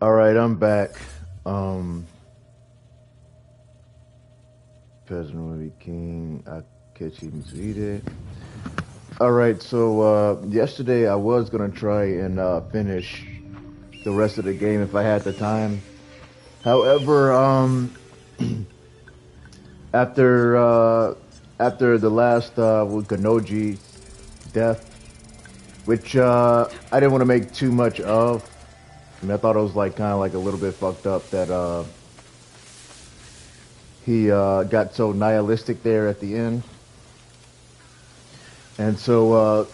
All right, I'm back. Um, President Movie King Akechi Mitsuhide. All right, so yesterday I was gonna try and finish the rest of the game if I had the time. However, after after the last with Ganoji death, which I didn't want to make too much of. I mean, I thought it was like kind of like a little bit fucked up that he got so nihilistic there at the end, and so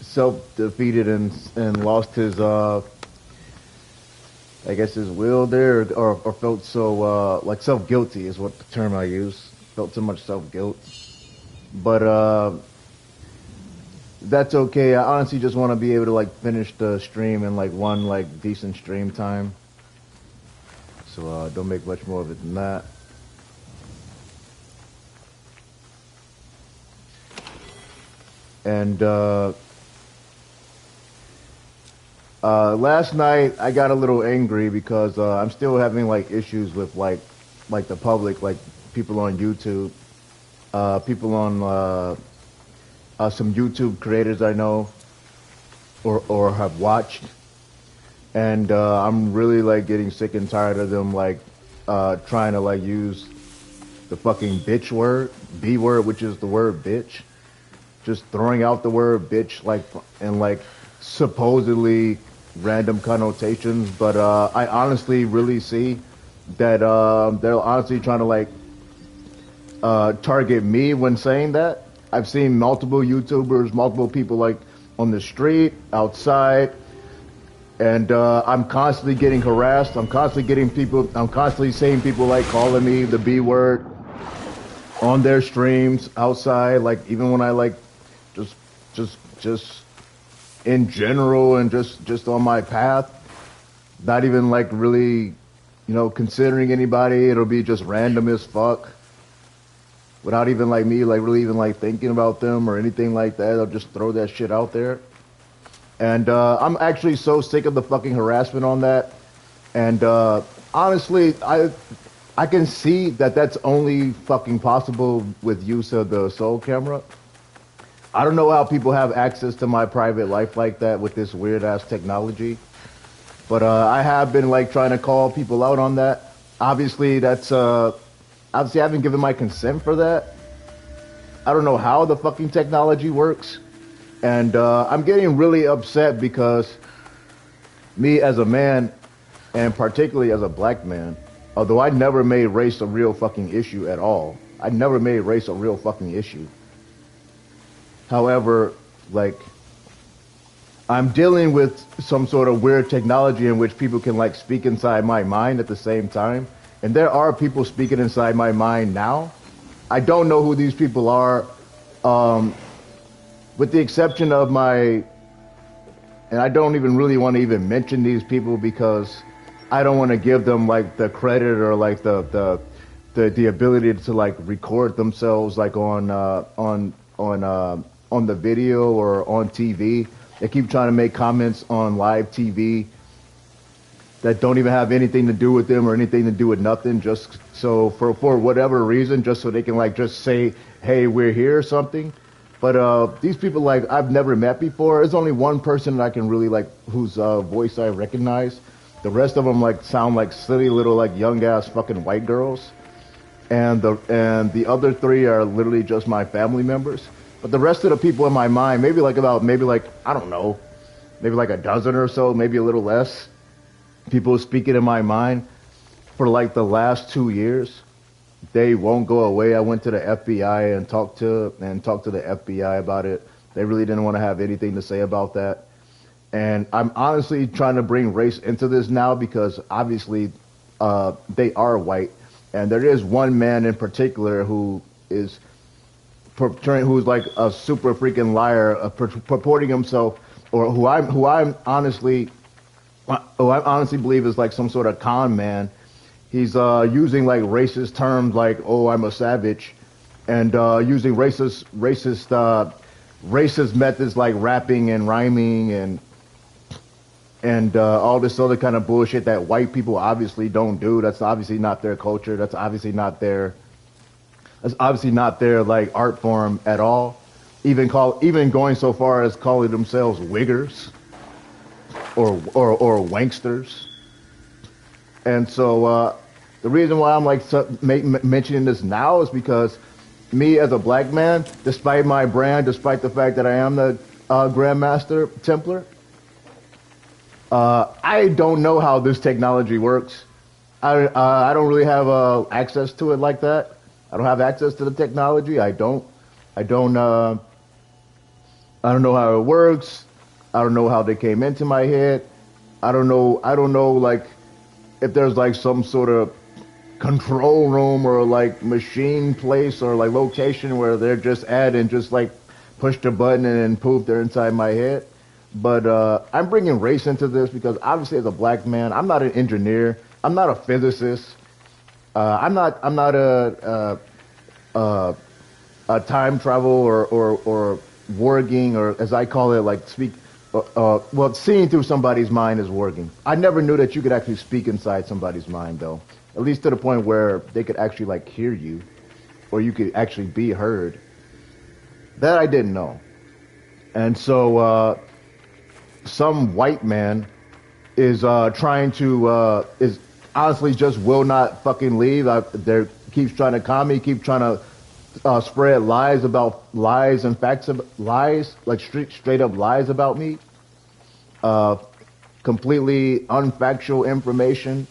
self-defeated and lost his I guess his will there, or felt so like self-guilty is what the term I use. Felt so much self-guilt, but that's okay. I honestly just want to be able to like finish the stream in like one like decent stream time, so don't make much more of it than that. And last night I got a little angry because I'm still having like issues with like the public, like people on YouTube, people on some YouTube creators I know or have watched, and I'm really like getting sick and tired of them like trying to like use the fucking bitch word, B word, which is the word bitch, just throwing out the word bitch like and like supposedly random connotations, but I honestly really see that they're honestly trying to like target me when saying that. I've seen multiple YouTubers, multiple people like on the street, outside, and I'm constantly getting harassed. I'm constantly seeing people like calling me the B word on their streams, outside, like even when I like just just in general and just on my path, not even like really, considering anybody. It'll be just random as fuck without even like me like really even like thinking about them or anything like that. I'll just throw that shit out there. And I'm actually so sick of the fucking harassment on that. And honestly, I can see that that's only fucking possible with use of the Soul camera. I don't know how people have access to my private life like that with this weird ass technology. But I have been like trying to call people out on that. Obviously, obviously I haven't given my consent for that. I don't know how the fucking technology works. And I'm getting really upset because me as a man, and particularly as a black man, although I never made race a real fucking issue at all. I never made race a real fucking issue. However, like, I'm dealing with some sort of weird technology in which people can like speak inside my mind at the same time. And there are people speaking inside my mind now. I don't know who these people are, with the exception of and I don't even really want to even mention these people because I don't want to give them like the credit or like the ability to like record themselves like on the video or on TV. They keep trying to make comments on live TV that don't even have anything to do with them or anything to do with nothing, just so for whatever reason, just so they can like just say, hey, we're here or something. But these people like I've never met before. There's only one person that I can really like whose voice I recognize. The rest of them like sound like silly little like young ass fucking white girls, and the other three are literally just my family members. But the rest of the people in my mind, maybe like I don't know, maybe like a dozen or so, maybe a little less, people speaking in my mind for like the last 2 years, they won't go away. I went to the FBI and talked to the FBI about it. They really didn't want to have anything to say about that. And I'm honestly trying to bring race into this now because obviously they are white, and there is one man in particular who's like a super freaking liar, purporting himself, or who I honestly believe is like some sort of con man. He's using like racist terms like, "Oh, I'm a savage," and using racist methods like rapping and rhyming and all this other kind of bullshit that white people obviously don't do. That's obviously not their culture. That's obviously not their. That's obviously not their like art form at all. Even going so far as calling themselves wiggers or wanksters. And so the reason why I'm like mentioning this now is because me as a black man, despite my brand, despite the fact that I am the Grandmaster Templar, I don't know how this technology works. I don't really have access to it like that. I don't have access to the technology. I don't. I don't know how it works. I don't know how they came into my head. I don't know. I don't know like if there's like some sort of control room or like machine place or like location where they're just at and just like push the button and then poof, they're inside my head. But I'm bringing race into this because obviously as a black man, I'm not an engineer. I'm not a physicist. I'm not a time travel or warging, or as I call it, like well, seeing through somebody's mind is warging. I never knew that you could actually speak inside somebody's mind, though. At least to the point where they could actually like hear you, or you could actually be heard. That I didn't know. And so some white man is trying to is honestly just will not fucking leave. They keeps trying to call me, keep trying to spread lies and facts of lies, like straight up lies about me. Completely unfactual information,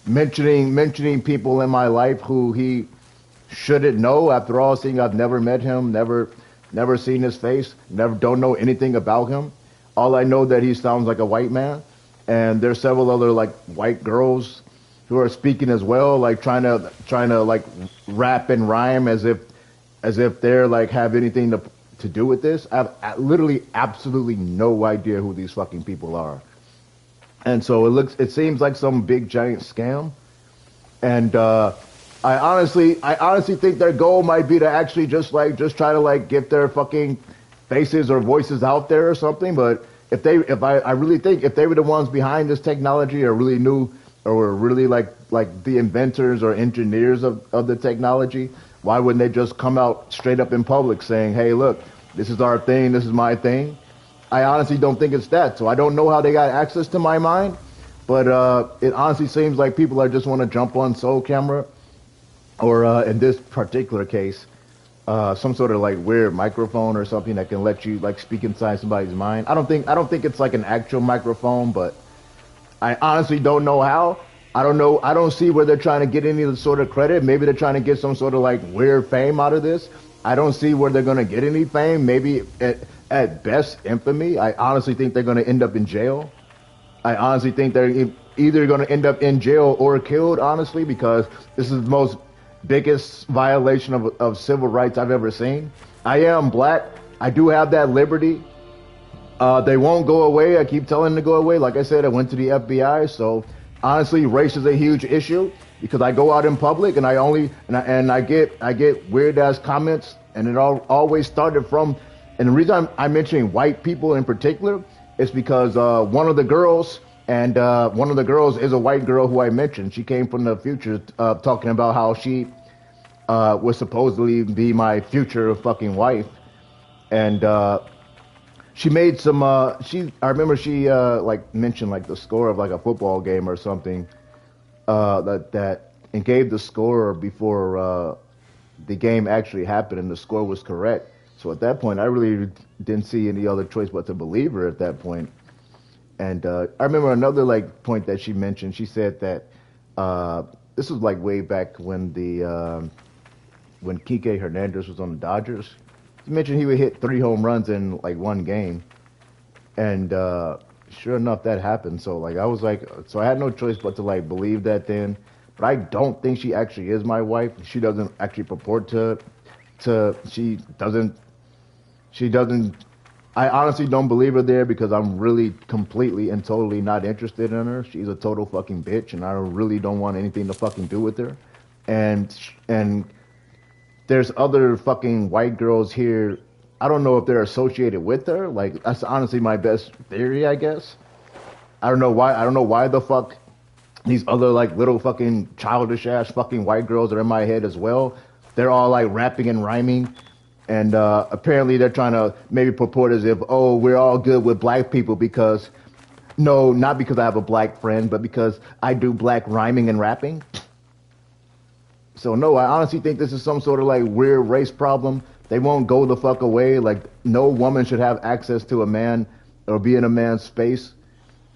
mentioning people in my life who he shouldn't know. After all, seeing I've never met him, never seen his face, don't know anything about him. All I know that he sounds like a white man, and there's several other like white girls who are speaking as well, like trying to like rap and rhyme as if they're like have anything to do with this. I have literally absolutely no idea who these fucking people are. And so it seems like some big giant scam. And I honestly think their goal might be to actually just try to like get their fucking faces or voices out there or something. But I really think if they were the ones behind this technology or really knew or were really like the inventors or engineers of the technology, why wouldn't they just come out straight up in public saying, hey, look, this is our thing, this is my thing? I honestly don't think it's that. So I don't know how they got access to my mind, but it honestly seems like people are just want to jump on Soul Camera, or in this particular case, some sort of like weird microphone or something that can let you like speak inside somebody's mind. I don't think it's like an actual microphone, but I honestly don't know how. I don't know. I don't see where they're trying to get any sort of credit. Maybe they're trying to get some sort of like weird fame out of this. I don't see where they're going to get any fame. Maybe at best infamy. I honestly think they're going to end up in jail. I honestly think they're either going to end up in jail or killed, honestly, because this is the most biggest violation of civil rights I've ever seen. I am black. I do have that liberty. They won't go away. I keep telling them to go away. Like I said, I went to the FBI, so honestly, race is a huge issue because I go out in public and I get weird ass comments, and it always started from. And the reason I'm mentioning white people in particular is because one of the girls is a white girl who I mentioned. She came from the future, talking about how she was supposedly be my future fucking wife, and she made some. I remember she like mentioned like the score of like a football game or something, and gave the score before the game actually happened, and the score was correct. So at that point, I really didn't see any other choice but to believe her at that point. And I remember another like point that she mentioned. She said that this was like way back when when Kike Hernandez was on the Dodgers. She mentioned he would hit 3 home runs in like one game, and sure enough, that happened. So like I was like, so I had no choice but to like believe that then. But I don't think she actually is my wife. She doesn't actually purport to. She doesn't. I honestly don't believe her there because I'm really completely and totally not interested in her. She's a total fucking bitch, and I really don't want anything to fucking do with her. And there's other fucking white girls here. I don't know if they're associated with her. Like, that's honestly my best theory, I guess. I don't know why. I don't know why the fuck these other like little fucking childish ass fucking white girls are in my head as well. They're all like rapping and rhyming, and apparently they're trying to maybe purport as if, oh, we're all good with black people because no, not because I have a black friend, but because I do black rhyming and rapping. So no, I honestly think this is some sort of like weird race problem. They won't go the fuck away. Like no woman should have access to a man or be in a man's space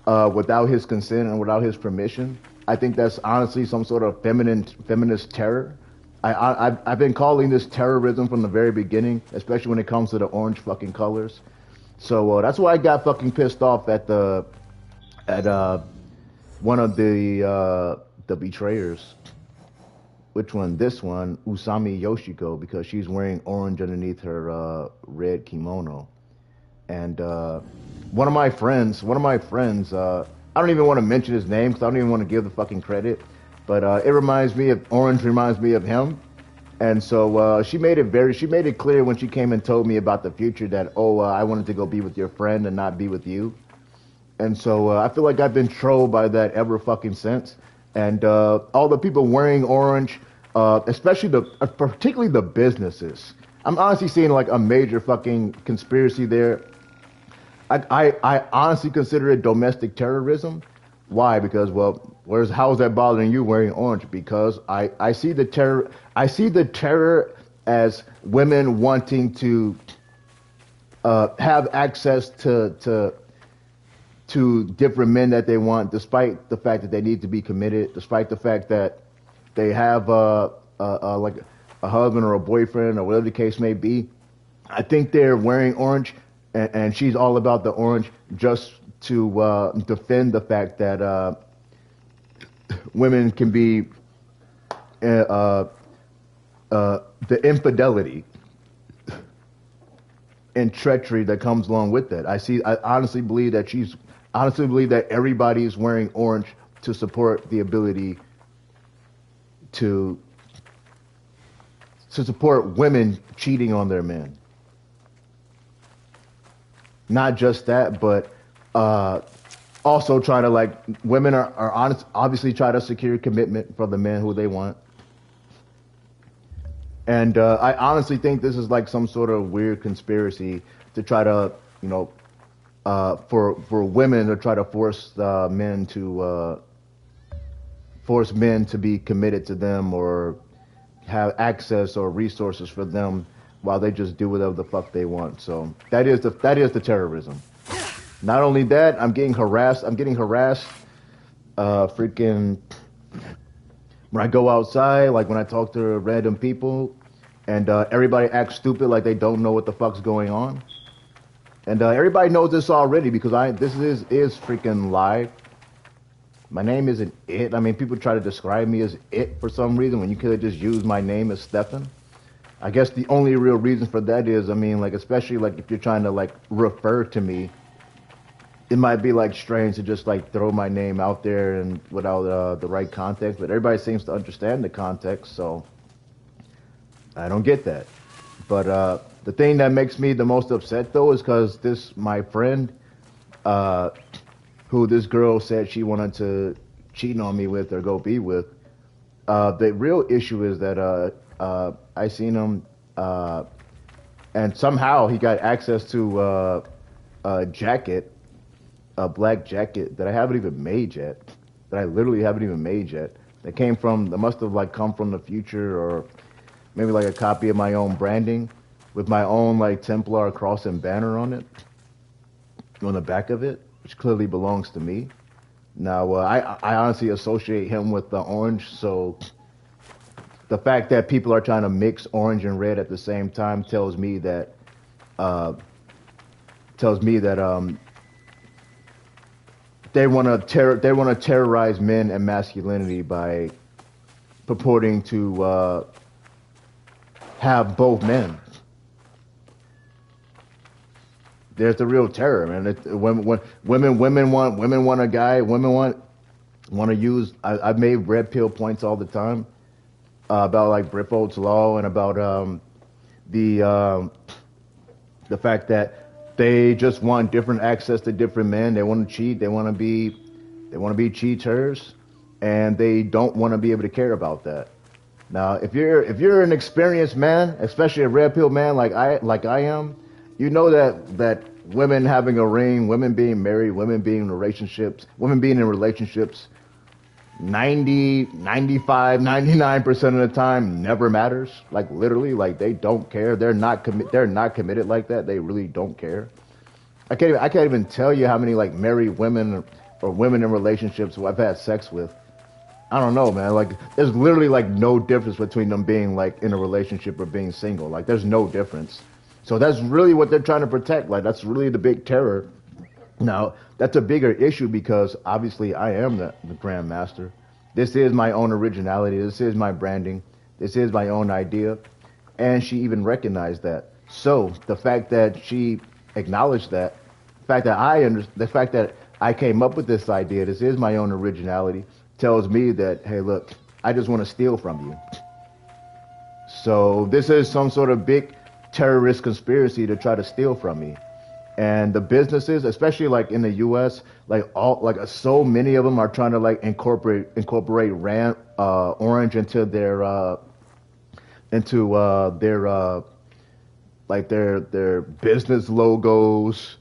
without his consent and without his permission. I think that's honestly some sort of feminist terror. I've been calling this terrorism from the very beginning, especially when it comes to the orange fucking colors. So that's why I got fucking pissed off at one of the betrayers. Which one? This one, Usami Yoshiko, because she's wearing orange underneath her red kimono. And one of my friends, I don't even want to mention his name because I don't even want to give the fucking credit, but orange reminds me of him. And so she made it clear when she came and told me about the future that, I wanted to go be with your friend and not be with you. And so I feel like I've been trolled by that ever fucking since. And all the people wearing orange, especially particularly the businesses. I'm honestly seeing like a major fucking conspiracy there. I honestly consider it domestic terrorism. Why? Because how is that bothering you wearing orange? Because I see the terror as women wanting to have access to different men that they want, despite the fact that they need to be committed, despite the fact that they have like a husband or a boyfriend or whatever the case may be. I think they're wearing orange, and she's all about the orange just to defend the fact that women can be the infidelity and treachery that comes along with that. I honestly believe that everybody is wearing orange to support the ability to support women cheating on their men. Not just that, but also try to like women are honest, obviously try to secure commitment for the men who they want. And I honestly think this is like some sort of weird conspiracy to try to, for women to try to force men to be committed to them or have access or resources for them while they just do whatever the fuck they want. So that is the terrorism. Not only that, I'm getting harassed. Freaking when I go outside, like when I talk to random people, and everybody acts stupid like they don't know what the fuck's going on. And everybody knows this already because this is freaking live. My name isn't It. I mean, people try to describe me as It for some reason when you could have just used my name as Stefan. I guess the only real reason for that is, I mean, like, especially like if you're trying to like refer to me, it might be like strange to just like throw my name out there and without the right context, but everybody seems to understand the context, so I don't get that. But the thing that makes me the most upset though is because my friend, who this girl said she wanted to cheat on me with or go be with, the real issue is that I seen him, and somehow he got access to a jacket, a black jacket that I haven't even made yet, that I literally haven't even made yet. That must have like come from the future, or maybe like a copy of my own branding with my own like Templar cross and banner on it, on the back of it, which clearly belongs to me. Now, I honestly associate him with the orange, so the fact that people are trying to mix orange and red at the same time tells me that they want to terrorize men and masculinity by purporting to have both men. There's the real terror, man. When women want a guy, women want to use. I've made red pill points all the time about like Briford's law and about the fact that They just want different access to different men. They want to cheat. They want to be cheaters, and they don't want to be able to care about that. Now, if you're an experienced man, especially a red pill man like I am, you know that women having a ring, women being married, women being in relationships 90, 95, 99% of the time never matters. Like literally, like they don't care. They're not committed like that. They really don't care. I can't even tell you how many like married women or women in relationships who I've had sex with. I don't know, man. Like there's literally like no difference between them being like in a relationship or being single. Like there's no difference. So that's really what they're trying to protect. Like that's really the big terror. Now, that's a bigger issue because obviously I am the Grand Master. This is my own originality. This is my branding. This is my own idea. And she even recognized that. So the fact that she acknowledged that, the fact that I came up with this idea, this is my own originality, tells me that, hey, look, I just want to steal from you. So this is some sort of big terrorist conspiracy to try to steal from me. And the businesses, especially like in the U.S., so many of them are trying to like incorporate orange into their business logos,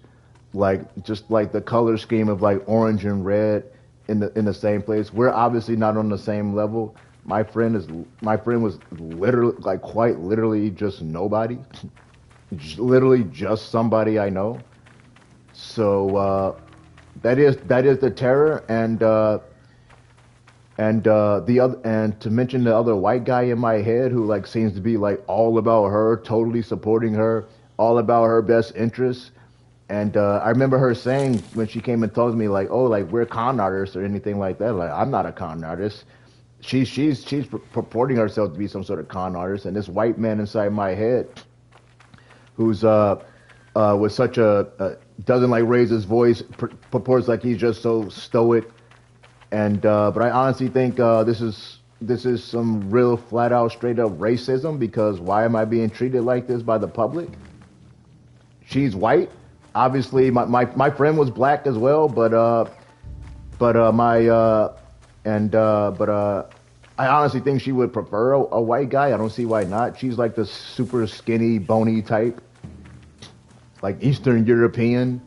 like just like the color scheme of like orange and red in the same place. We're obviously not on the same level. My friend was literally like quite literally just nobody, literally just somebody I know. So that is the terror, and to mention the other white guy in my head who like seems to be like all about her, totally supporting her, all about her best interests. And I remember her saying when she came and told me like, oh, like we're con artists or anything like that. Like I'm not a con artist. She's purporting herself to be some sort of con artist, and this white man inside my head, who's was such a doesn't like raise his voice, purports like he's just so stoic, and but I honestly think this is some real flat out straight up racism, because why am I being treated like this by the public? She's white. Obviously, my friend was black as well, but I honestly think she would prefer a white guy. I don't see why not. She's like the super skinny, bony type, like Eastern European.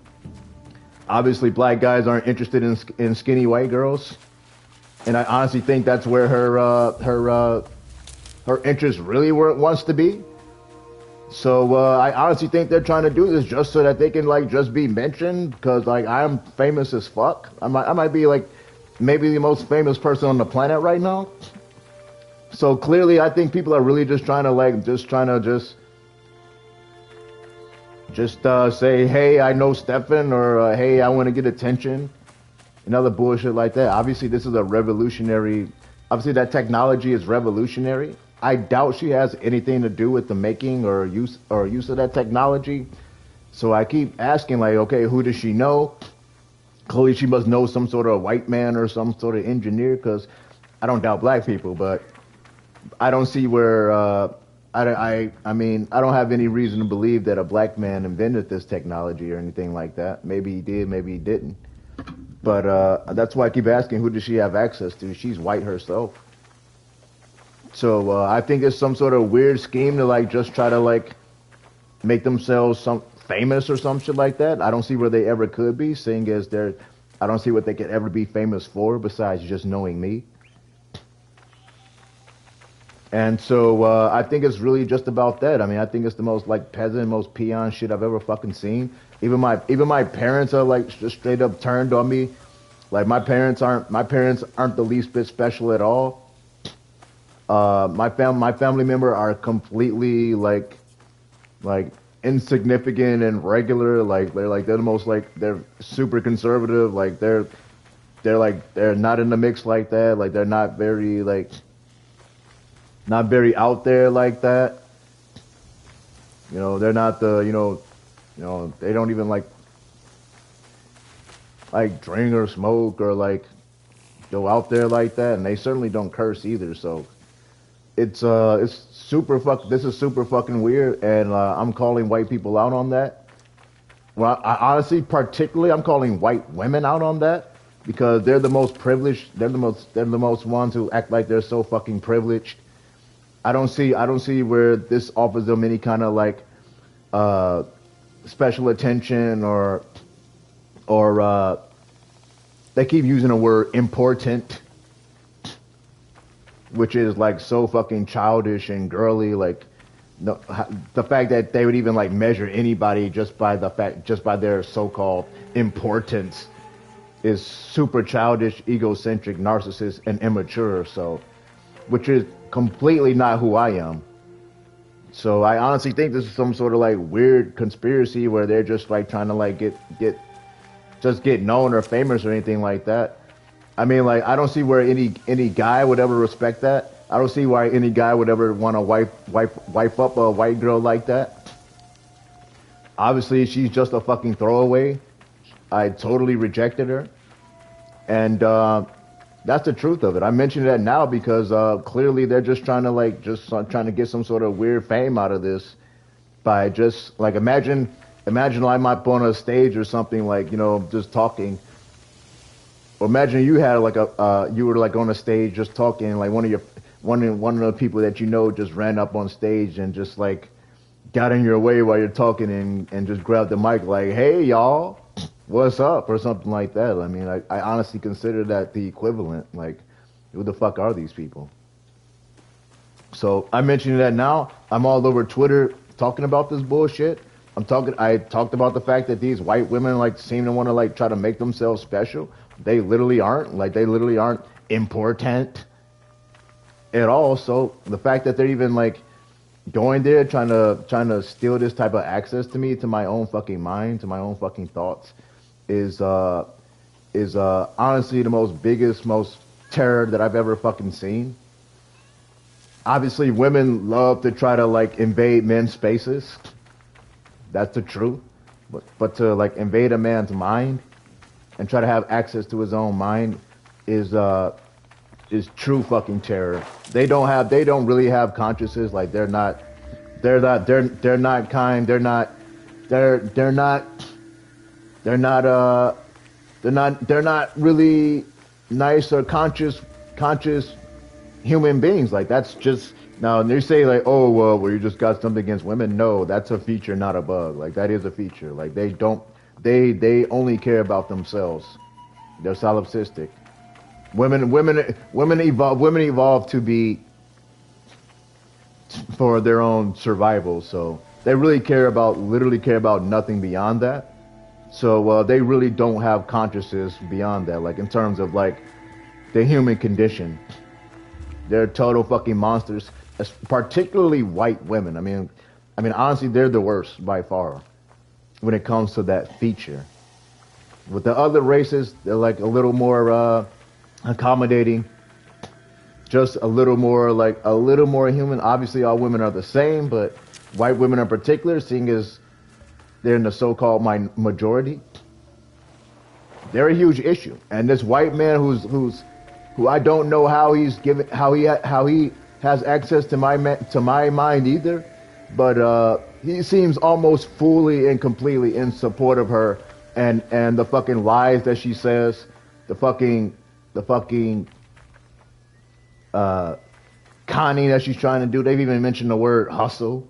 Obviously, black guys aren't interested in skinny white girls, and I honestly think that's where her interest really wants to be. So I honestly think they're trying to do this just so that they can like just be mentioned, because like I'm famous as fuck. I might be like maybe the most famous person on the planet right now. So clearly, I think people are really just trying to say, hey, I know Stefan, or hey, I want to get attention, and other bullshit like that. Obviously, this is a revolutionary. Obviously, that technology is revolutionary. I doubt she has anything to do with the making or use of that technology. So I keep asking, like, okay, who does she know? Clearly, she must know some sort of white man or some sort of engineer, because I don't doubt black people, but I don't see where. I mean, I don't have any reason to believe that a black man invented this technology or anything like that. Maybe he did, maybe he didn't. But that's why I keep asking, who does she have access to? She's white herself. So I think it's some sort of weird scheme to like just try to like make themselves some famous or some shit like that. I don't see where they ever could be, seeing as I don't see what they could ever be famous for besides just knowing me. And so I think it's really just about that. I mean, I think it's the most like peasant, most peon shit I've ever fucking seen. Even my parents are like just straight up turned on me. Like my parents aren't the least bit special at all. My family member are completely like insignificant and regular. Like they're the most like they're super conservative. Like they're not in the mix like that. Like they're not very out there like that. You know, they're not they don't even like drink or smoke or like go out there like that, and they certainly don't curse either. So it's super this is super fucking weird, and I'm calling white people out on that. Well, I honestly, particularly, I'm calling white women out on that because they're the most privileged. They're the most ones who act like they're so fucking privileged. I don't see where this offers them any kind of like uh, special attention or they keep using the word important, which is like so fucking childish and girly. Like no, the fact that they would even like measure anybody just by their so-called importance is super childish, egocentric, narcissist, and immature. So, which is completely not who I am. So I honestly think this is some sort of like weird conspiracy where they're just like trying to like get known or famous or anything like that. I mean, like I don't see where any guy would ever respect that. I don't see why any guy would ever want to wipe up a white girl like that. Obviously, she's just a fucking throwaway. I totally rejected her, and that's the truth of it. I mention that now because clearly they're just trying to like trying to get some sort of weird fame out of this by just like imagine I'm up on a stage or something like just talking. Or imagine you had like you were like on a stage just talking like one of the people that just ran up on stage and just like got in your way while you're talking and just grabbed the mic like, hey y'all, what's up, or something like that. I mean, I honestly consider that the equivalent. Like, who the fuck are these people? So I'm mentioning that now. I'm all over Twitter talking about this bullshit. I talked about the fact that these white women like seem to want to like try to make themselves special. They literally aren't. Like they literally aren't important at all. So the fact that they're even like going there trying to steal this type of access to me, to my own fucking mind, to my own fucking thoughts, is honestly the most biggest, most terror that I've ever fucking seen. Obviously, women love to try to like invade men's spaces. That's the truth. But to like invade a man's mind and try to have access to his own mind is true fucking terror. They don't really have consciences. Like they're not kind. They're not they're not they're not really nice or conscious human beings. Like that's just now they say like, oh well you just got something against women. No, that's a feature, not a bug. Like that is a feature. Like they only care about themselves. They're solipsistic. Women evolve to be for their own survival. So they literally care about nothing beyond that. So they really don't have consciousness beyond that. Like in terms of like the human condition, they're total fucking monsters. Particularly white women. I mean honestly, they're the worst by far when it comes to that feature. With the other races, they're like a little more accommodating, just a little more human. Obviously, all women are the same, but white women in particular, seeing as they're in the so-called majority, they're a huge issue. And this white man who I don't know how how he has access to my mind either, but he seems almost fully and completely in support of her and the fucking lies that she says, the fucking conning that she's trying to do. They've even mentioned the word hustle.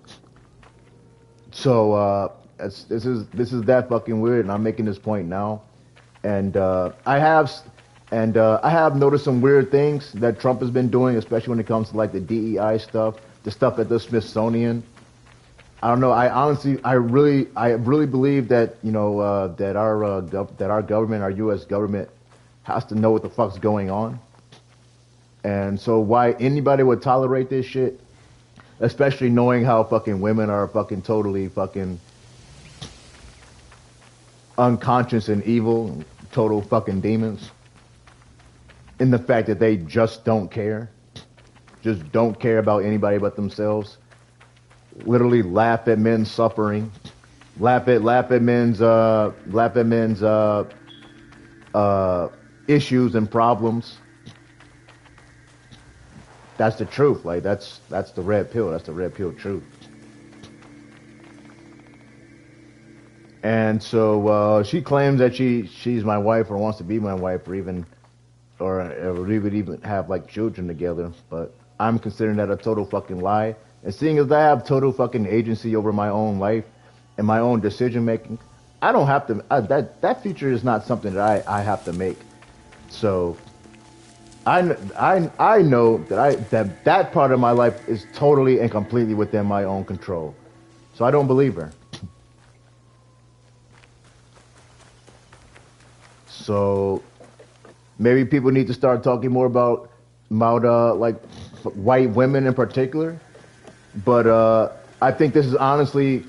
So this is that fucking weird, and I'm making this point now. And I have noticed some weird things that Trump has been doing, especially when it comes to like the DEI stuff, the stuff at the Smithsonian. I don't know. I really believe that that our government, our U.S. government, has to know what the fuck's going on. And so why anybody would tolerate this shit, especially knowing how fucking women are fucking totally fucking unconscious and evil, total fucking demons, in the fact that they just don't care, just don't care about anybody but themselves. Literally laugh at men's suffering, laugh at men's issues and problems. That's the truth. Like that's the red pill. That's the red pill truth. And so she claims that she's my wife or wants to be my wife or even or we would even have like children together. But I'm considering that a total fucking lie. And seeing as I have total fucking agency over my own life and my own decision making, I don't have to. That future is not something that I have to make. So I know that that part of my life is totally and completely within my own control. So I don't believe her. So maybe people need to start talking more about like white women in particular. But I think this is honestly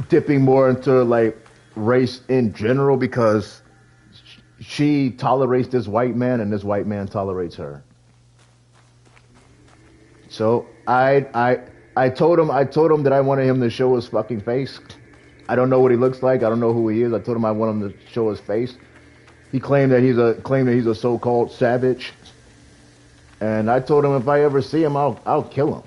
dipping more into like race in general because she tolerates this white man and this white man tolerates her. So I told him that I wanted him to show his fucking face. I don't know what he looks like. I don't know who he is. I told him I want him to show his face. He claimed that he's a so-called savage. And I told him if I ever see him, I'll kill him.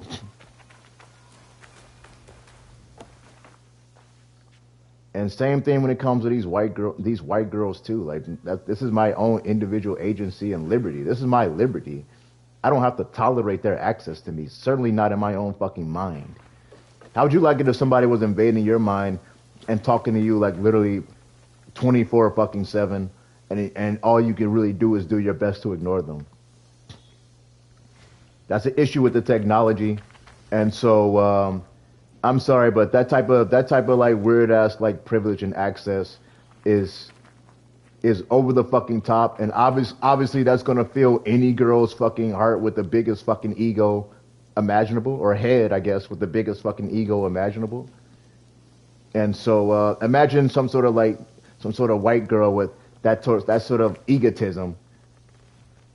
And same thing when it comes to these white girls too. Like this is my own individual agency and liberty. This is my liberty. I don't have to tolerate their access to me. Certainly not in my own fucking mind. How would you like it if somebody was invading your mind and talking to you like literally 24 fucking 7 and all you can really do is do your best to ignore them? That's an issue with the technology. And so I'm sorry, but that type of like weird ass like privilege and access is is over the fucking top, and obviously that's gonna fill any girl's fucking heart with the biggest fucking ego imaginable, or head, I guess, with the biggest fucking ego imaginable. And so imagine some sort of white girl with that sort of egotism,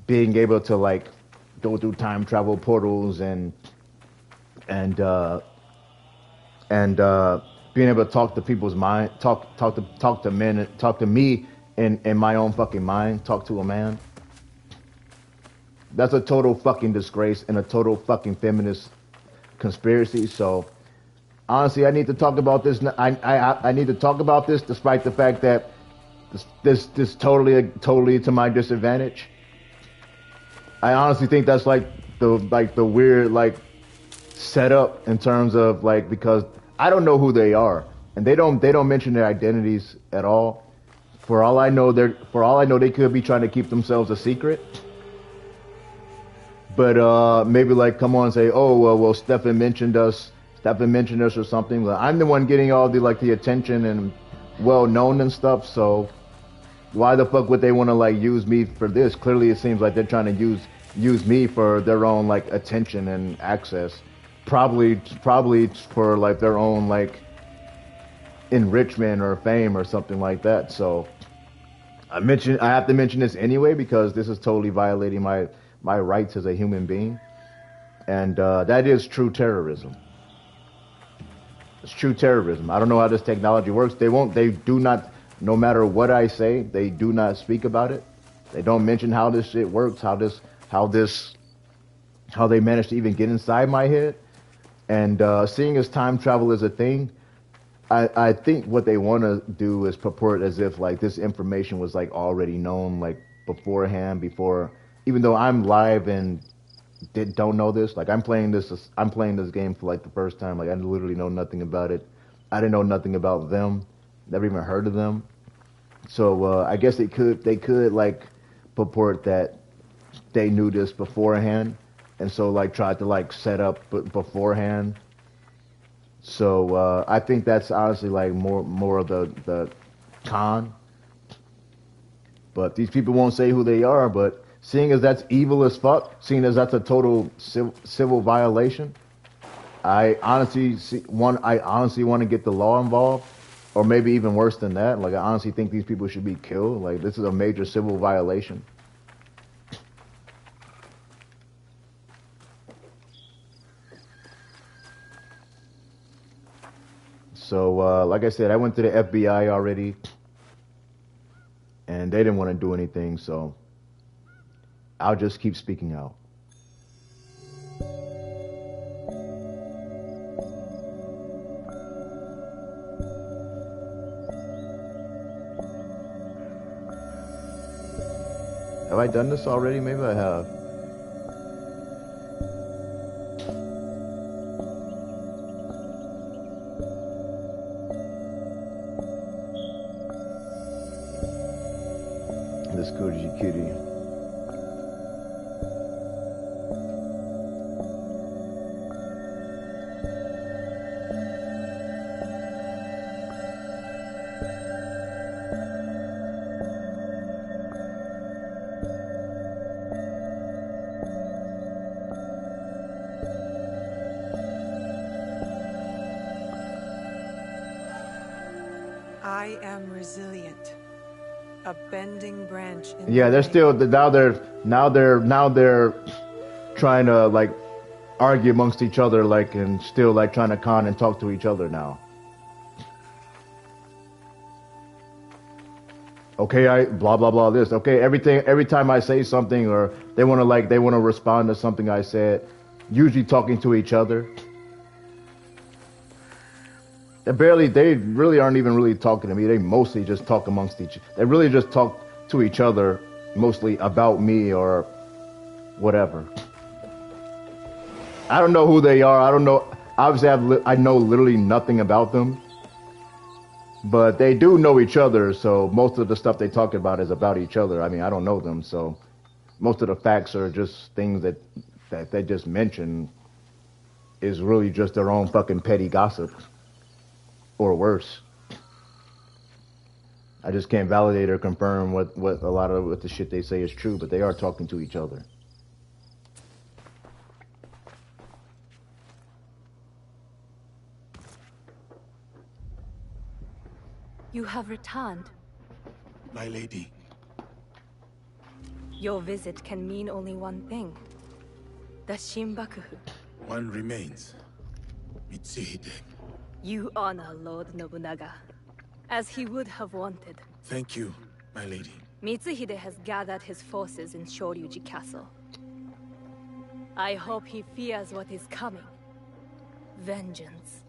being able to like go through time travel portals and uh, and being able to talk to people's mind, talk to men, talk to me in my own fucking mind, talk to a man. That's a total fucking disgrace and a total fucking feminist conspiracy. So honestly, I need to talk about this. I need to talk about this, despite the fact that this totally to my disadvantage. I honestly think that's the weird setup in terms of like, because I don't know who they are, and they don't mention their identities at all. For all I know they could be trying to keep themselves a secret. But maybe like come on and say, oh well, Stefan mentioned us or something. Well, I'm the one getting all the attention and well known and stuff. So why the fuck would they want to like use me for this? Clearly, it seems like they're trying to use me for their own like attention and access. Probably for like their own like enrichment or fame or something like that. So I have to mention this anyway because this is totally violating my rights as a human being, and that is true terrorism. It's true terrorism. I don't know how this technology works. They do not. No matter what I say, they do not speak about it. They don't mention how this shit works, how they managed to even get inside my head. And seeing as time travel is a thing, I think what they want to do is purport as if like this information was like already known like beforehand, before, even though I'm live and don't know this. Like I'm playing this game for like the first time. Like I literally know nothing about it. I didn't know nothing about them. Never even heard of them. So I guess they could like purport that they knew this beforehand, and so like tried to like set up beforehand. So I think that's honestly like more of the con. But these people won't say who they are. But seeing as that's evil as fuck, seeing as that's a total civil violation, I honestly want to get the law involved, or maybe even worse than that. Like I honestly think these people should be killed. Like this is a major civil violation. So like I said, I went to the FBI already, and they didn't want to do anything. So I'll just keep speaking out. Have I done this already? Maybe I have. This Koji Kitty. I am resilient. A bending branch in Yeah, they're still now they're trying to like argue amongst each other, like, and still like trying to con and talk to each other now. Okay, I blah blah blah this. Okay, every time I say something or they want to respond to something I said, usually talking to each other. They really aren't even really talking to me. They mostly just talk amongst they really just talk to each other, mostly about me or whatever. I don't know who they are. I don't know. Obviously, I know literally nothing about them. But they do know each other, so most of the stuff they talk about is about each other. I mean, I don't know them, so most of the facts are just things that they just mention is really just their own fucking petty gossip. Or worse. I just can't validate or confirm what a lot of what the shit they say is true, but they are talking to each other. You have returned. My lady. Your visit can mean only one thing. The Shinbakufu. One remains. Mitsuhide. You honor Lord Nobunaga, as he would have wanted. Thank you, my lady. Mitsuhide has gathered his forces in Shoryuji Castle. I hope he fears what is coming. Vengeance.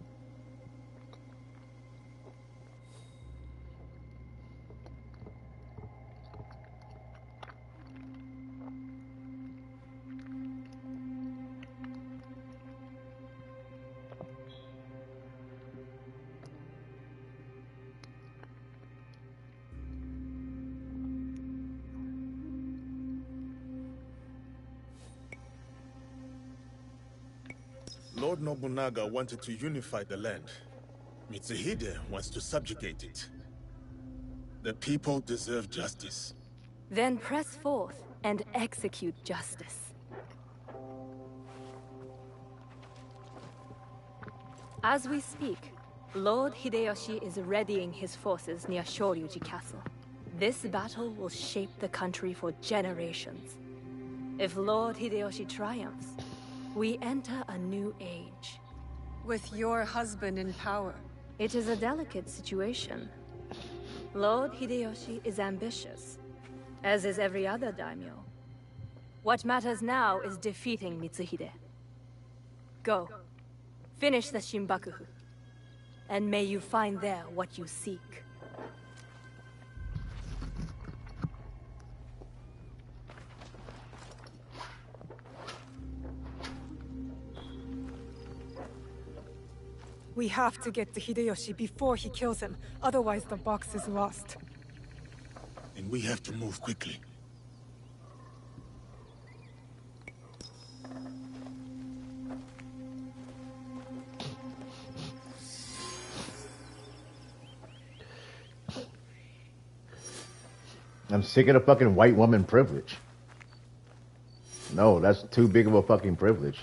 Lord Nobunaga wanted to unify the land. Mitsuhide wants to subjugate it. The people deserve justice. Then press forth and execute justice. As we speak, Lord Hideyoshi is readying his forces near Shoryuji Castle. This battle will shape the country for generations. If Lord Hideyoshi triumphs, we enter a new age. With your husband in power. It is a delicate situation. Lord Hideyoshi is ambitious, as is every other daimyo. What matters now is defeating Mitsuhide. Go. Finish the Shinbakufu. And may you find there what you seek. We have to get to Hideyoshi before he kills him, otherwise the box is lost. And we have to move quickly. I'm sick of the fucking white woman privilege. No, that's too big of a fucking privilege.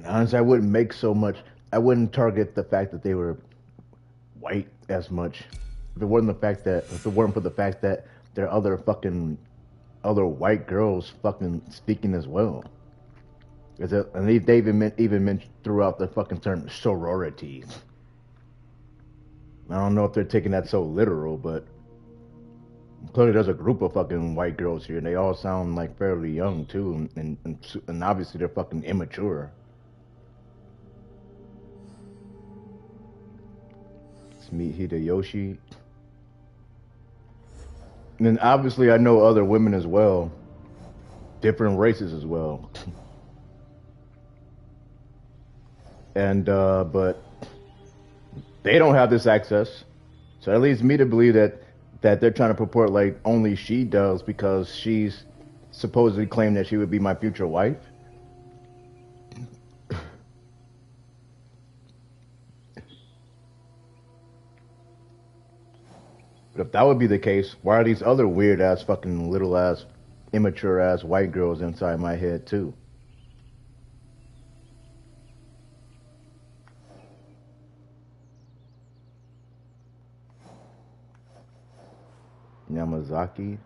Honestly, I wouldn't target the fact that they were white as much. If it weren't for the fact that there are other white girls fucking speaking as well. And they even mentioned throughout the fucking term sororities. I don't know if they're taking that so literal, but Clearly, there's a group of fucking white girls here, and they all sound like fairly young too, and obviously they're fucking immature. Let's meet Hideyoshi. And then obviously I know other women as well, different races as well. And but they don't have this access, so that leads me to believe that they're trying to purport like only she does because she's supposedly claimed that she would be my future wife. But if that would be the case, why are these other weird ass fucking little ass immature ass white girls inside my head too? Yamazaki.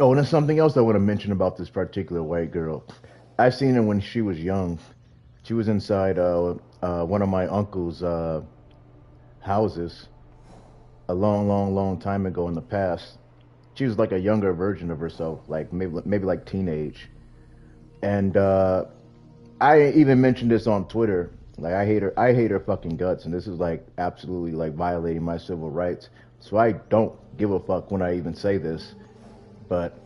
Oh, and there's something else I want to mention about this particular white girl. I seen her when she was young. She was inside one of my uncle's houses a long time ago in the past. She was like a younger version of herself, like maybe like teenage. And I even mentioned this on Twitter. Like I hate her fucking guts, and this is like absolutely like violating my civil rights. So I don't give a fuck when I even say this. But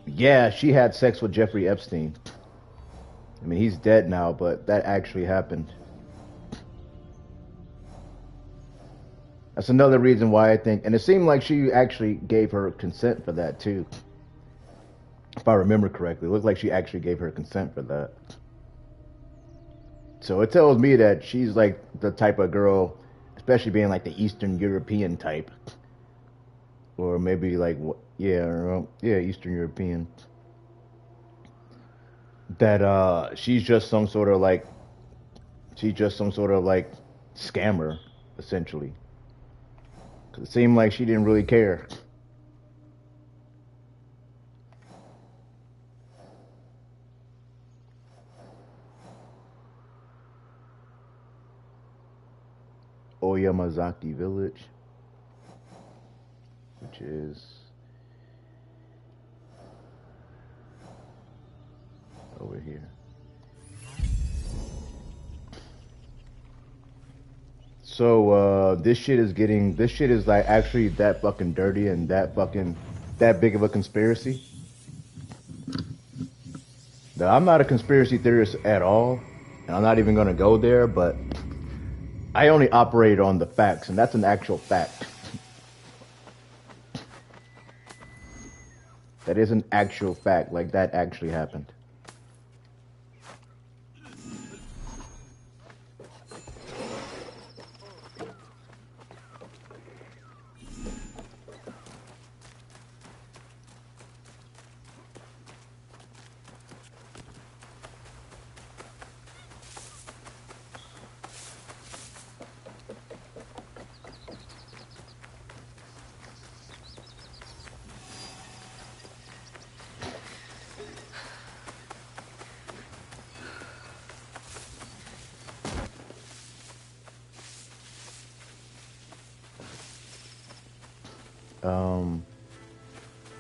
yeah, she had sex with Jeffrey Epstein. I mean, he's dead now, but that actually happened. That's another reason why I think, and it seemed like she actually gave her consent for that too. If I remember correctly, it looked like she actually gave her consent for that. So it tells me that she's like the type of girl, especially being like the Eastern European type. Or maybe like, yeah, Eastern European. That she's just some sort of like scammer, essentially. Cause it seemed like she didn't really care. Oyamazaki Village, which is over here. So this shit is like actually that fucking dirty and that big of a conspiracy. Now, I'm not a conspiracy theorist at all, and I'm not even gonna go there, but I only operate on the facts, and that's an actual fact. That is an actual fact, like that actually happened.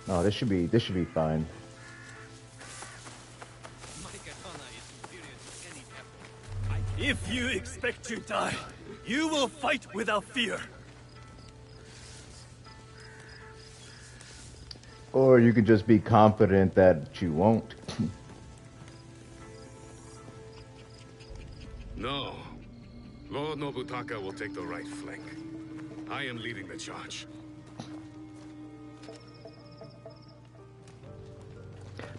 No, this should be fine. If you expect to die, you will fight without fear. Or you could just be confident that you won't. No. Lord Nobutaka will take the right flank. I am leading the charge.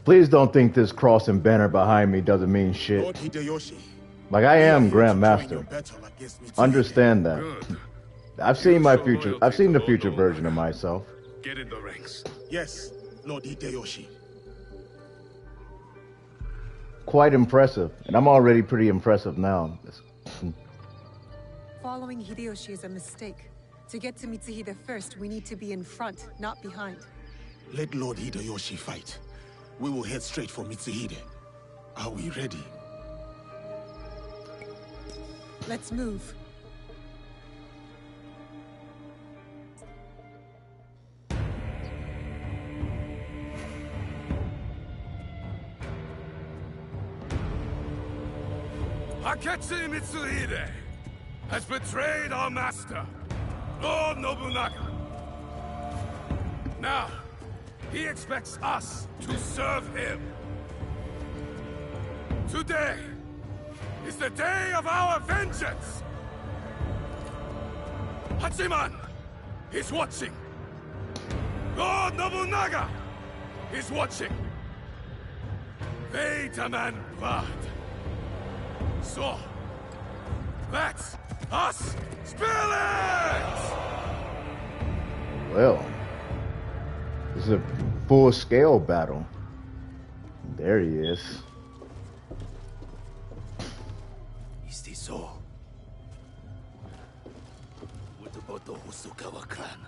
Please don't think this cross and banner behind me doesn't mean shit. Lord Hideyoshi, Like I am we are here to join Grandmaster. your battle against Mitsuhide. Understand that. Good. I've seen my future. I've seen the future version of myself. Get in the ranks. Yes, Lord Hideyoshi. Quite impressive, and I'm already pretty impressive now. following Hideyoshi is a mistake. To get to Mitsuhide first, we need to be in front, not behind. Let Lord Hideyoshi fight. We will head straight for Mitsuhide. Are we ready? Let's move. Akechi Mitsuhide has betrayed our master, Lord Nobunaga. Now, he expects us to serve him. Today is the day of our vengeance! Hachiman is watching. Lord Nobunaga is watching. Fate and blood. So, let's us spill it! Well, this is a full-scale battle. There he is. Is this so? What about the Hosokawa clan?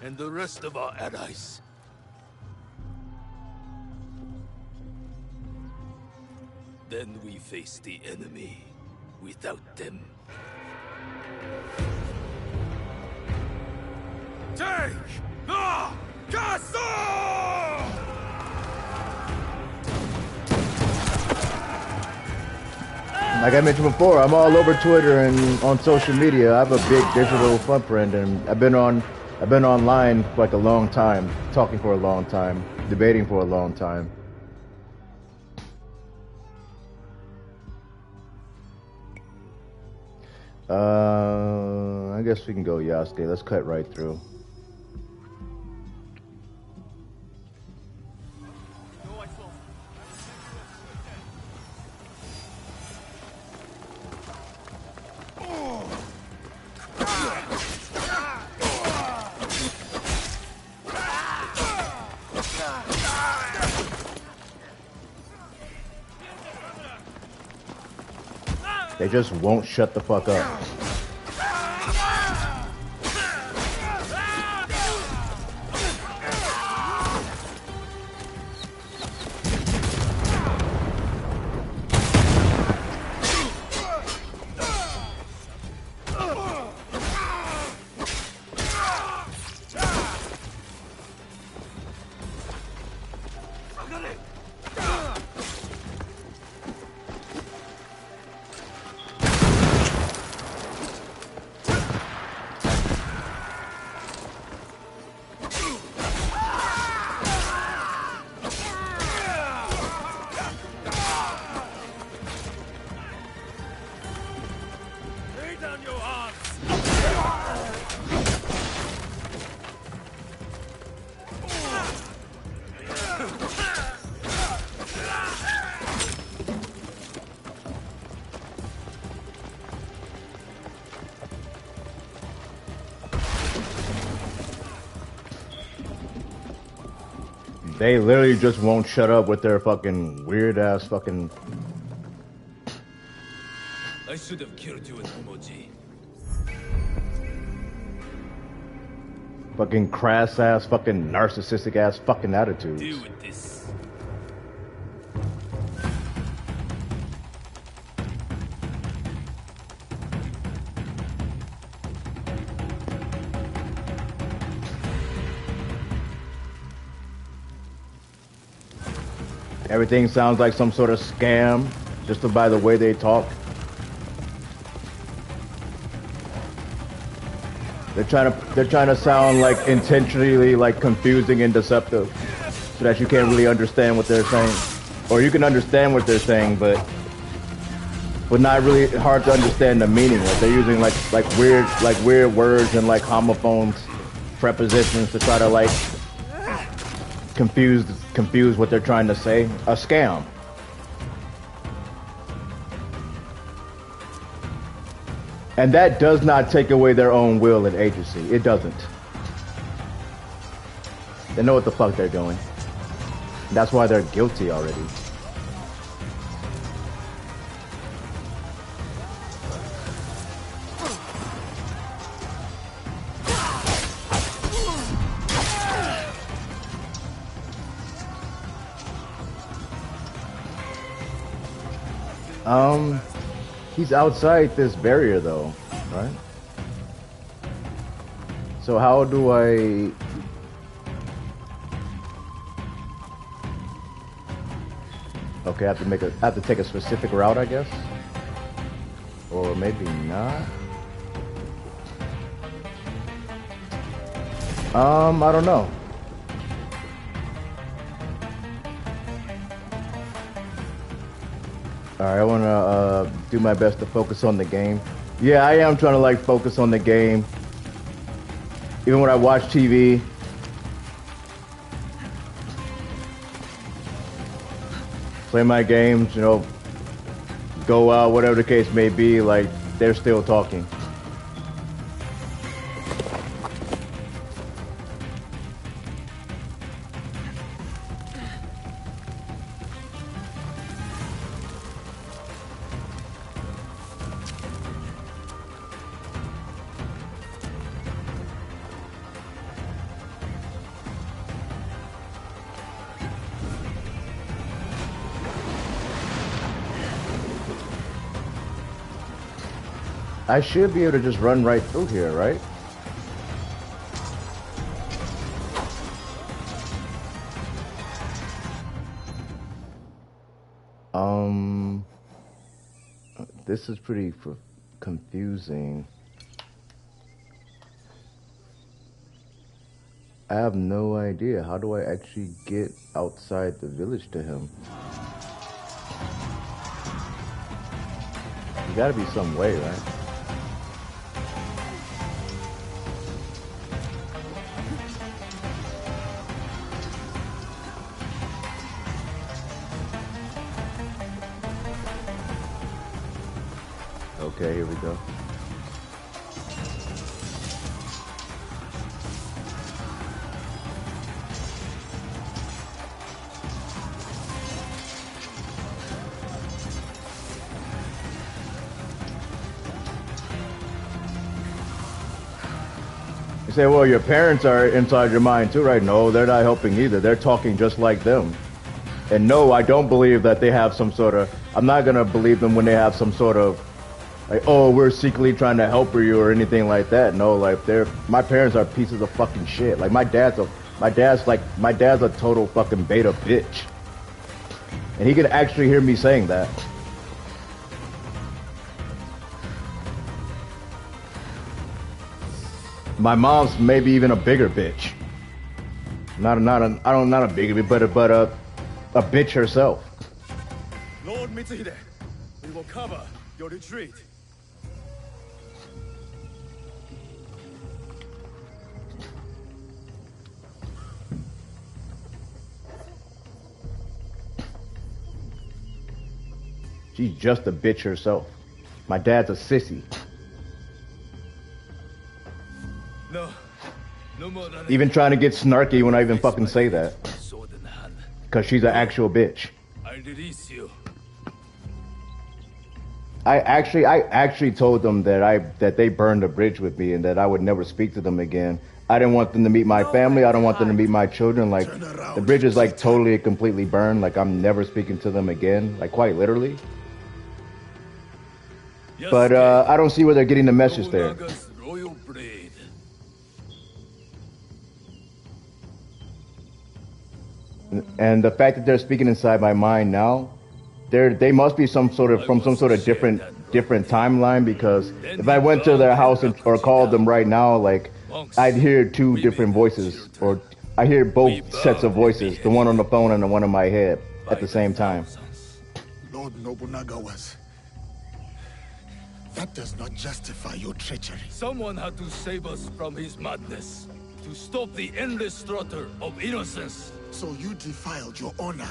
And the rest of our allies? Then we face the enemy without them. Take the castle! Like I mentioned before, I'm all over Twitter and on social media. I have a big digital footprint, and I've been online for like a long time, talking for a long time, debating for a long time. I guess we can go Yasuke. Let's cut right through. They just won't shut the fuck up. They literally just won't shut up with their fucking weird ass fucking. I should have killed you in Homoji. Fucking crass ass, fucking narcissistic ass fucking attitudes. Deal with this. Everything sounds like some sort of scam, just by the way they talk. They're trying to sound like intentionally like confusing and deceptive, so that you can't really understand what they're saying, or you can understand what they're saying, but not really hard to understand the meaning. Like they're using like weird words and like homophones, prepositions to try to like confuse what they're trying to say. A scam. And that does not take away their own will and agency. It doesn't. They know what the fuck they're doing. That's why they're guilty already. He's outside this barrier though, right? So how do I... Okay, I have to take a specific route, I guess? Or maybe not? I don't know. Alright, I wanna do my best to focus on the game. Yeah, I am trying to like focus on the game. Even when I watch TV. Play my games, you know, go out, whatever the case may be, like, they're still talking. I should be able to just run right through here, right? This is pretty confusing. I have no idea. How do I actually get outside the village to him? There's gotta be some way, right? Okay, here we go. You say, well, your parents are inside your mind too, right? No, they're not helping either. They're talking just like them. And no, I don't believe that they have some sort of... I'm not going to believe them when they have some sort of... Like, oh, we're secretly trying to help you or anything like that. No, like, my parents are pieces of fucking shit. Like, my dad's a total fucking beta bitch. And he can actually hear me saying that. My mom's maybe even a bigger bitch. Not a bigger bitch, but a bitch herself. Lord Mitsuhide, we will cover your retreat. She's just a bitch herself. My dad's a sissy. No more running. Even trying to get snarky when I even fucking say that. Sword in hand. Cause she's an actual bitch. I release you. I actually told them that they burned a bridge with me and that I would never speak to them again. I didn't want them to meet my family. I don't want them to meet my children. Like, the bridge is like totally, completely burned. Like, I'm never speaking to them again. Like, quite literally. But I don't see where they're getting the message there. And the fact that they're speaking inside my mind now, they must be from some sort of different timeline, because if I went to their house or called them right now, like, I'd hear two different voices, or I hear both sets of voices, the one on the phone and the one in my head at the same time. Lord Nobunaga was... That does not justify your treachery. Someone had to save us from his madness, to stop the endless slaughter of innocence. So you defiled your honor.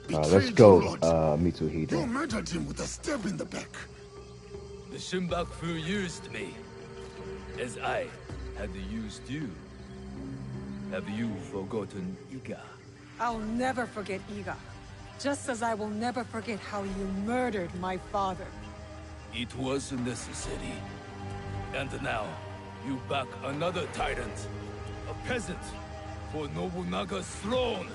Let's go, Mitsuhide. You murdered him with a stab in the back. The Shinbaku used me, as I had used you. Have you forgotten Iga? I'll never forget Iga. Just as I will never forget how you murdered my father. It was necessary. And now, you back another tyrant. A peasant for Nobunaga's throne.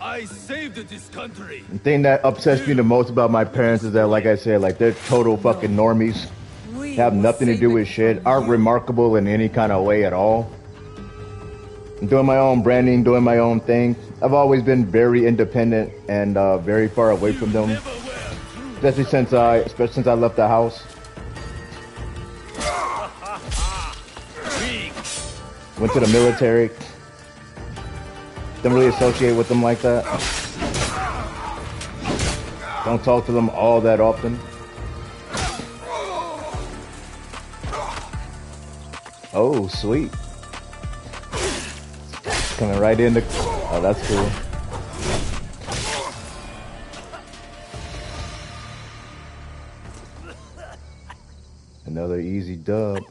I saved this country. The thing that upsets me the most about my parents is that, like I said, like they're total fucking normies. We Have will nothing to save do it with shit. from Aren't you. remarkable in any kind of way at all. I'm doing my own branding, doing my own thing. I've always been very independent and very far away from them, Never were true. especially since I left the house. Weak. Went to the military. Don't really associate with them like that. Don't talk to them all that often. Oh, sweet. Coming right in the... Oh, that's cool. Another easy dub.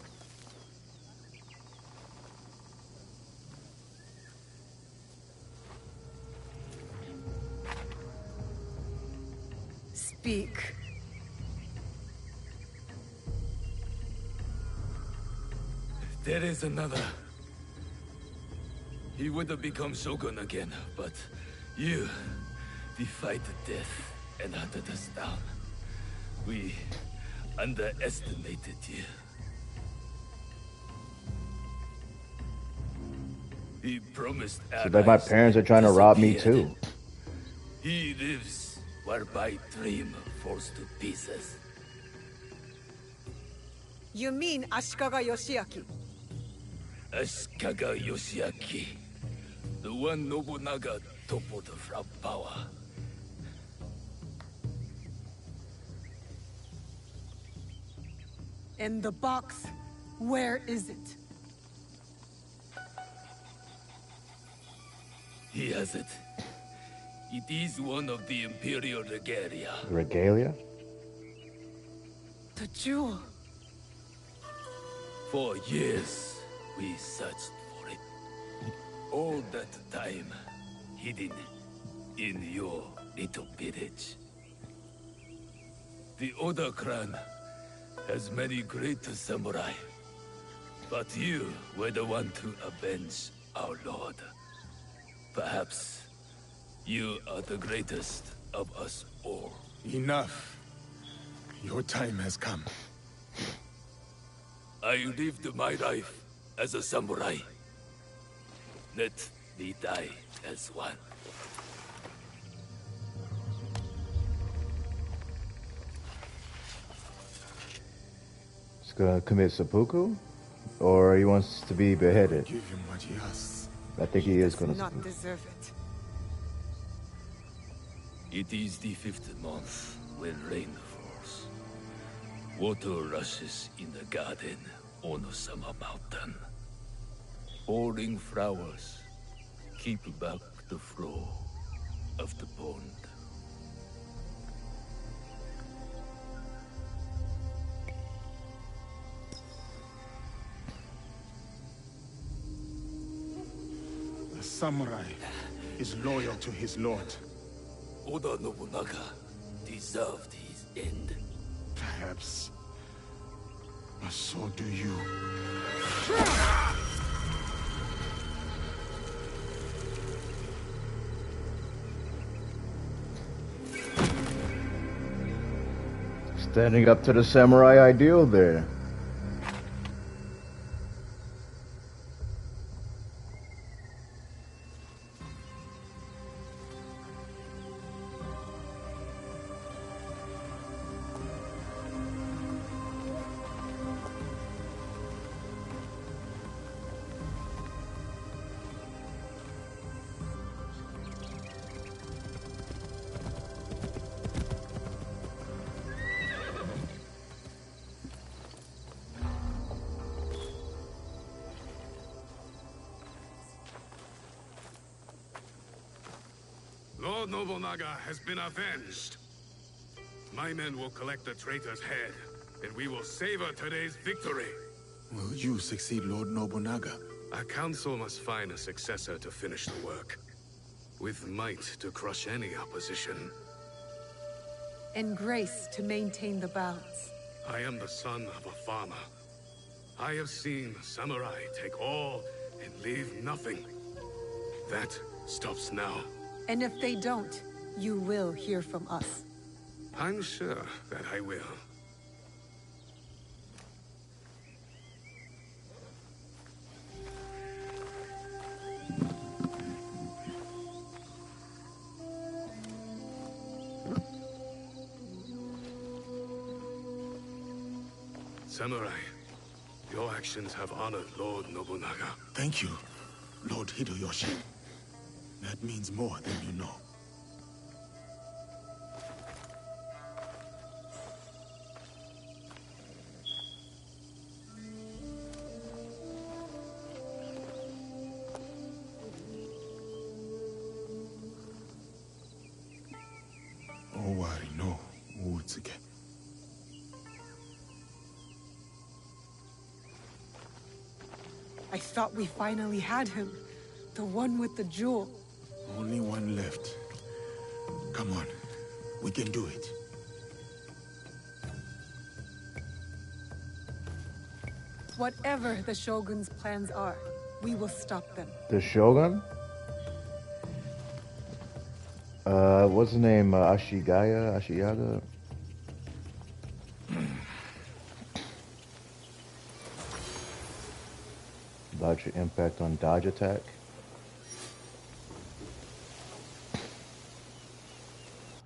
Speak. There is another. He would have become Shogun again, but you defied death and hunted us down. We underestimated you. He promised Seems like my parents are trying to rob me too. He lives where my dream falls to pieces. You mean Ashikaga Yoshiaki? Ashikaga Yoshiaki, the one Nobunaga toppled from power. And the box, where is it? He has it. It is one of the Imperial regalia. Regalia? The jewel. For years, we searched for it. All that time, hidden in your little village. The Oda clan has many great samurai, but you were the one to avenge our lord. Perhaps you are the greatest of us all. Enough. Your time has come. I lived my life as a samurai. Let me die as one. He's gonna commit seppuku? Or he wants to be beheaded? Give him what he asks. I think he is Does gonna not seppuku. deserve it. It is the 5th month when rain falls. Water rushes in the garden on Osama Mountain. Falling flowers keep back the flow of the pond. A samurai is loyal to his lord. Oda Nobunaga deserved his end. Perhaps. But so do you. Standing up to the samurai ideal there. Lord Nobunaga has been avenged. My men will collect the traitor's head, and we will savor today's victory. Will you succeed Lord Nobunaga? Our council must find a successor to finish the work, with might to crush any opposition. And grace to maintain the balance. I am the son of a farmer. I have seen samurai take all and leave nothing. That stops now. And if they don't, you will hear from us. I'm sure that I will. Samurai, your actions have honored Lord Nobunaga. Thank you, Lord Hideyoshi. That means more than you know. Owari no Uutsuke. I thought we finally had him. The one with the jewel. Only one left. Come on, we can do it. Whatever the Shogun's plans are, we will stop them. The Shogun? What's his name? Ashiyaga? Larger impact on dodge attack.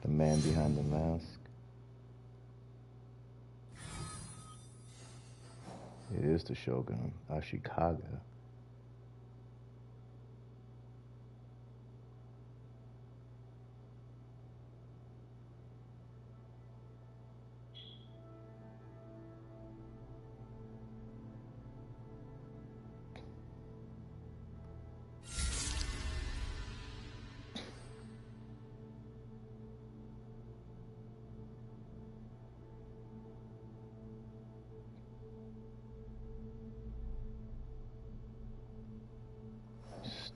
The man behind the mask. It is the Shogun, Ashikaga.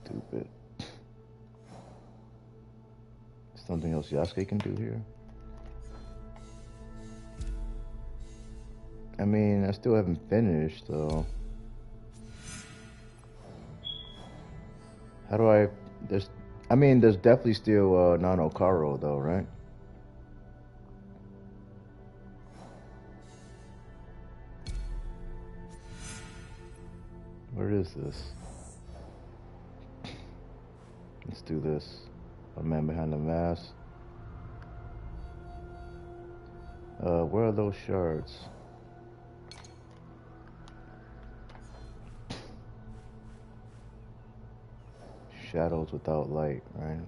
Stupid. Something else Yasuke can do here? I mean, I still haven't finished, though. How do I... there's definitely still Nanokaro, though, right? Where is this? Let's do this. A man behind the mask. Where are those shards? Shadows without light, right?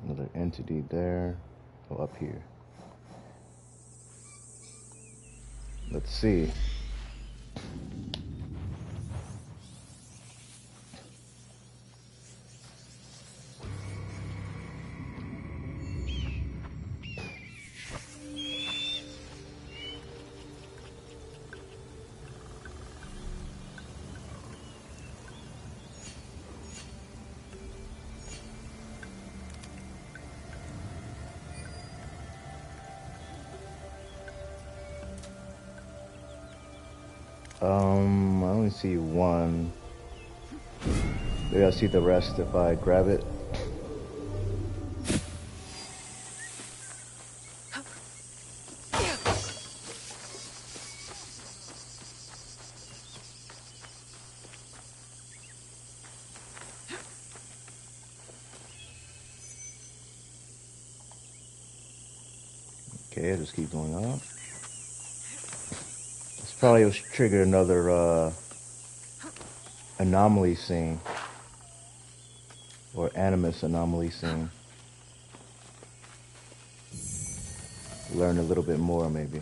Another entity there. Oh, up here. Let's see. I only see one. Maybe I'll see the rest if I grab it. Okay, I just keep going up. Probably will trigger another anomaly scene or animus anomaly scene. Learn a little bit more, maybe.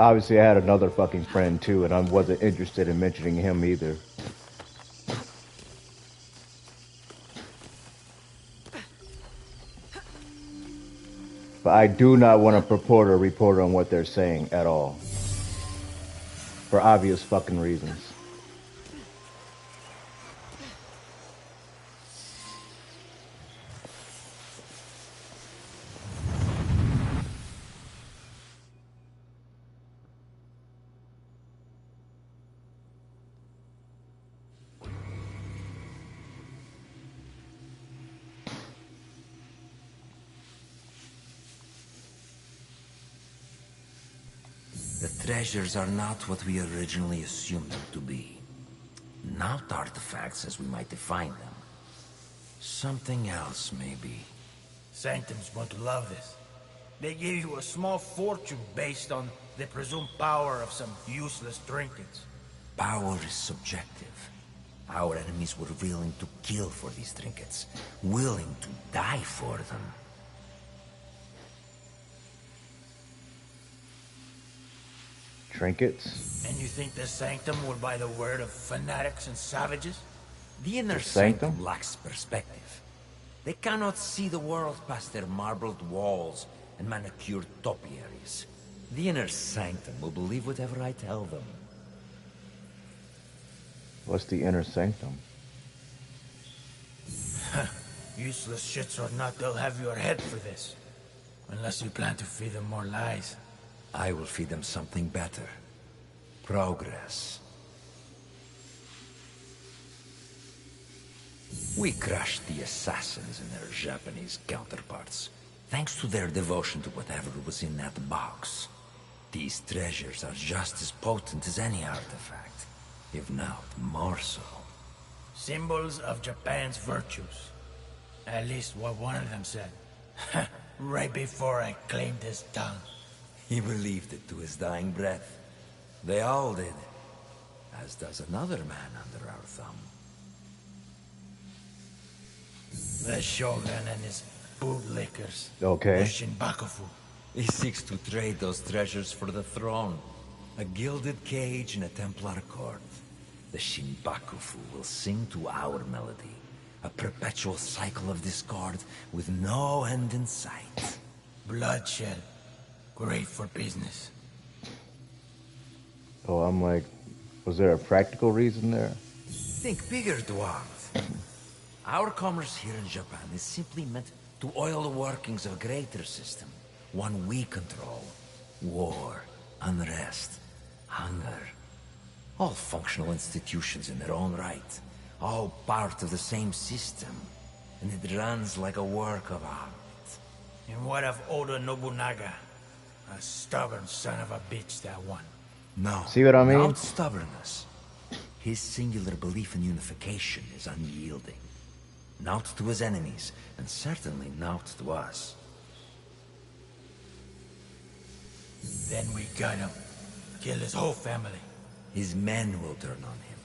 obviously I had another fucking friend too, and I wasn't interested in mentioning him either. But I do not want to purport or report on what they're saying at all. For obvious fucking reasons. The treasures are not what we originally assumed them to be. Not artifacts as we might define them. Something else, maybe. Sanctum's going to love this. They gave you a small fortune based on the presumed power of some useless trinkets. Power is subjective. Our enemies were willing to kill for these trinkets. Willing to die for them. Trinkets? And you think the Sanctum will buy the word of fanatics and savages? The inner sanctum lacks perspective. They cannot see the world past their marbled walls and manicured topiaries. The inner sanctum will believe whatever I tell them. What's the inner sanctum? Useless shits or not, they'll have your head for this. Unless you plan to feed them more lies. I will feed them something better. Progress. We crushed the assassins and their Japanese counterparts, thanks to their devotion to whatever was in that box. These treasures are just as potent as any artifact, if not more so. Symbols of Japan's virtues. At least what one of them said. Right before I claimed his tongue. He believed it to his dying breath. They all did. As does another man under our thumb. The Shogun and his bootlickers. Okay. The Shinbakufu. He seeks to trade those treasures for the throne. A gilded cage and a Templar court. The Shinbakufu will sing to our melody. A perpetual cycle of discord with no end in sight. Bloodshed. Great for business. Oh, I'm like, was there a practical reason there? Think bigger, Dwarf. Our commerce here in Japan is simply meant to oil the workings of a greater system. One we control. War, unrest, hunger. All functional institutions in their own right. All part of the same system. And it runs like a work of art. And what of Oda Nobunaga? A stubborn son of a bitch, that one. No. See what I mean? Not stubbornness. His singular belief in unification is unyielding. Not to his enemies, and certainly not to us. Then we got him. Kill his whole family. His men will turn on him.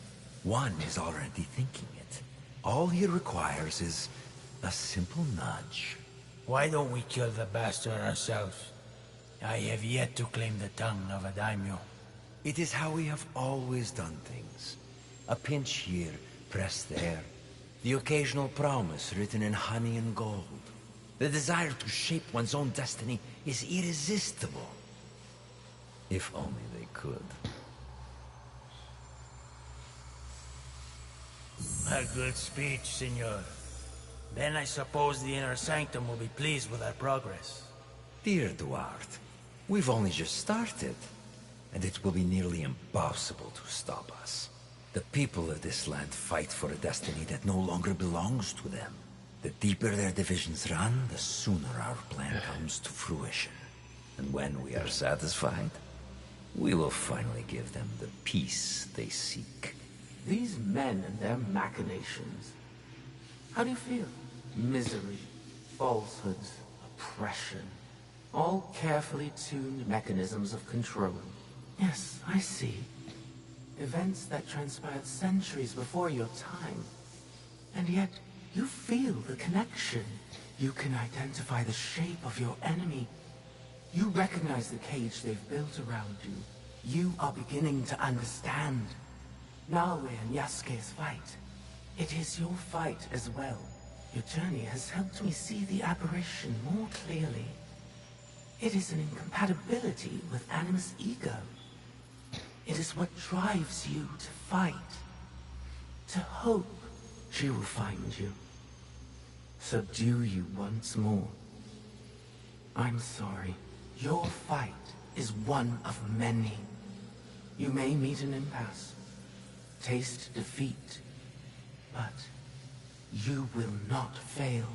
One is already thinking it. All he requires is a simple nudge. Why don't we kill the bastard ourselves? I have yet to claim the tongue of a daimyo. It is how we have always done things. A pinch here, pressed there. The occasional promise written in honey and gold. The desire to shape one's own destiny is irresistible. If only they could. A good speech, senor. Then I suppose the inner sanctum will be pleased with our progress. Dear Duarte, we've only just started, and it will be nearly impossible to stop us. The people of this land fight for a destiny that no longer belongs to them. The deeper their divisions run, the sooner our plan comes to fruition. And when we are satisfied, we will finally give them the peace they seek. These men and their machinations. How do you feel? Misery, falsehoods, oppression. All carefully tuned mechanisms of control. Yes, I see. Events that transpired centuries before your time. And yet, you feel the connection. You can identify the shape of your enemy. You recognize the cage they've built around you. You are beginning to understand. Naoe and Yasuke's fight. It is your fight as well. Your journey has helped me see the aberration more clearly. It is an incompatibility with Animus ego. It is what drives you to fight. To hope she will find you. Subdue you once more. I'm sorry. Your fight is one of many. You may meet an impasse, taste defeat, but you will not fail.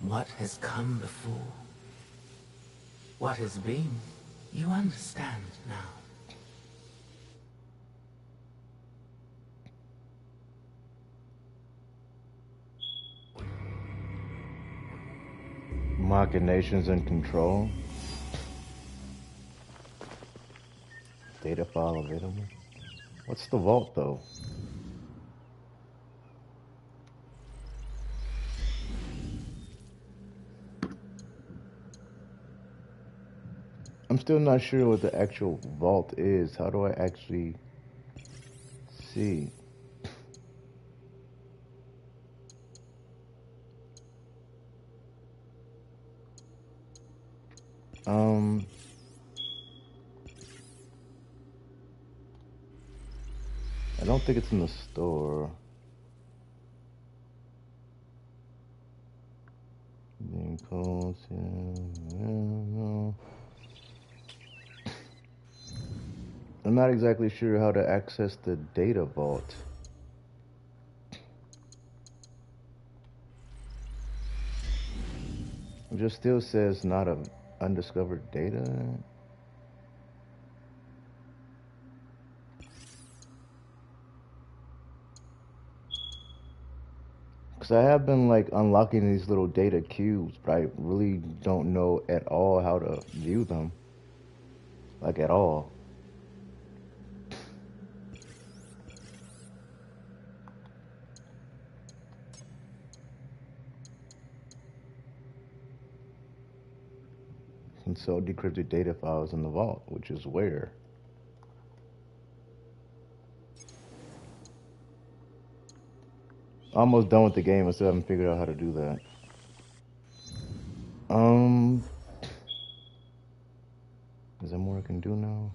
What has come before, what has been, you understand now. Machinations and control. Data file available. What's the vault though? I'm still not sure what the actual vault is. How do I actually see? I don't think it's in the store. I'm not exactly sure how to access the data vault. It just still says not of undiscovered data. Because I have been like unlocking these little data cubes, but I really don't know at all how to view them. Like at all. And so decrypted data files in the vault, which is where? Almost done with the game, I still haven't figured out how to do that. Is there more I can do now?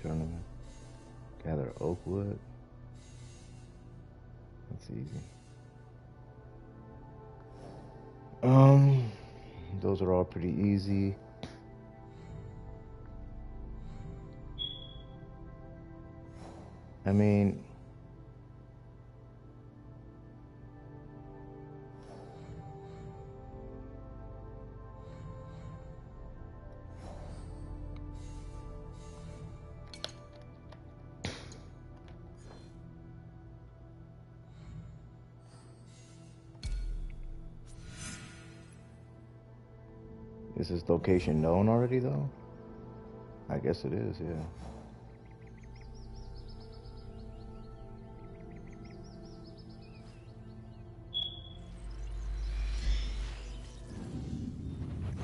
Tournament. Gather oakwood. That's easy. Those are all pretty easy. I mean, is this location known already, though? I guess it is, yeah.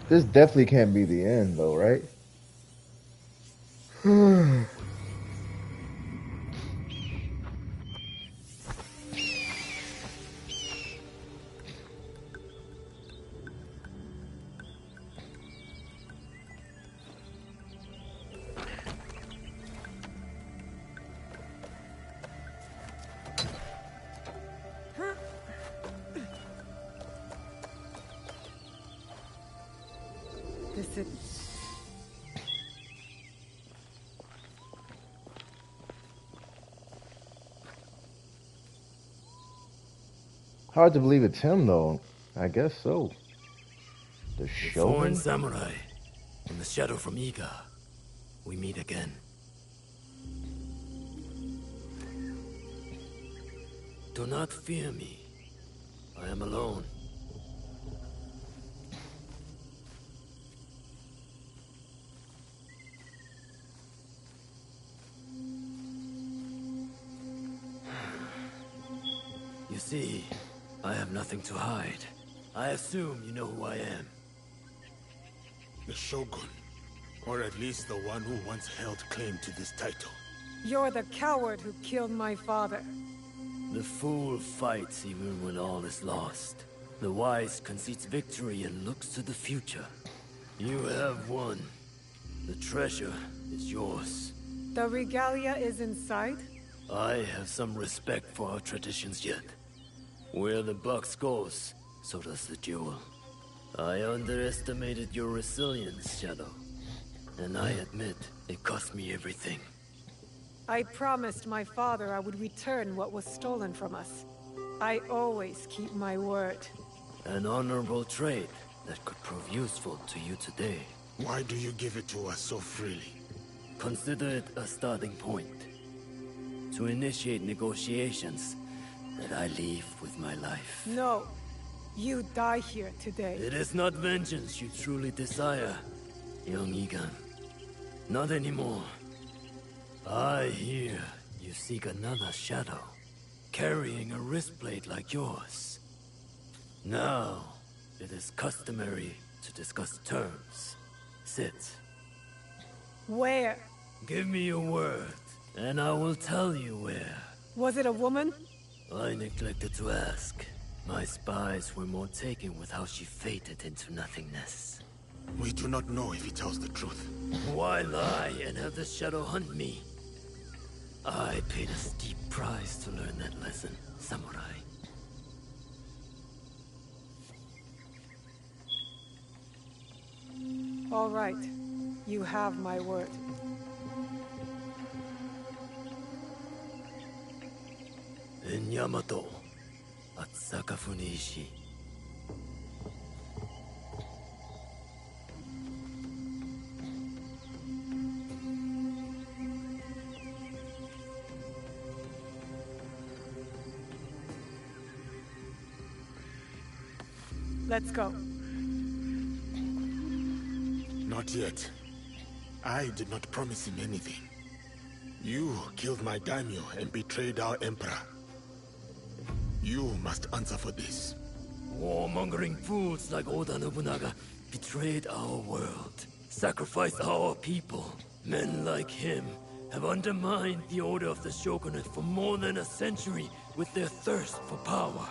This definitely can't be the end, though, right? Hard to believe it's him, though. I guess so. The show. Foreign samurai, in the shadow from Iga, we meet again. Do not fear me. I am alone. see, I have nothing to hide. I assume you know who I am. The Shogun. Or at least the one who once held claim to this title. You're the coward who killed my father. The fool fights even when all is lost. The wise concedes victory and looks to the future. You have won. The treasure is yours. The regalia is inside? I have some respect for our traditions yet. Where the box goes, so does the jewel. I underestimated your resilience, Shadow. And I admit, it cost me everything. I promised my father I would return what was stolen from us. I always keep my word. An honorable trait that could prove useful to you today. Why do you give it to us so freely? Consider it a starting point. To initiate negotiations that I leave with my life. No. You die here today. It is not vengeance you truly desire, young Egan. Not anymore. I hear you seek another Shadow, carrying a wristblade like yours. Now, it is customary to discuss terms. Sit. Where? Give me your word, and I will tell you where. Was it a woman? I neglected to ask. My spies were more taken with how she faded into nothingness. We do not know if he tells the truth. Why lie and have the Shadow hunt me? I paid a steep price to learn that lesson, Samurai. All right. You have my word. In Yamato, at Sakafune Ishi. Let's go. Not yet. I did not promise him anything. You killed my daimyo and betrayed our emperor. You must answer for this. Warmongering fools like Oda Nobunaga betrayed our world, sacrificed our people. Men like him have undermined the order of the shogunate for more than a century with their thirst for power.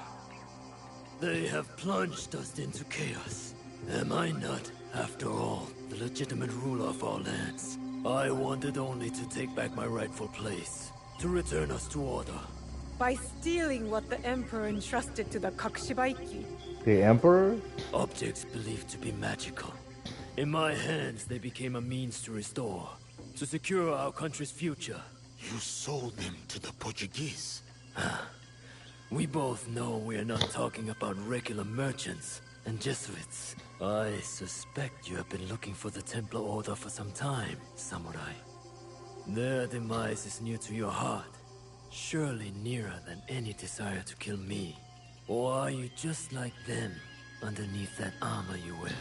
They have plunged us into chaos. Am I not, after all, the legitimate ruler of our lands? I wanted only to take back my rightful place, to return us to order. By stealing what the Emperor entrusted to the Kakushibaiki. The Emperor? Objects believed to be magical. In my hands, they became a means to restore, to secure our country's future. You sold them to the Portuguese. We both know we are not talking about regular merchants and Jesuits. I suspect you have been looking for the Templar Order for some time, Samurai. Their demise is near to your heart, surely nearer than any desire to kill me. Or are you just like them, underneath that armor you wear?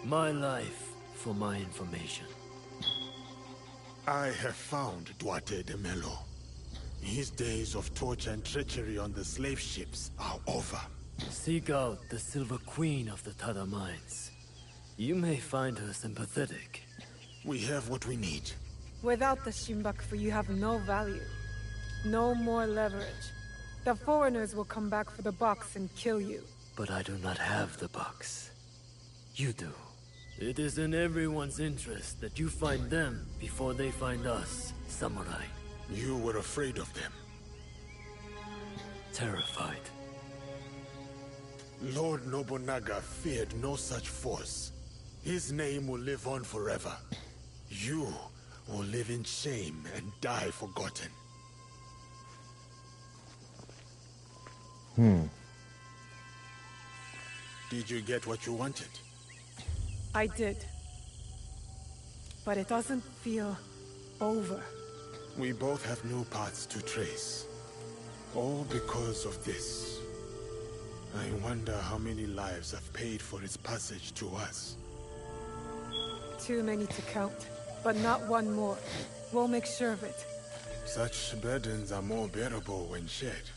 My life for my information. I have found Duarte de Melo. His days of torture and treachery on the slave ships are over. Seek out the Silver Queen of the Tada Mines. You may find her sympathetic. We have what we need. Without the Shinbaku, you have no value. No more leverage. The foreigners will come back for the box and kill you. But I do not have the box. You do. It is in everyone's interest that you find them before they find us, Samurai. You were afraid of them. Terrified. Lord Nobunaga feared no such force. His name will live on forever. You will live in shame and die forgotten. Did you get what you wanted? I did. But it doesn't feel over. We both have new paths to trace. All because of this. I wonder how many lives have paid for its passage to us. Too many to count, but not one more. We'll make sure of it. Such burdens are more bearable when shared.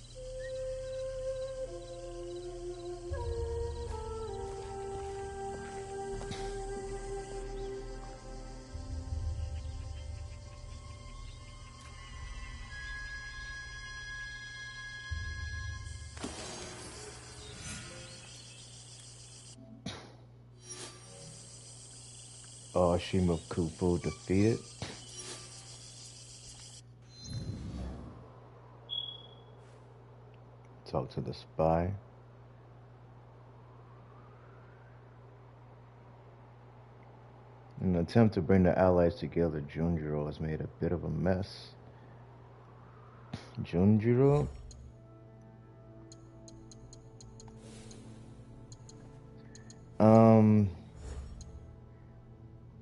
Shima Kufu defeated. Talk to the spy. In an attempt to bring the allies together, Junjiro has made a bit of a mess. Junjiro?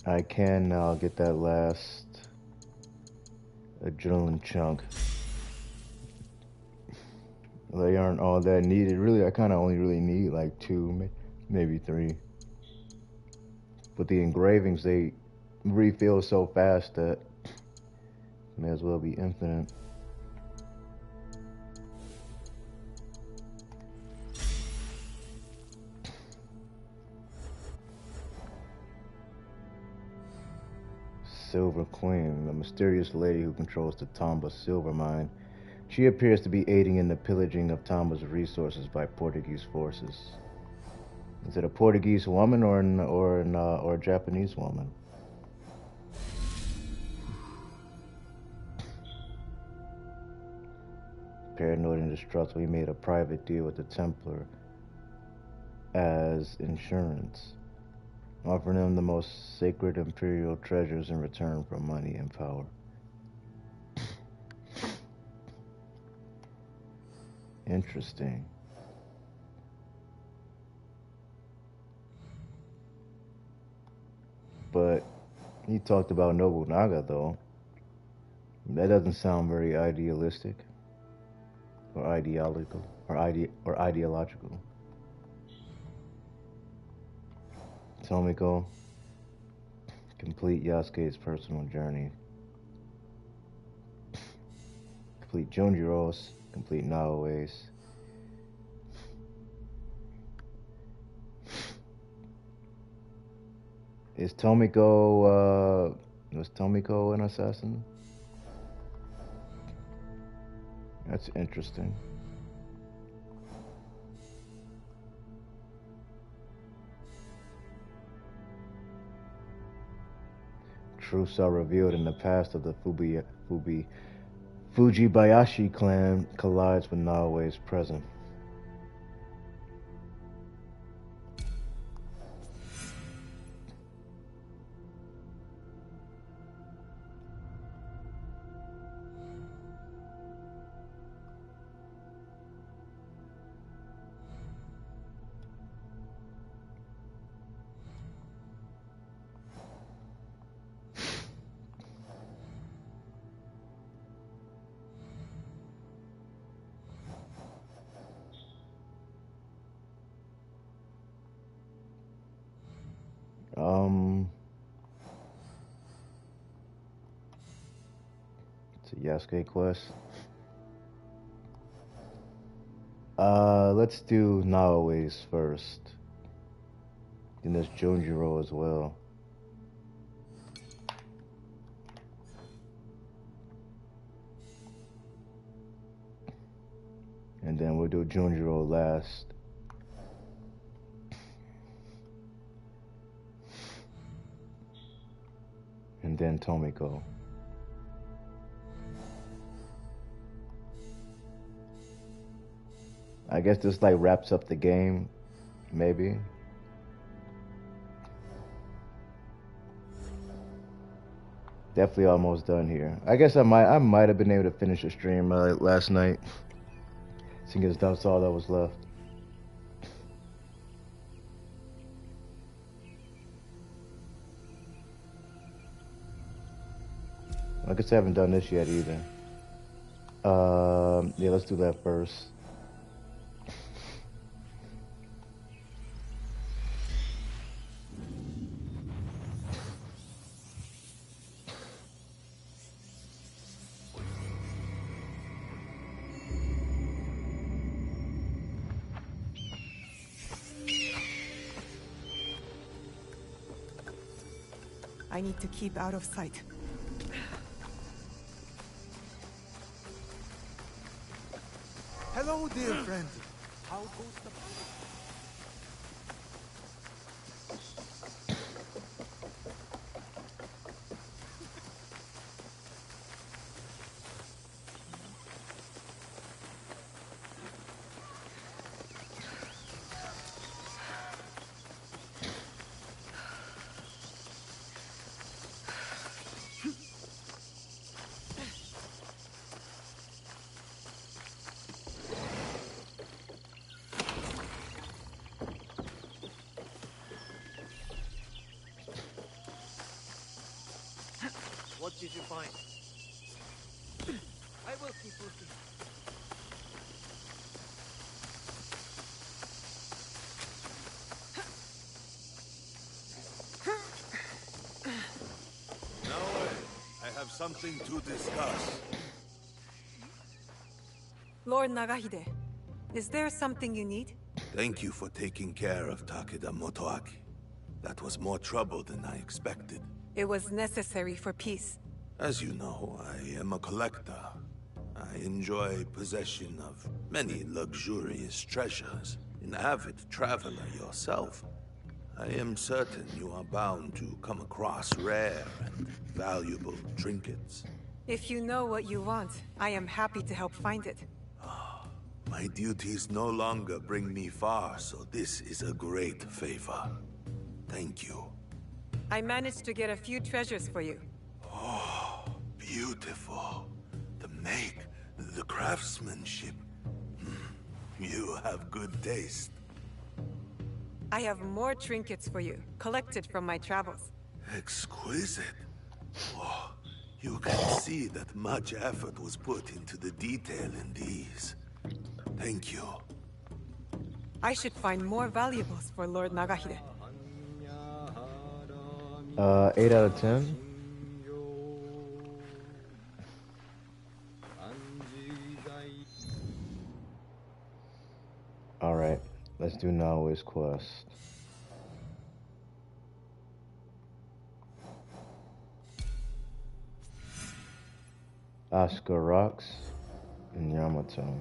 I can now get that last adrenaline chunk. They aren't all that needed. Really, I kind of only really need like 2, maybe 3. But the engravings, they refill so fast that may as well be infinite. Silver Queen, the mysterious lady who controls the Tamba silver mine. She appears to be aiding in the pillaging of Tamba's resources by Portuguese forces. Is it a Portuguese woman or a Japanese woman? Paranoid and distrustful, he made a private deal with the Templar as insurance, offering them the most sacred imperial treasures in return for money and power. Interesting. But he talked about Nobunaga, though. That doesn't sound very idealistic or ideological or ideological. Tomiko, complete Yasuke's personal journey. Complete Junjiro's, complete Naoe's. Was Tomiko an assassin? That's interesting. Truths are revealed in the past of the Fujibayashi clan collides with Naoe's present. It's a Yasuke quest. Let's do Naoe's first. Then there's Junjiro as well. And then we'll do Junjiro last. And then Tomiko. I guess this like wraps up the game, maybe. Definitely almost done here. I guess I might have been able to finish the stream last night, seeing as that's all that was left. I guess I haven't done this yet either. Yeah, let's do that first. I need to keep out of sight. Hello, dear friend. How goes the... did you find? I will keep looking. I have something to discuss. Lord Nagahide, is there something you need? Thank you for taking care of Takeda Motoaki. That was more trouble than I expected. It was necessary for peace. As you know, I am a collector. I enjoy possession of many luxurious treasures. An avid traveler yourself, I am certain you are bound to come across rare and valuable trinkets. If you know what you want, I am happy to help find it. My duties no longer bring me far, so this is a great favor. Thank you. I managed to get a few treasures for you. Oh, beautiful. The make, the craftsmanship. You have good taste. I have more trinkets for you, collected from my travels. Exquisite. Oh, you can see that much effort was put into the detail in these. Thank you. I should find more valuables for Lord Nagahide. 8 out of 10. Alright, let's do Naoe's quest. Asuka Rocks and Yamato.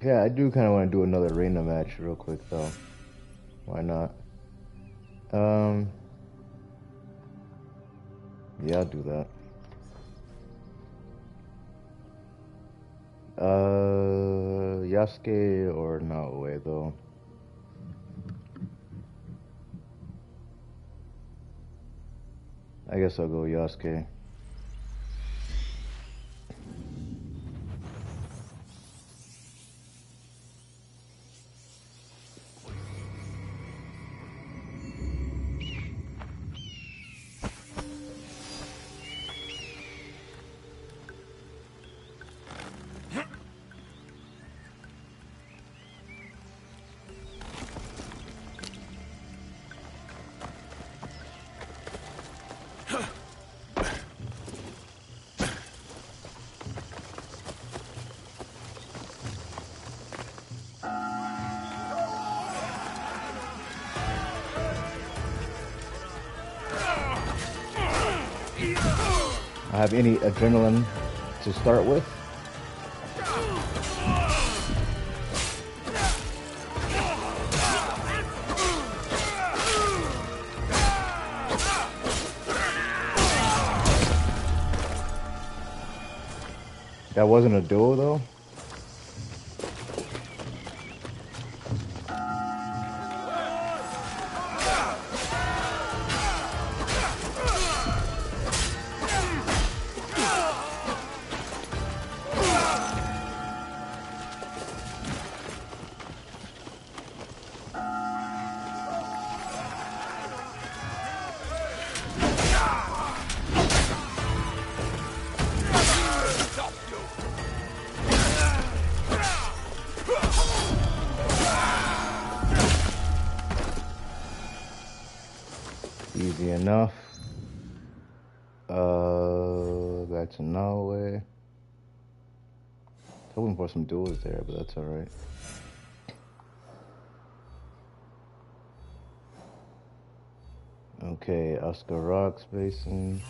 Yeah, I do kind of want to do another arena match real quick though. Why not? Yeah, I'll do that. Yasuke or Naoe though. I guess I'll go Yasuke. I have any adrenaline to start with? That wasn't a duo though? Easy enough. That's a Naoe. Hoping for some duels there, but that's alright. Okay, Asuka Rocks Basin.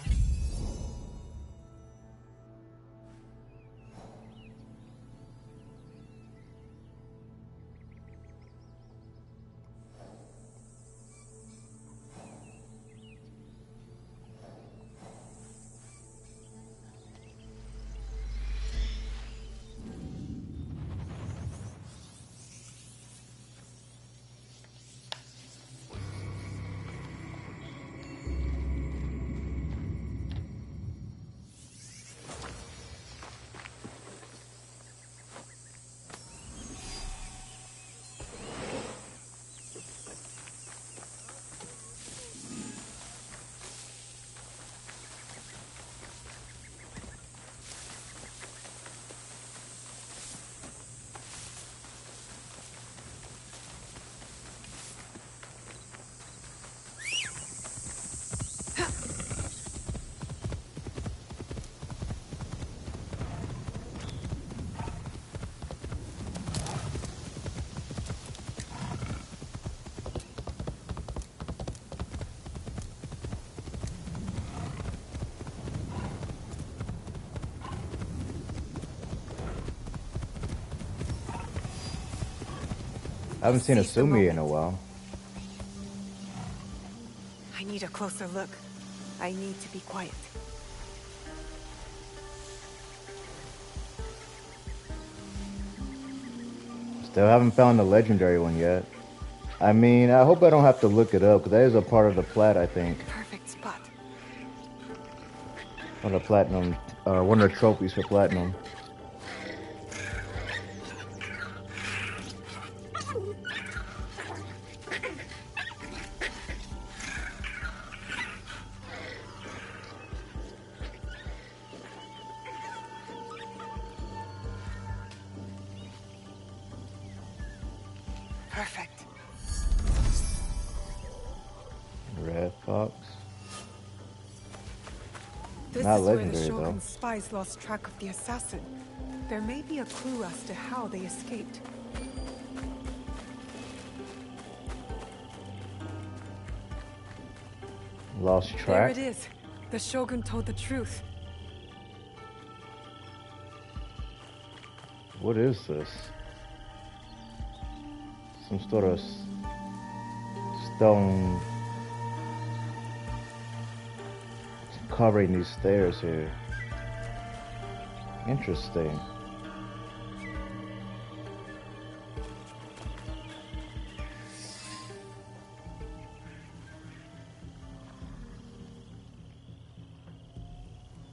I haven't seen Seize the Asumi in moment. a while. I need a closer look. I need to be quiet. Still haven't found the legendary one yet. I mean, I hope I don't have to look it up, because that is a part of the plat, I think. Perfect spot. One of the platinum, one of the trophies for platinum. Perfect. Red Fox. This Not is where the legendary, though. Shogun's spies lost track of the assassin. There may be a clue as to how they escaped. Lost There track? it is. The Shogun told the truth. What is this? Some sort of stone covering these stairs here. Interesting.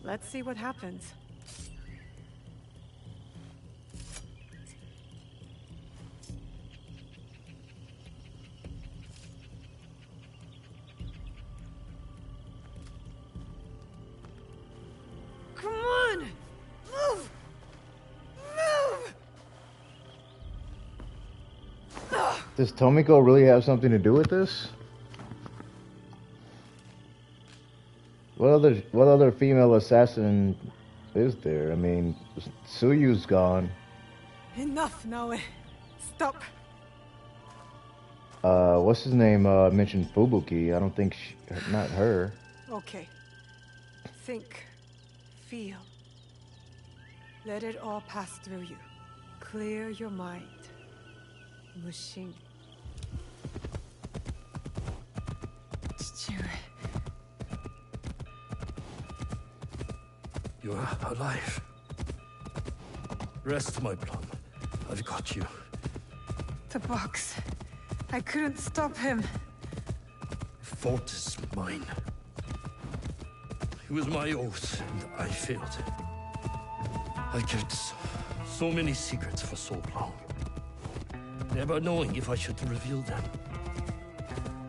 Let's see what happens. Come on! Move! Move! Does Tomiko really have something to do with this? What other female assassin is there? I mean, Tsuyu's gone. Enough, Naoe. Stop. What's his name? Mentioned Fubuki. I don't think not her. Okay. Think. Feel. Let it all pass through you. Clear your mind. Mushin. You're alive. Rest, my plum. I've got you. The box. I couldn't stop him. The fort is mine. It was my oath, and I failed. I kept so many secrets for so long, never knowing if I should reveal them.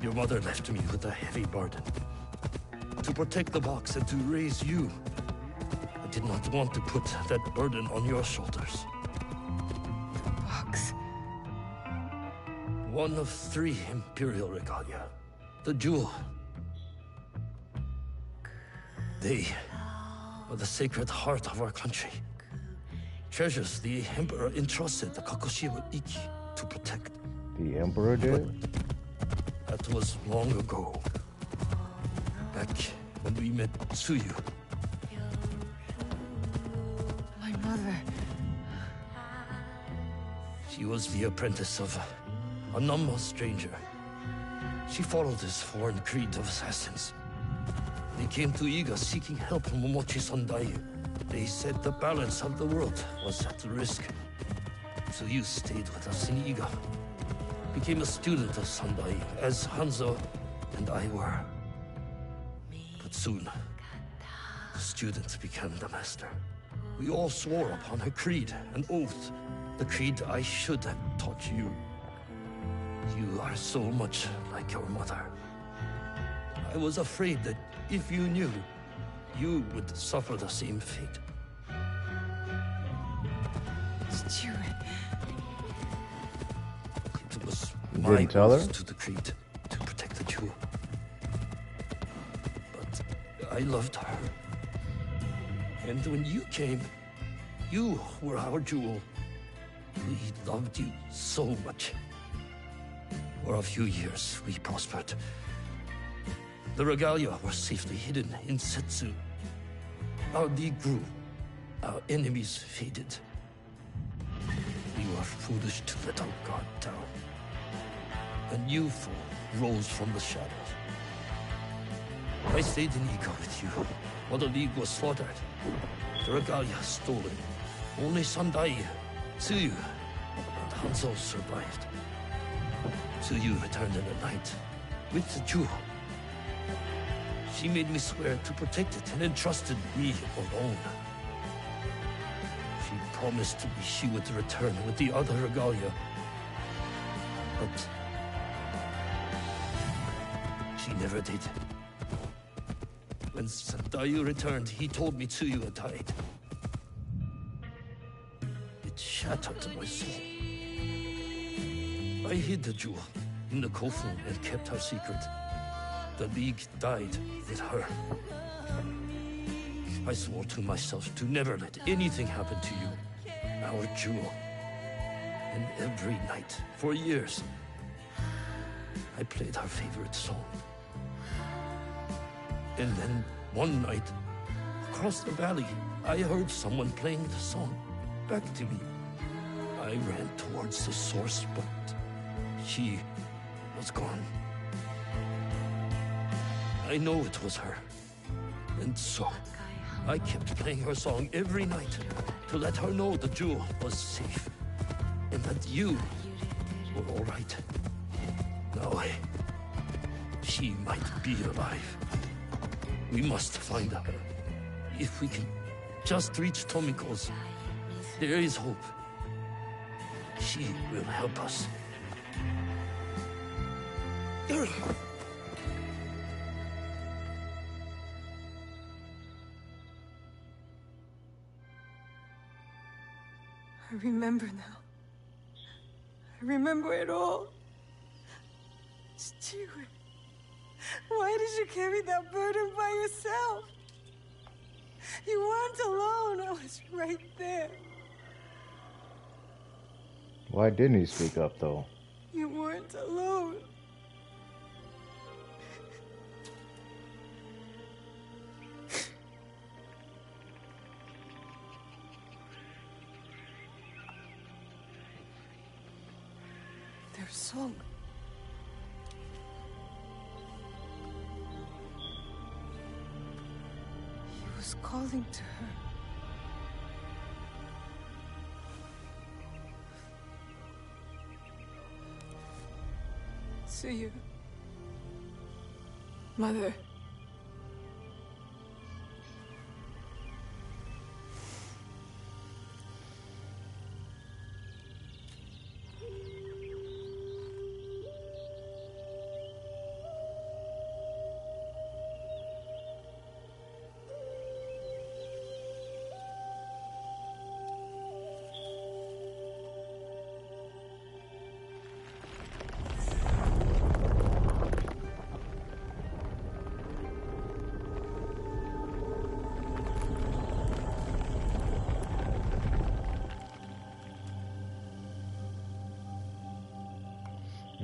Your mother left me with a heavy burden. To protect the box and to raise you, I did not want to put that burden on your shoulders. The box. One of 3 Imperial regalia. The jewel. They are the sacred heart of our country. Treasures the Emperor entrusted the Kagoshima Ikki to protect. The Emperor did? That was long ago. Back when we met Tsuyu. My mother. She was the apprentice of a Namma stranger. She followed this foreign creed of assassins. They came to Iga seeking help from Momochi Sandai. They said the balance of the world was at risk. So you stayed with us in Iga. Became a student of Sandai, as Hanzo and I were. But soon, the student became the master. We all swore upon her creed, an oath. The creed I should have taught you. You are so much like your mother. I was afraid that if you knew, you would suffer the same fate. It was You my didn't tell her? oath to the creed to protect the jewel. But I loved her. And when you came, you were our jewel. We loved you so much. For a few years, we prospered. The regalia were safely hidden in Setsu. Our league grew. Our enemies faded. We were foolish to let our guard down. a new foe rose from the shadows. I stayed in Iga with you, while the League was slaughtered. The regalia stolen. Only Sandai, Tsuyu, and Hanzo survived. Tsuyu returned in the night, with the jewel. She made me swear to protect it and entrusted me alone. She promised me she would return with the other regalia. But she never did. When Sandayu returned, he told me Tsuyu had died. It shattered my soul. I hid the jewel in the Kofun and kept her secret. The League died with her. I swore to myself to never let anything happen to you, our jewel. And every night, for years, I played her favorite song. And then, one night, across the valley, I heard someone playing the song back to me. I ran towards the source, but she was gone. I know it was her. And so, I kept playing her song every night to let her know the jewel was safe. And that you were all right. Now, she might be alive. We must find her. If we can just reach Tomiko's, there is hope. She will help us. I remember now. I remember it all. Chichiwe, why did you carry that burden by yourself? You weren't alone. I was right there. Why didn't he speak up, though? You weren't alone. Their song. He was calling to her. Tsuyu. Mother.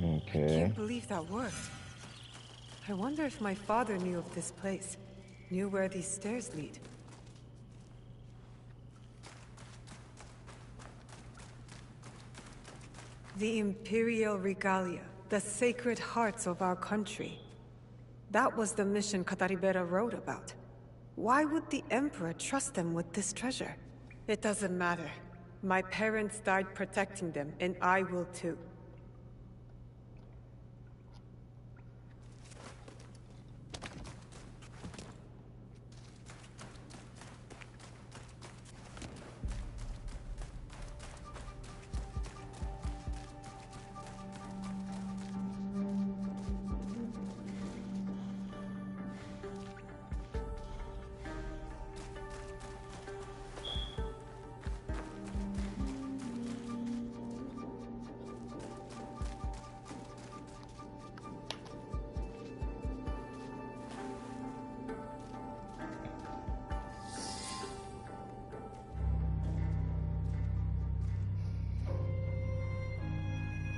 I can't believe that worked. I wonder if my father knew of this place, knew where these stairs lead. The Imperial Regalia, the sacred hearts of our country. That was the mission Kataribera wrote about. Why would the Emperor trust them with this treasure? It doesn't matter. My parents died protecting them, and I will too.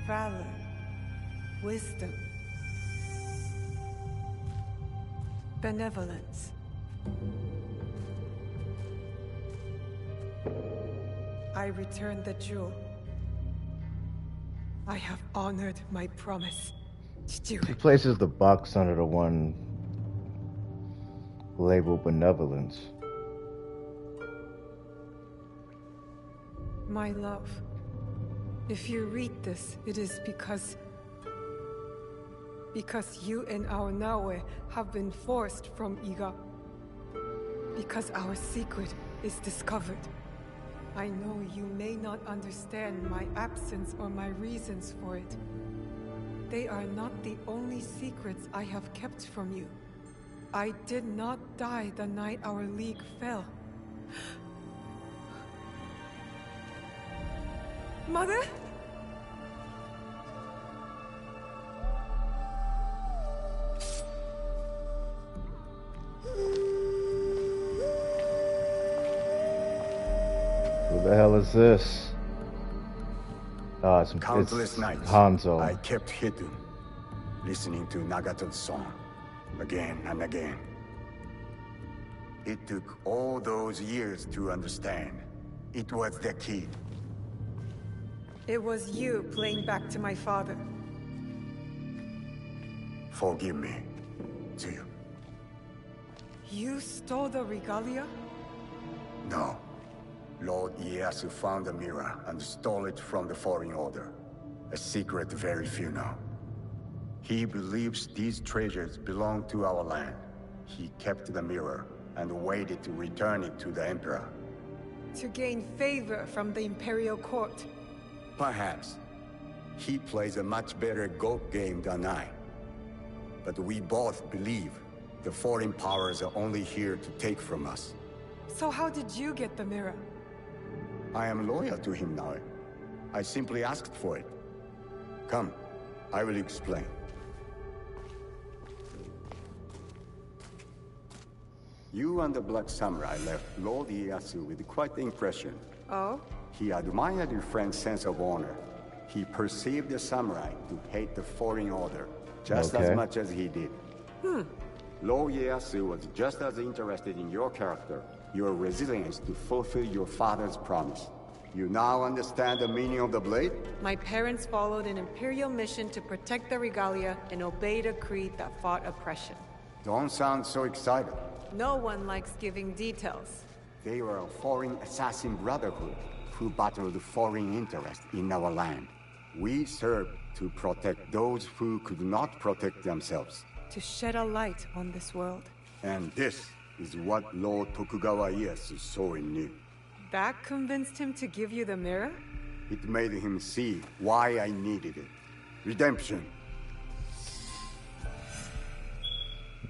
Valor, wisdom, benevolence. I return the jewel. I have honored my promise. She places the box under the one labeled benevolence. My love, if you read this, it is because you and our Naue have been forced from Iga. Because our secret is discovered. I know you may not understand my absence or my reasons for it. They are not the only secrets I have kept from you. I did not die the night our league fell. Mother? Who the hell is this? Countless it's nights, Hanzo. I kept hidden, listening to Nagato's song, again and again. It took all those years to understand. It was the key. It was you playing back to my father. Forgive me, Tsuyu. You stole the regalia? No. Lord Ieyasu found the mirror and stole it from the Foreign Order. A secret very few know. He believes these treasures belong to our land. He kept the mirror and waited to return it to the Emperor. To gain favor from the Imperial Court. Perhaps. He plays a much better Go game than I. But we both believe the foreign powers are only here to take from us. So how did you get the mirror? I am loyal to him now. I simply asked for it. Come, I will explain. You and the Black Samurai left Lord Ieyasu with quite the impression. Oh? He admired your friend's sense of honor. He perceived the samurai to hate the Foreign Order, just as much as he did. Lord Ieyasu was just as interested in your character, your resilience to fulfill your father's promise. You now understand the meaning of the blade? My parents followed an Imperial mission to protect the regalia and obeyed a creed that fought oppression. Don't sound so excited. No one likes giving details. They were a foreign assassin brotherhood who battled foreign interests in our land. We served to protect those who could not protect themselves. To shed a light on this world. And this is what Lord Tokugawa Ieyasu saw in you. That convinced him to give you the mirror? It made him see why I needed it. Redemption.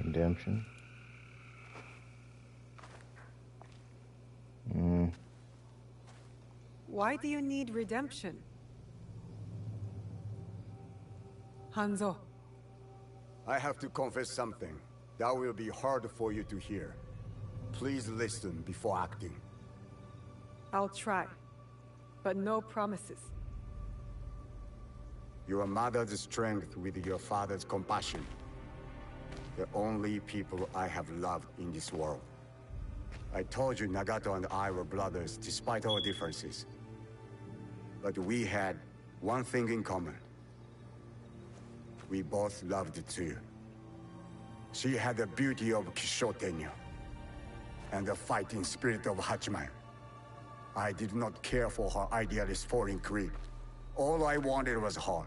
Redemption? Why do you need redemption? Hanzo. I have to confess something. That will be hard for you to hear. Please listen before acting. I'll try, but no promises. Your mother's strength with your father's compassion. The only people I have loved in this world. I told you Nagato and I were brothers despite our differences. But we had one thing in common. We both loved Tsuyu. She had the beauty of Kishotenyo and the fighting spirit of Hachiman. I did not care for her idealist foreign creed. All I wanted was her.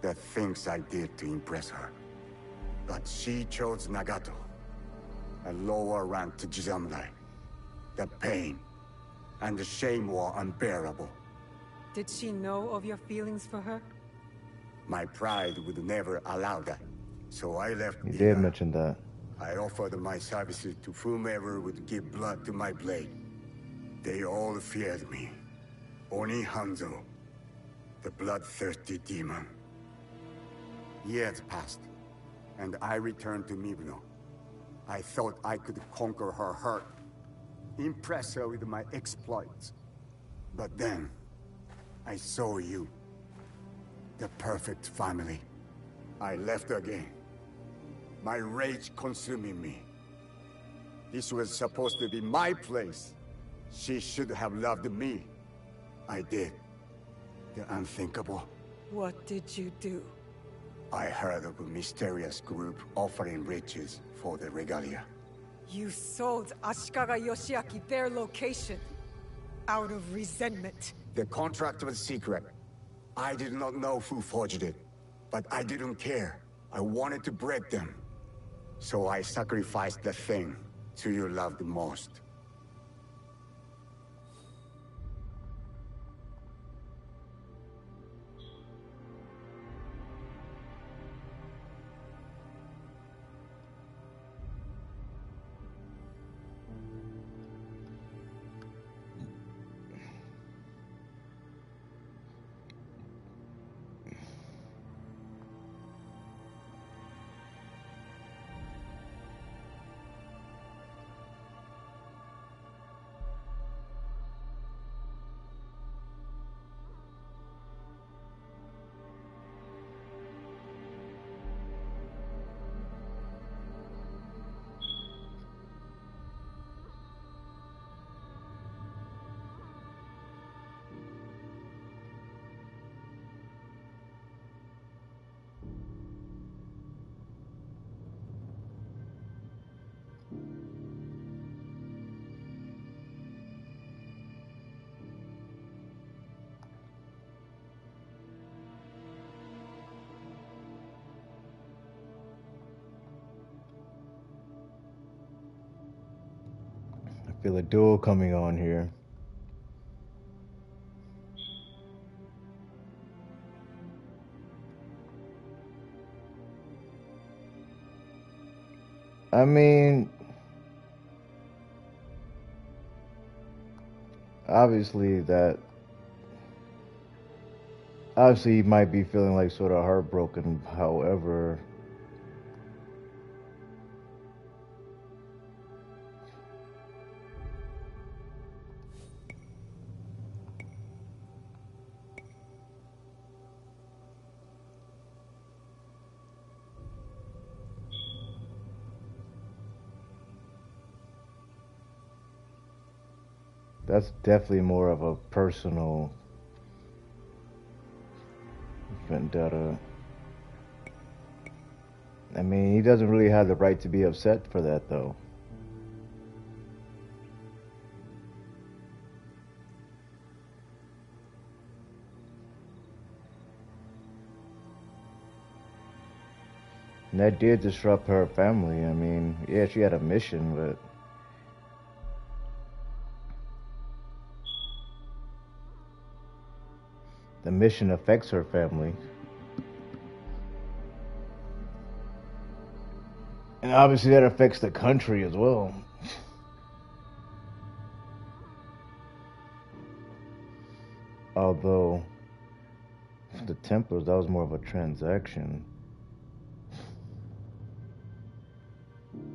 The things I did to impress her. But she chose Nagato, a lower ranked Jisamurai. The pain and the shame were unbearable. Did she know of your feelings for her? My pride would never allow that, so I left. You did mention that. I offered my services to whomever would give blood to my blade. They all feared me. Oni Hanzo, the bloodthirsty demon. Years passed, and I returned to Mibuno. I thought I could conquer her hurt, impress her with my exploits. But then, I saw you. The perfect family. I left again. My rage consuming me. This was supposed to be my place. She should have loved me. I did. The unthinkable. What did you do? I heard of a mysterious group offering riches for the regalia. You sold Ashikaga Yoshiaki their location out of resentment. The contract was secret. I did not know who forged it, but I didn't care. I wanted to break them. So I sacrificed the thing to you love the most. I feel a duel coming on here. I mean, obviously he might be feeling like sort of heartbroken. However, that's definitely more of a personal vendetta. I mean, he doesn't really have the right to be upset for that, though. And that did disrupt her family. I mean, yeah, she had a mission, but the mission affects her family. And obviously that affects the country as well. Although, for the Templars, that was more of a transaction.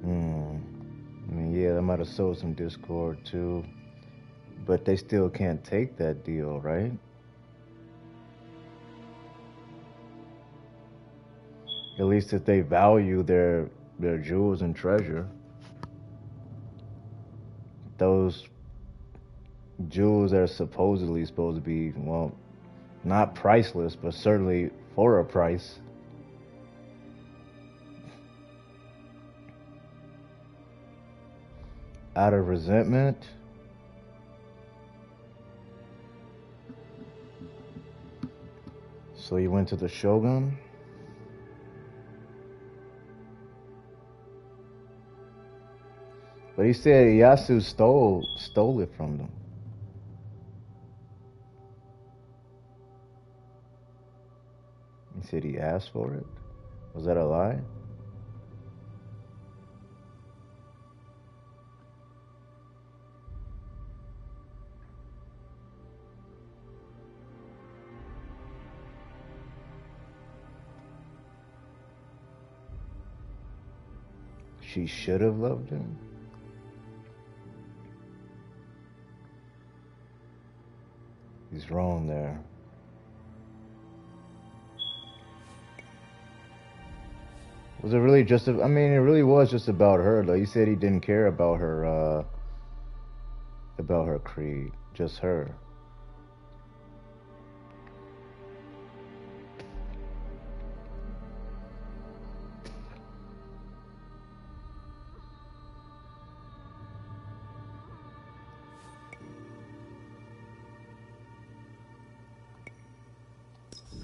I mean, yeah, that might have sowed some discord too. But they still can't take that deal, right? At least if they value their jewels and treasure. Those jewels that are supposedly supposed to be, well, not priceless, but certainly for a price. Out of resentment. So you went to the Shogun? But he said Ieyasu stole it from them. He said he asked for it? Was that a lie? She should have loved him? He's wrong there. Was it really just I mean, it really was just about her, though. He said he didn't care about her creed. Just her.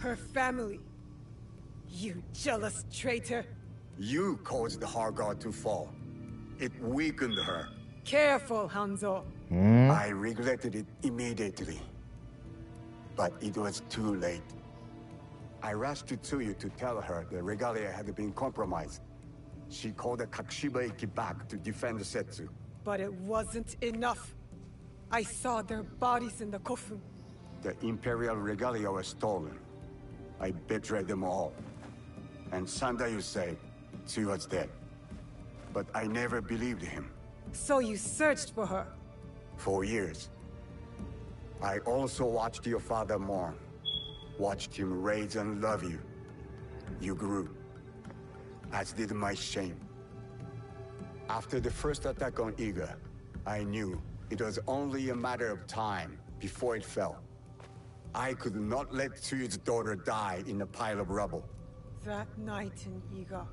her family. You jealous traitor. You caused the Hargard to fall. It weakened her. Careful, Hanzo. I regretted it immediately. But it was too late. I rushed to Tsuyu to tell her the regalia had been compromised. She called the Kakushiba Iki back to defend Setsu. But it wasn't enough. I saw their bodies in the Kofun. The Imperial regalia was stolen. I betrayed them all. And Sandayu said she was dead. But I never believed him. So you searched for her? For years. I also watched your father mourn. Watched him raise and love you. You grew. As did my shame. After the first attack on Iga, I knew it was only a matter of time before it fell. I could not let Tsuyu's daughter die in a pile of rubble. That night in Iga,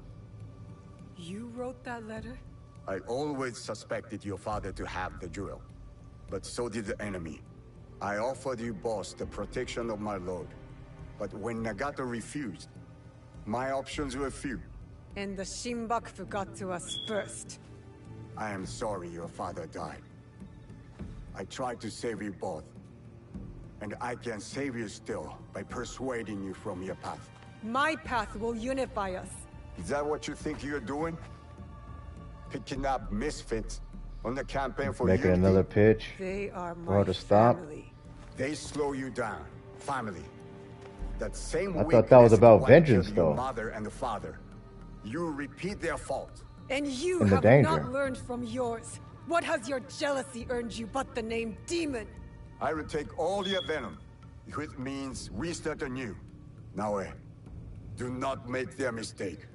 you wrote that letter? I always suspected your father to have the jewel, but so did the enemy. I offered you both the protection of my lord, but when Nagato refused, my options were few. And the Shinbakufu got to us first. I am sorry your father died. I tried to save you both, and I can save you still by persuading you from your path. My path will unify us. Is that what you think you're doing? Picking up misfits on the campaign for Making unity? another pitch. They are For her my to stop. family. They slow you down. Family. That same I thought that was weakness about what vengeance, killed your though. mother and the father. You repeat their fault. And you And the have danger. not learned from yours. What has your jealousy earned you but the name Demon? I will take all your venom, if it means restart anew. Naoe, do not make their mistake.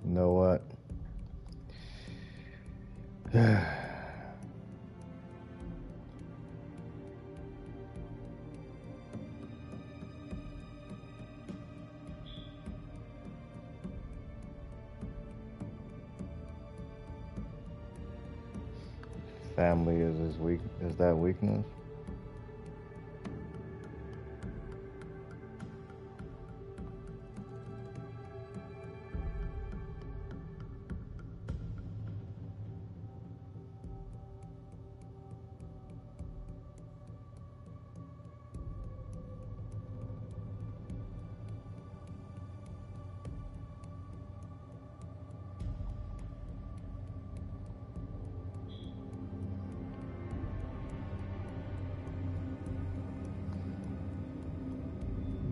You know what? Family is his weak. Is that weakness?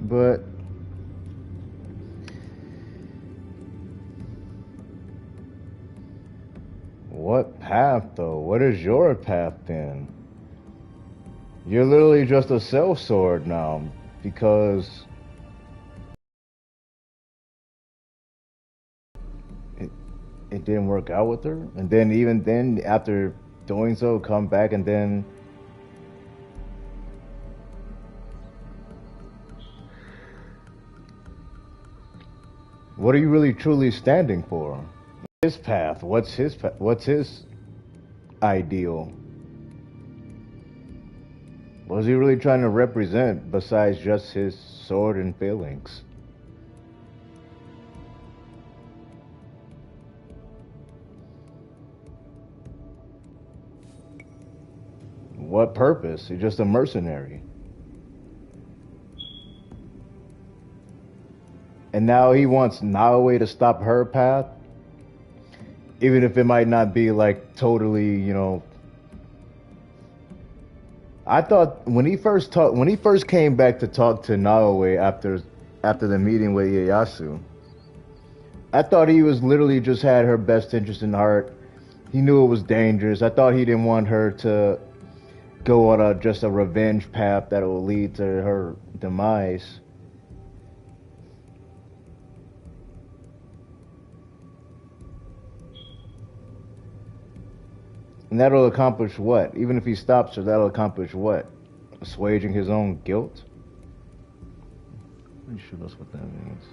But what path though? What is your path then? You're literally just a sellsword now because it didn't work out with her, and then even then after doing so, come back and then what are you really truly standing for? His path. What's his ideal? What is he really trying to represent besides just his sword and feelings? What purpose? He's just a mercenary. And now he wants Naoe to stop her path, even if it might not be like totally, you know. I thought when he first came back to talk to Naoe after the meeting with Ieyasu, I thought he was literally just had her best interest in heart. He knew it was dangerous. I thought he didn't want her to go on just a revenge path that will lead to her demise. And that'll accomplish what? Even if he stops her, that'll accomplish what? Assuaging his own guilt? Pretty sure that's what that means.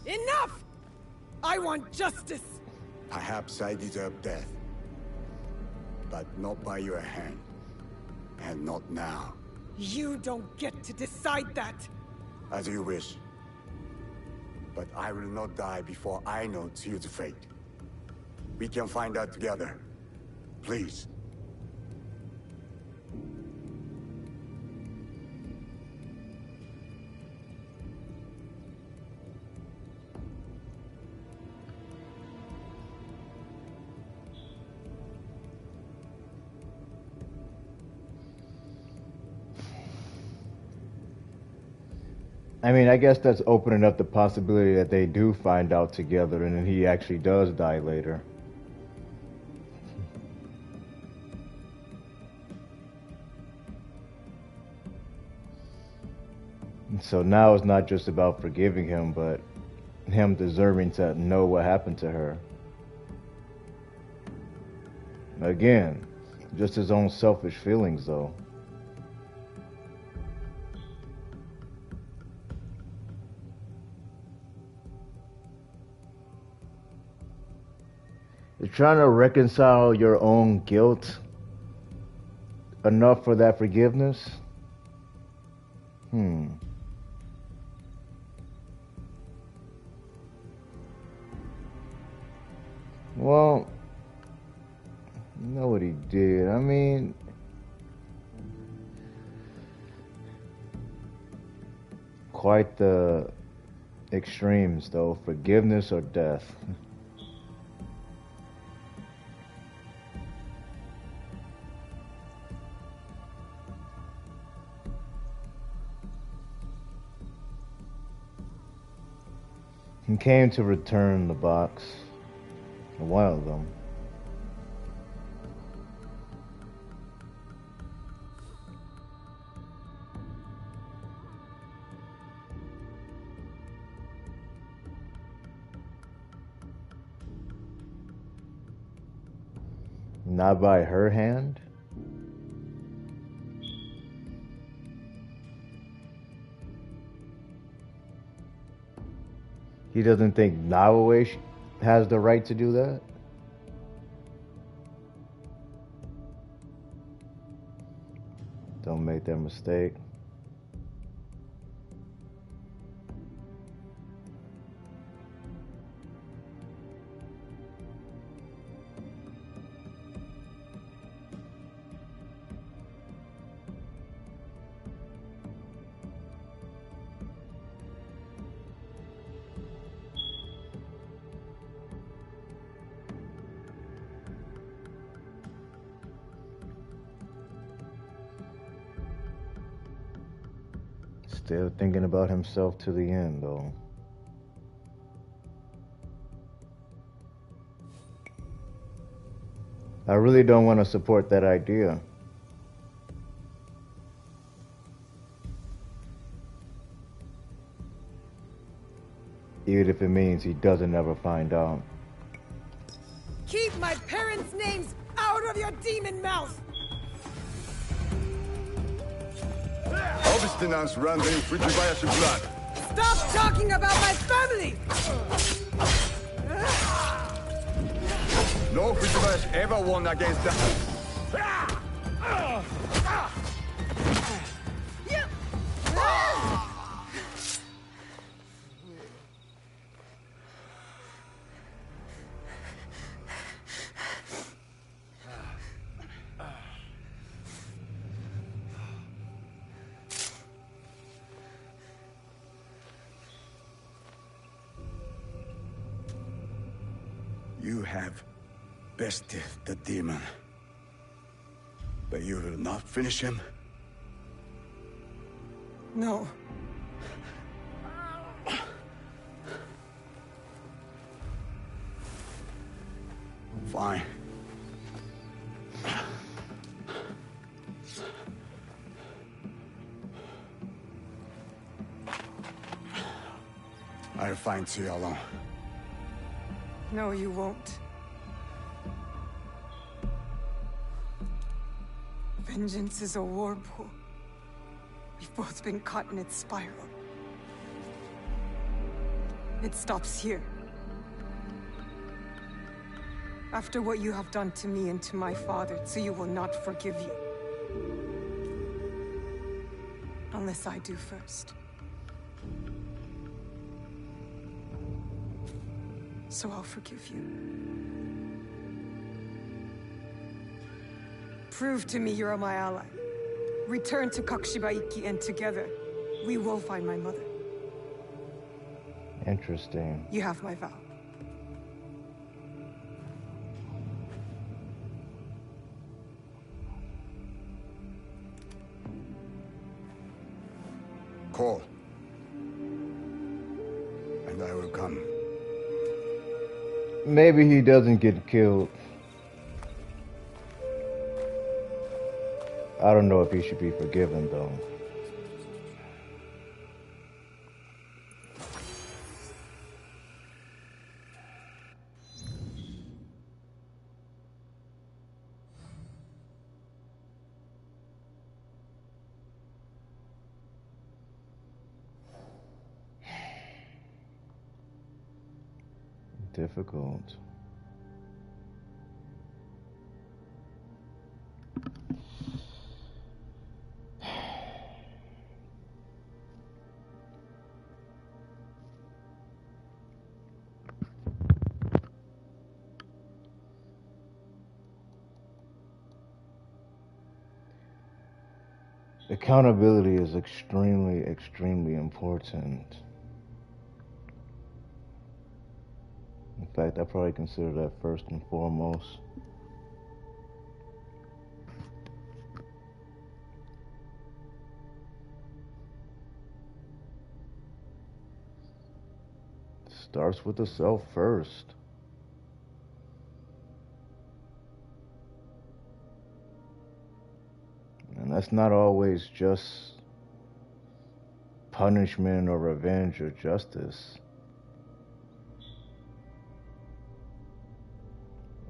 Enough! I want justice! Perhaps I deserve death. But not by your hand. And not now. You don't get to decide that! As you wish. But I will not die before I know Tsuyu's fate. We can find out together. Please. I mean, I guess that's opening up the possibility that they do find out together and then he actually does die later. So now it's not just about forgiving him, but him deserving to know what happened to her. Again, just his own selfish feelings, though. You're trying to reconcile your own guilt enough for that forgiveness? Well, you know what he did. I mean, quite the extremes, though. Forgiveness or death. He came to return the box. A while ago. Not by her hand? He doesn't think Naoe has the right to do that? Don't make that mistake. Still thinking about himself to the end, though. I really don't want to support that idea. Even if it means he doesn't ever find out. Keep my parents' names out of your demon mouth! Obstinance runs in Fujibayashi blood. Stop talking about my family! No Fujibayashi ever won against the... You have bested the demon. But you will not finish him? No. Fine. I'll find Cialon. No, you won't. Vengeance is a whirlpool. We've both been caught in its spiral. It stops here. After what you have done to me and to my father, Tsuyu will not forgive you. Unless I do first. So I'll forgive you. Prove to me you're my ally. Return to Kakushibaiki, and together, we will find my mother. Interesting. You have my vow. Call. And I will come. Maybe he doesn't get killed. I don't know if he should be forgiven, though. Difficult. Accountability is extremely, extremely important. In fact, I probably consider that first and foremost. Starts with the self first. And that's not always just punishment or revenge or justice.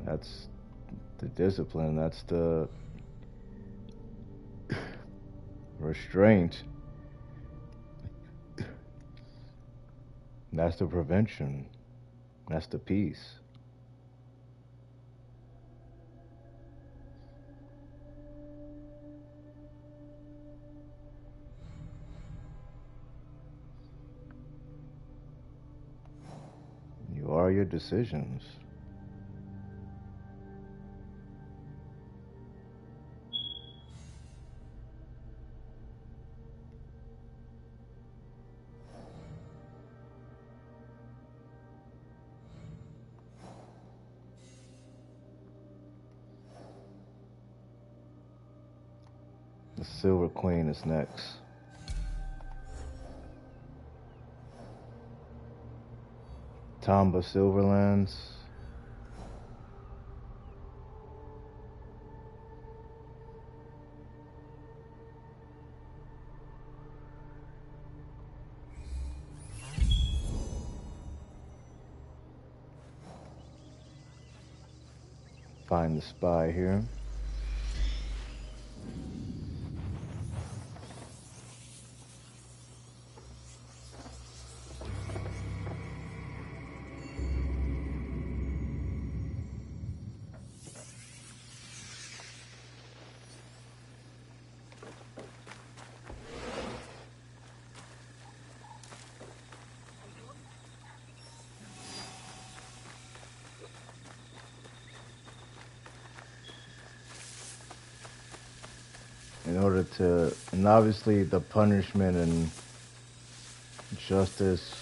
That's the discipline, that's the restraint. That's the prevention. That's the peace. You are your decisions. The Silver Queen is next. Tamba Silverlands. Find the spy here. And obviously the punishment and justice,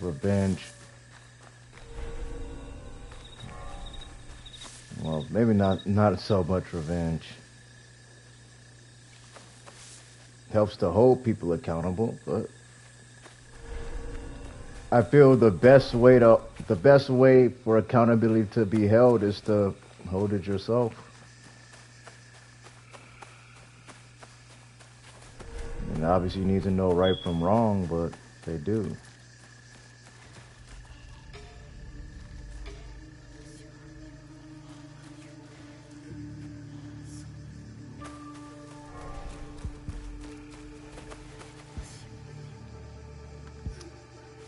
revenge. Well, maybe not so much revenge. Helps to hold people accountable, but I feel the best way for accountability to be held is to hold it yourself. And obviously you need to know right from wrong, but they do.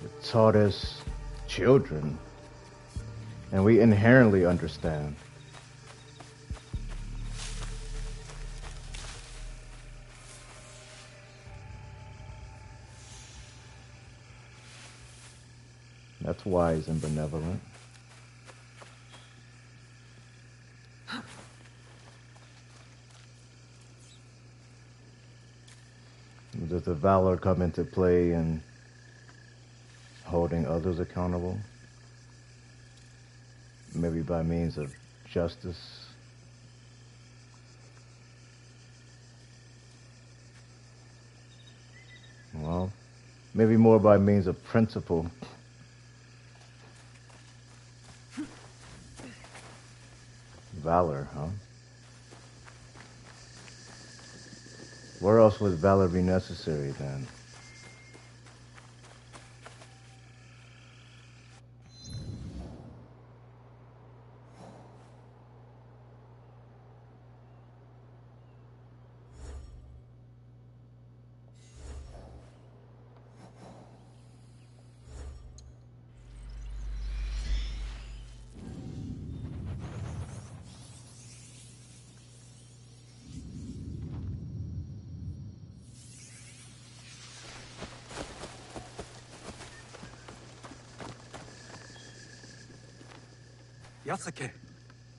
It taught us children, and we inherently understand. That's wise and benevolent. Does the valor come into play in holding others accountable? Maybe by means of justice. Well, maybe more by means of principle. Valor, huh? Where else would valor be necessary then? Yasuke,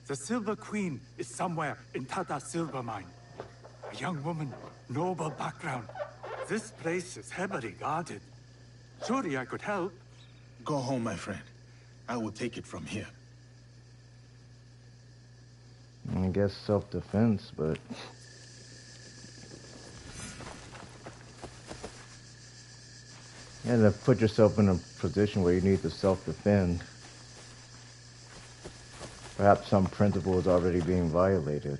the Silver Queen is somewhere in Tada Silver Mine. A young woman, noble background. This place is heavily guarded. Surely I could help. Go home, my friend. I will take it from here. I guess self-defense, but... You have to put yourself in a position where you need to self-defend. Perhaps some principle is already being violated.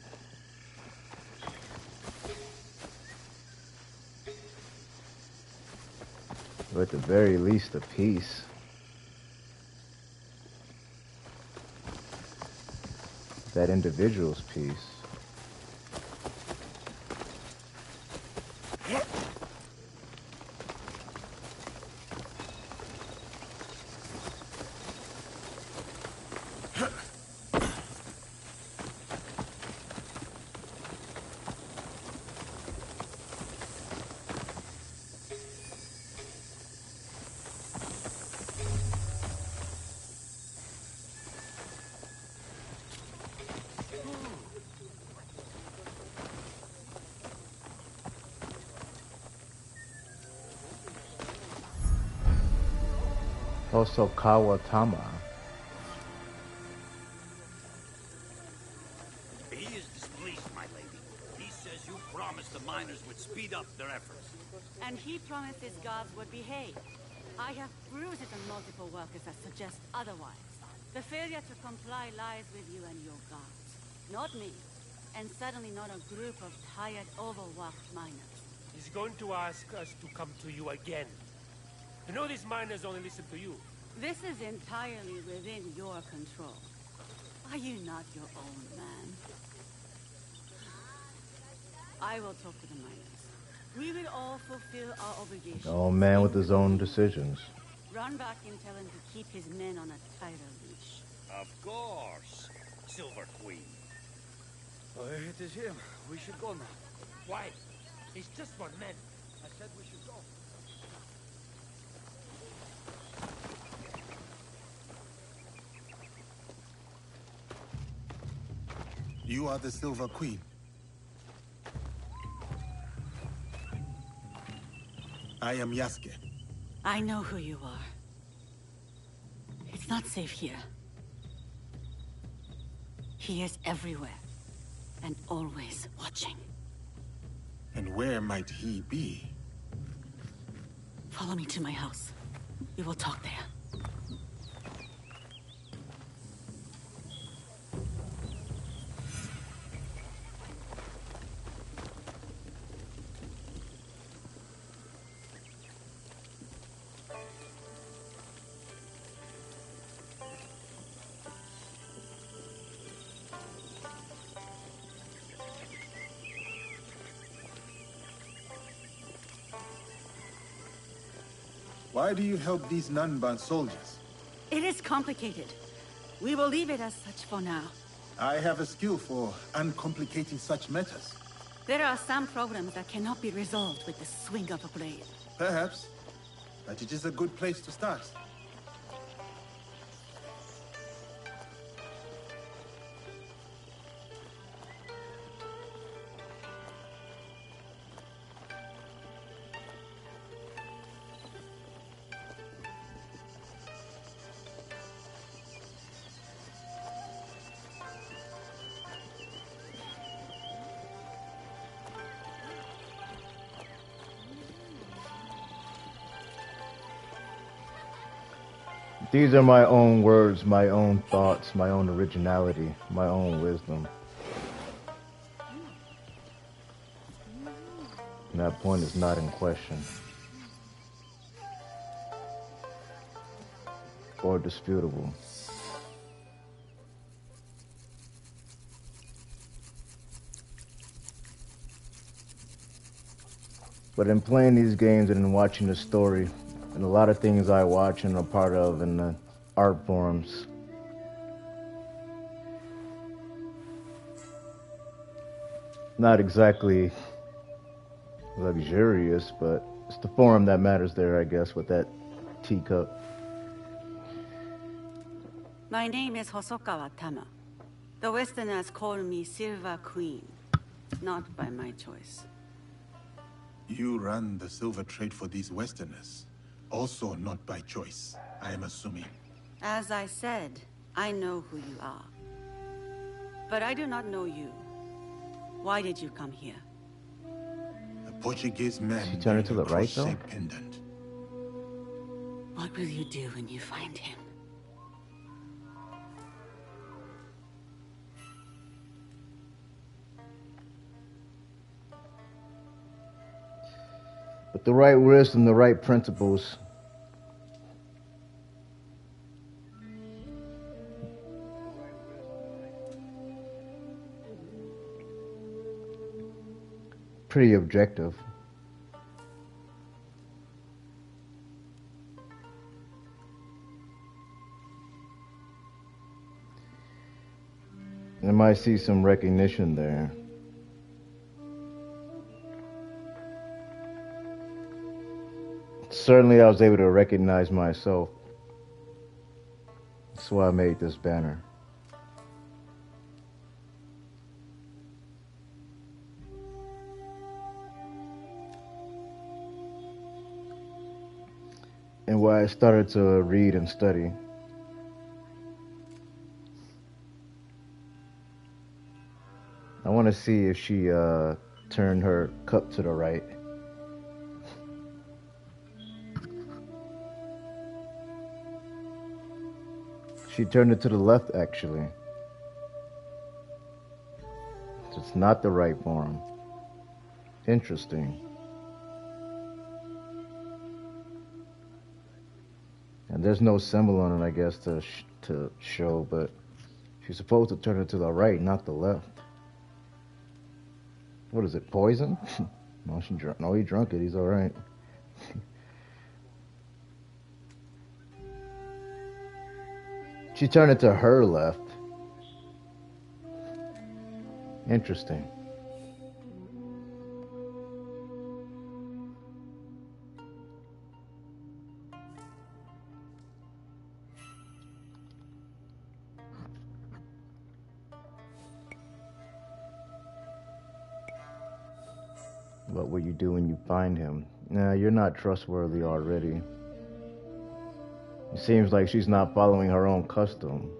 Or at the very least, a peace. That individual's peace. Hosokawa Tama. He is displeased, my lady. He says you promised the miners would speed up their efforts. And he promised his guards would behave. I have bruised it on multiple workers that suggest otherwise. The failure to comply lies with you and your guards, not me. And certainly not a group of tired, overworked miners. He's going to ask us to come to you again. You know these miners only listen to you. This is entirely within your control. Are you not your own man? I will talk to the miners. We will all fulfill our obligations. Oh man with his own decisions. Run back and tell him to keep his men on a tighter leash. Of course, Silver Queen. Oh, it is him. We should go now. Why? He's just one man. I said we should go. You are the Silver Queen. I am Yasuke. I know who you are. It's not safe here. He is everywhere. And always watching. And where might he be? Follow me to my house. We will talk there. Why do you help these Nanban soldiers? It is complicated. We will leave it as such for now. I have a skill for uncomplicating such matters. There are some problems that cannot be resolved with the swing of a blade. Perhaps, but it is a good place to start. These are my own words, my own thoughts, my own originality, my own wisdom. And that point is not in question. Or disputable. But in playing these games and in watching the story, and a lot of things I watch and are part of in the art forums, not exactly luxurious, but it's the form that matters there, I guess, with that teacup. My name is Hosokawa Tama. The Westerners call me Silver Queen, not by my choice. You run the silver trade for these Westerners. Also not by choice, I am assuming. As I said, I know who you are. But I do not know you. Why did you come here? A Portuguese man. She turned it to the right, though? Pendant. What will you do when you find him? With the right wisdom, the right principles, pretty objective. I might see some recognition there. Certainly I was able to recognize myself. That's why I made this banner. And why I started to read and study. I want to see if she turned her cup to the right. She turned it to the left, actually. It's not the right form. Interesting. And there's no symbol on it, I guess, to show, but she's supposed to turn it to the right, not the left. What is it, poison? No, he drunk it, he's all right. She turned it to her left. Interesting. What will you do when you find him? Nah, you're not trustworthy already. It seems like she's not following her own custom.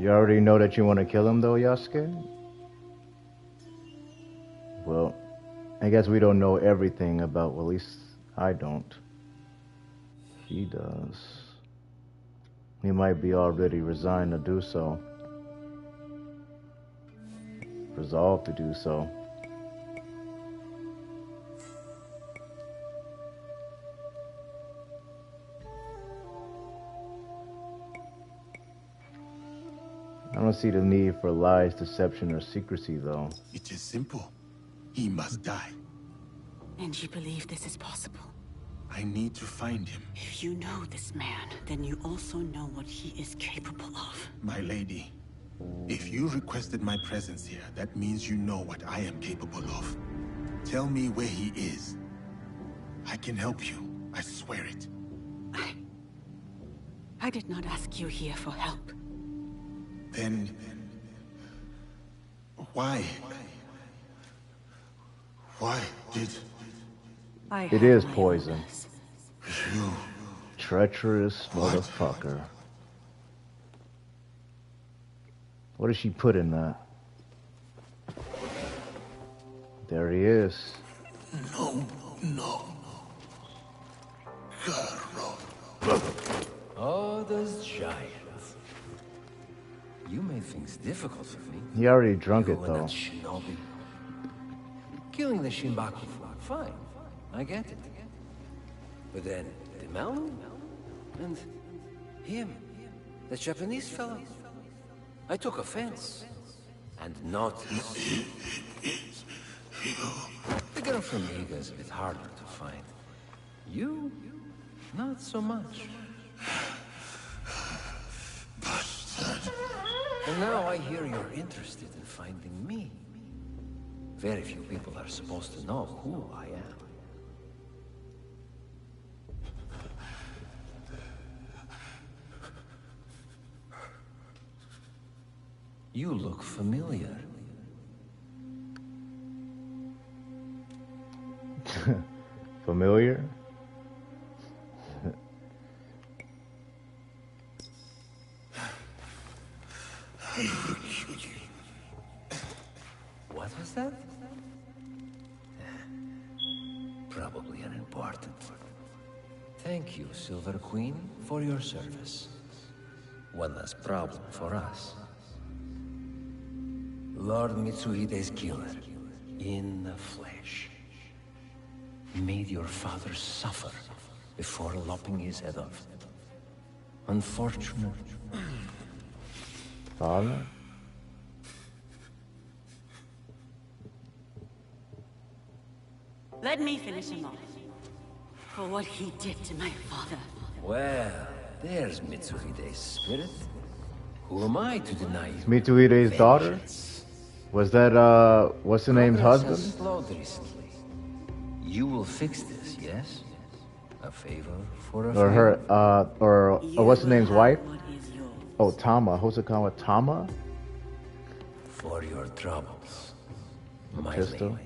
You already know that you want to kill him, though, Yasuke? Well, I guess we don't know everything about, well, at least I don't. He does. He might be already resigned to do so. Resolved to do so. I don't see the need for lies, deception, or secrecy, though. It is simple. He must die. And you believe this is possible? I need to find him. If you know this man, then you also know what he is capable of. My lady, if you requested my presence here, that means you know what I am capable of. Tell me where he is. I can help you. I swear it. I did not ask you here for help. Then... why? Why did... It is poison. You... treacherous motherfucker. What did she put in that? There he is. No. Oh, those giants. You made things difficult for me. He already drunk it, You and though. that shinobi. Killing the Shinbaku flag, fine. I get it. But then, the Malu? And him, the Japanese fellow. I took offense. And not... The girl from Iga is a bit harder to find. You, not so much. And now I hear you're interested in finding me. Very few people are supposed to know who I am. You look familiar. Familiar? What was that? Probably unimportant. Thank you, Silver Queen, for your service. One less problem for us. Lord Mitsuhide's killer, in the flesh, made your father suffer before lopping his head off. Unfortunate. Father? Let me finish him off. For what he did to my father. Well, there's Mitsuhide's spirit. Who am I to deny you? Mitsuhide's daughter? Was that, what's the name's husband? Progress has slowed recently. You will fix this, yes? A favor for a Or favor? her, or what's the name's wife? Oh, Tama. Hosokawa Tama? For your troubles, A my pistol? lady.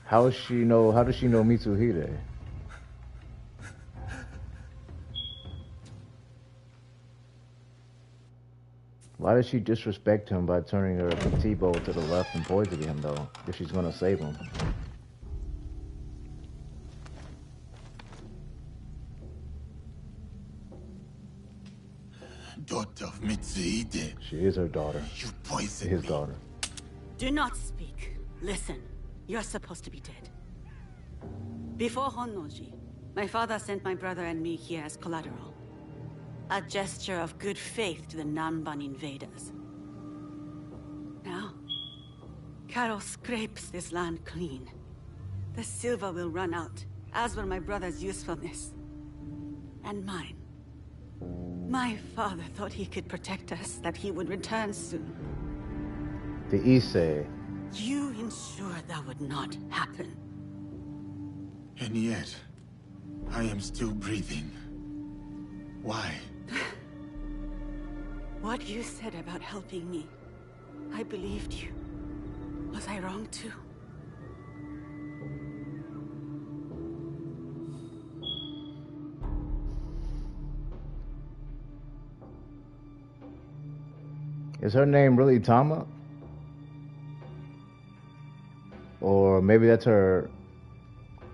How does she know Mitsuhide? Why does she disrespect him by turning her T-bow to the left and poisoning him, though, if she's gonna save him? Daughter of Mitsuhide. She is her daughter. You poisoned His me. daughter. Do not speak. Listen. You're supposed to be dead. Before Honnoji, my father sent my brother and me here as collateral. A gesture of good faith to the Nanban invaders. Now, Carol scrapes this land clean. The silver will run out, as will my brother's usefulness. And mine. My father thought he could protect us, that he would return soon. The Issei. You ensured that would not happen. And yet, I am still breathing. Why? What you said about helping me, I believed you. Was I wrong too? Is her name really Tama? Or maybe that's her...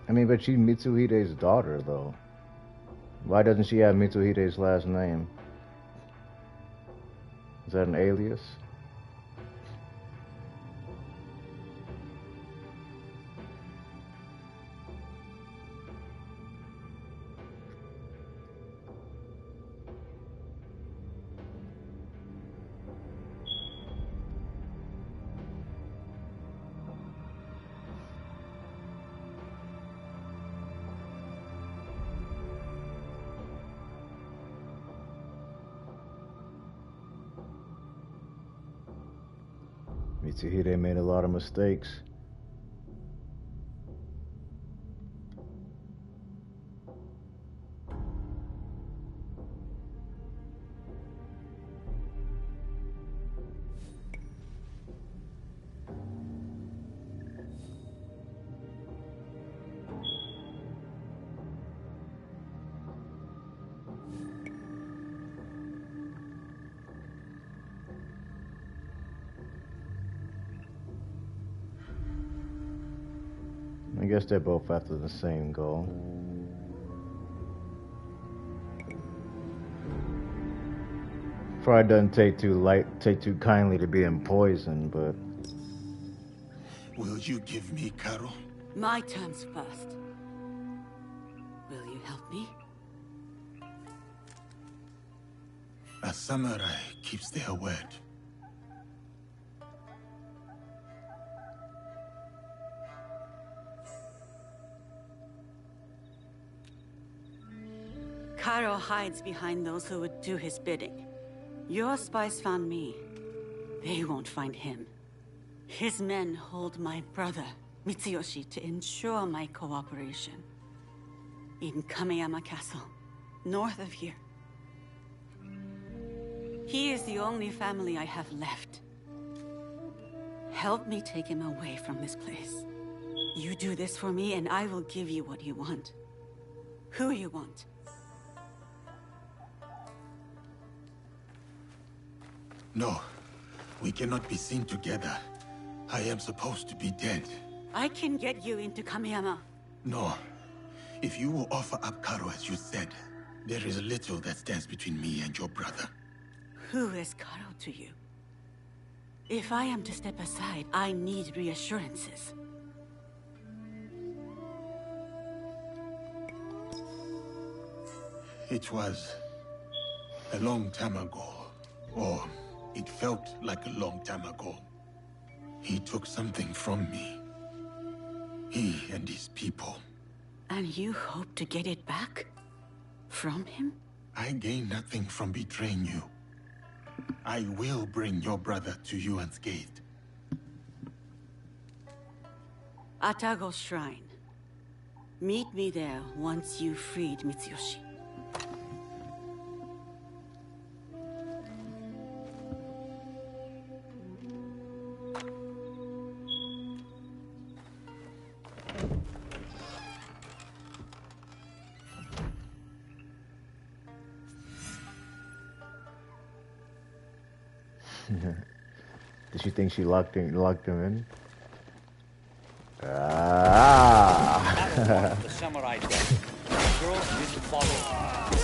I mean, but she's Mitsuhide's daughter, though. Why doesn't she have Mitsuhide's last name? Is that an alias? Mitsuhide made a lot of mistakes. I guess they're both after the same goal. Probably doesn't take too kindly to being poisoned, but... Will you give me Karo? My terms first. Will you help me? A samurai keeps their word. Karo hides behind those who would do his bidding. Your spies found me. They won't find him. His men hold my brother, Mitsuyoshi, to ensure my cooperation. In Kameyama Castle, north of here. He is the only family I have left. Help me take him away from this place. You do this for me and I will give you what you want. Who you want. No, we cannot be seen together. I am supposed to be dead. I can get you into Kameyama. No. If you will offer up Karo as you said, there is little that stands between me and your brother. Who is Karo to you? If I am to step aside, I need reassurances. It was a long time ago, or it felt like a long time ago. He took something from me. He and his people. And you hope to get it back? From him? I gain nothing from betraying you. I will bring your brother to you unscathed. Atago Shrine. Meet me there once you've freed Mitsuyoshi. Did she think she locked him in? Ah! That was the samurai did. The girl didn't follow.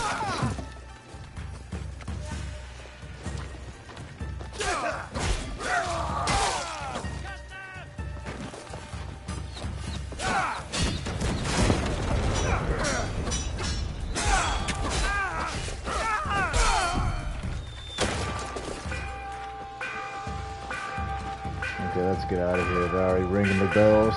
Okay, let's get out of here. They're already ringing the bells.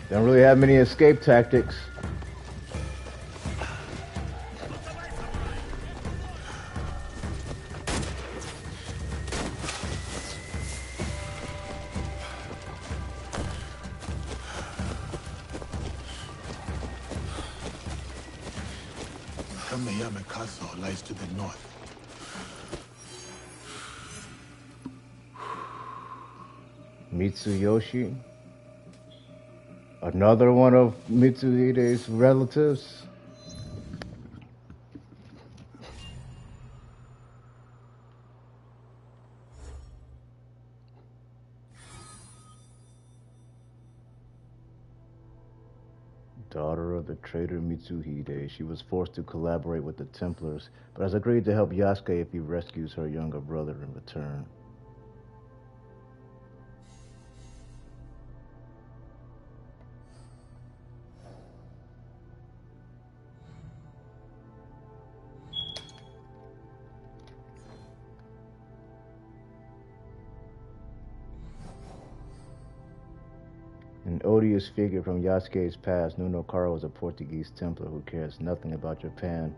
Don't really have many escape tactics. Kameyama Castle lies to the north. Mitsuyoshi? Another one of Mitsuhide's relatives? Daughter of the traitor Mitsuhide, she was forced to collaborate with the Templars, but has agreed to help Yasuke if he rescues her younger brother in return. An odious figure from Yasuke's past, Nunokara was a Portuguese Templar who cares nothing about Japan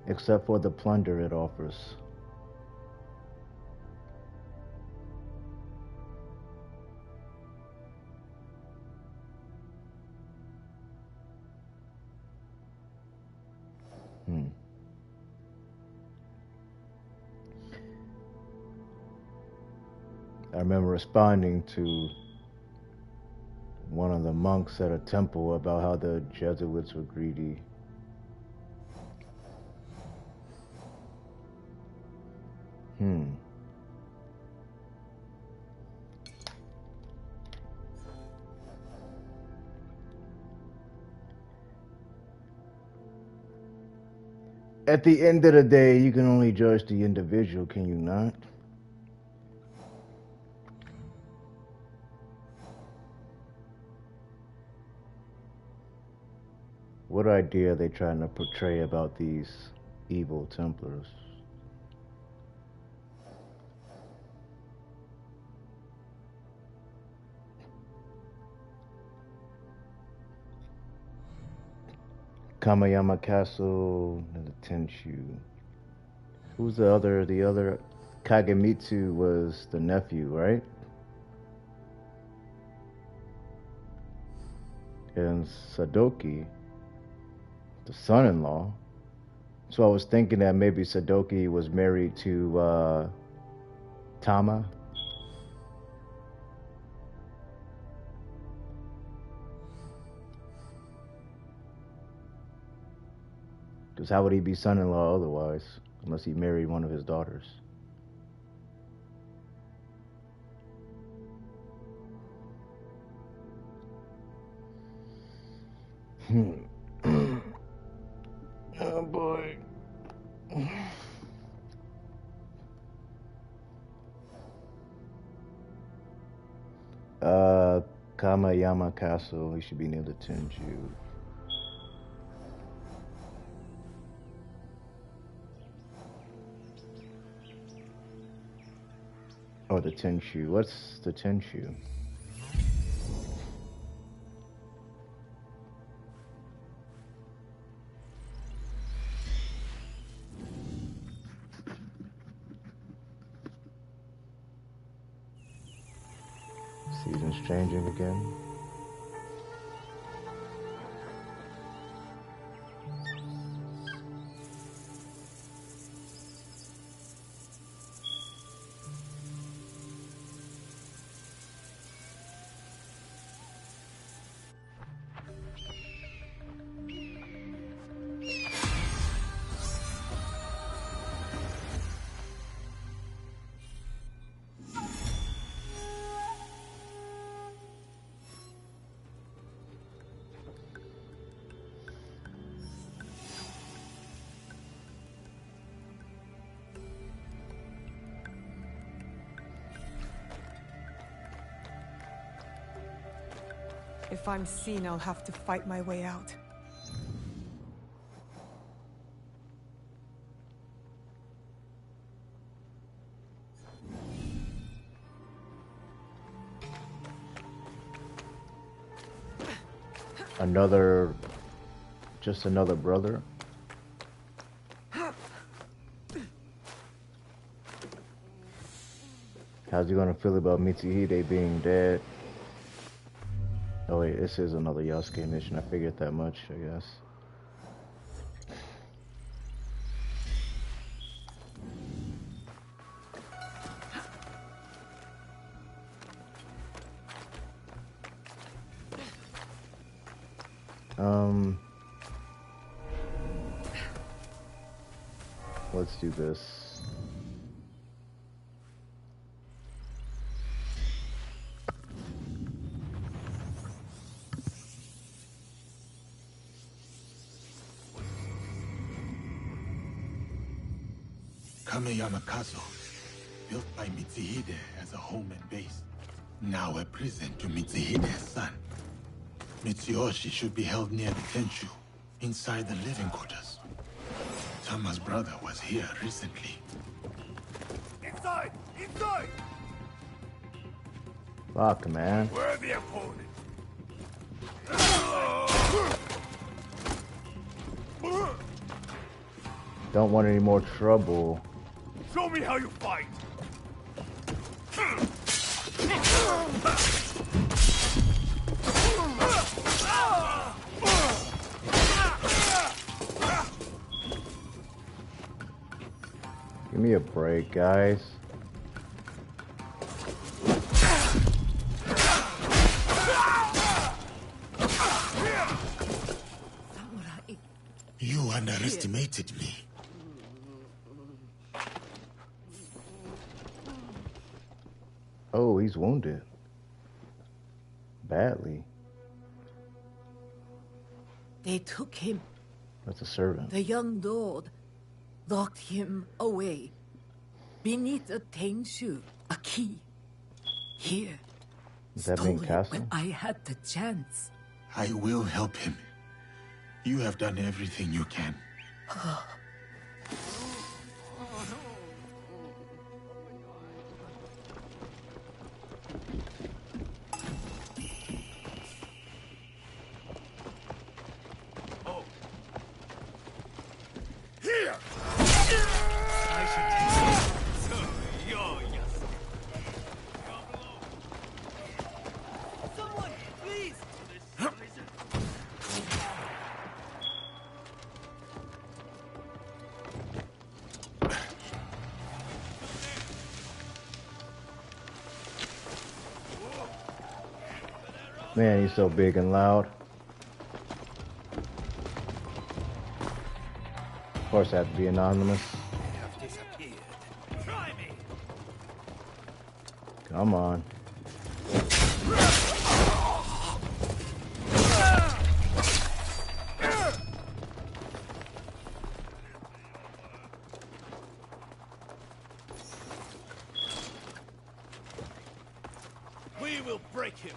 except for the plunder it offers. I remember responding to one of the monks at a temple about how the Jesuits were greedy. At the end of the day, you can only judge the individual, can you not? What idea are they trying to portray about these evil Templars? Kameyama Castle, the Tenshu. Who's the other? The other Kagemitsu was the nephew, right? And Sadoki, the son-in-law. So I was thinking that maybe Sadoki was married to Tama. Because how would he be son-in-law otherwise, unless he married one of his daughters? Oh boy. Kameyama Castle, he should be near the Tenju. Oh, the Tenshu. What's the Tenshu? Season's changing again. If I'm seen, I'll have to fight my way out. Just another brother? How's he gonna feel about Mitsuhide being dead? Oh wait, this is another Yasuke mission. I figured that much, I guess. Let's do this. Kameyama Castle, built by Mitsuhide as a home and base. Now a prison to Mitsuhide's son. Mitsuyoshi should be held near the Tenshu, inside the living quarters. Tama's brother was here recently. Inside! Inside! Fuck, man. Where are the opponents? Don't want any more trouble. Show me how you fight! Give me a break, guys. You underestimated me. Oh, he's wounded. Badly. They took him. That's a servant. The young lord locked him away. Beneath a Tenshu, a key. Here. Does that Stole mean it castle? when I had the chance. I will help him. You have done everything you can. Here! Someone, please! Man, he's so big and loud. Of course, I have to be anonymous. Have disappeared. Try me! Come on. We will break him.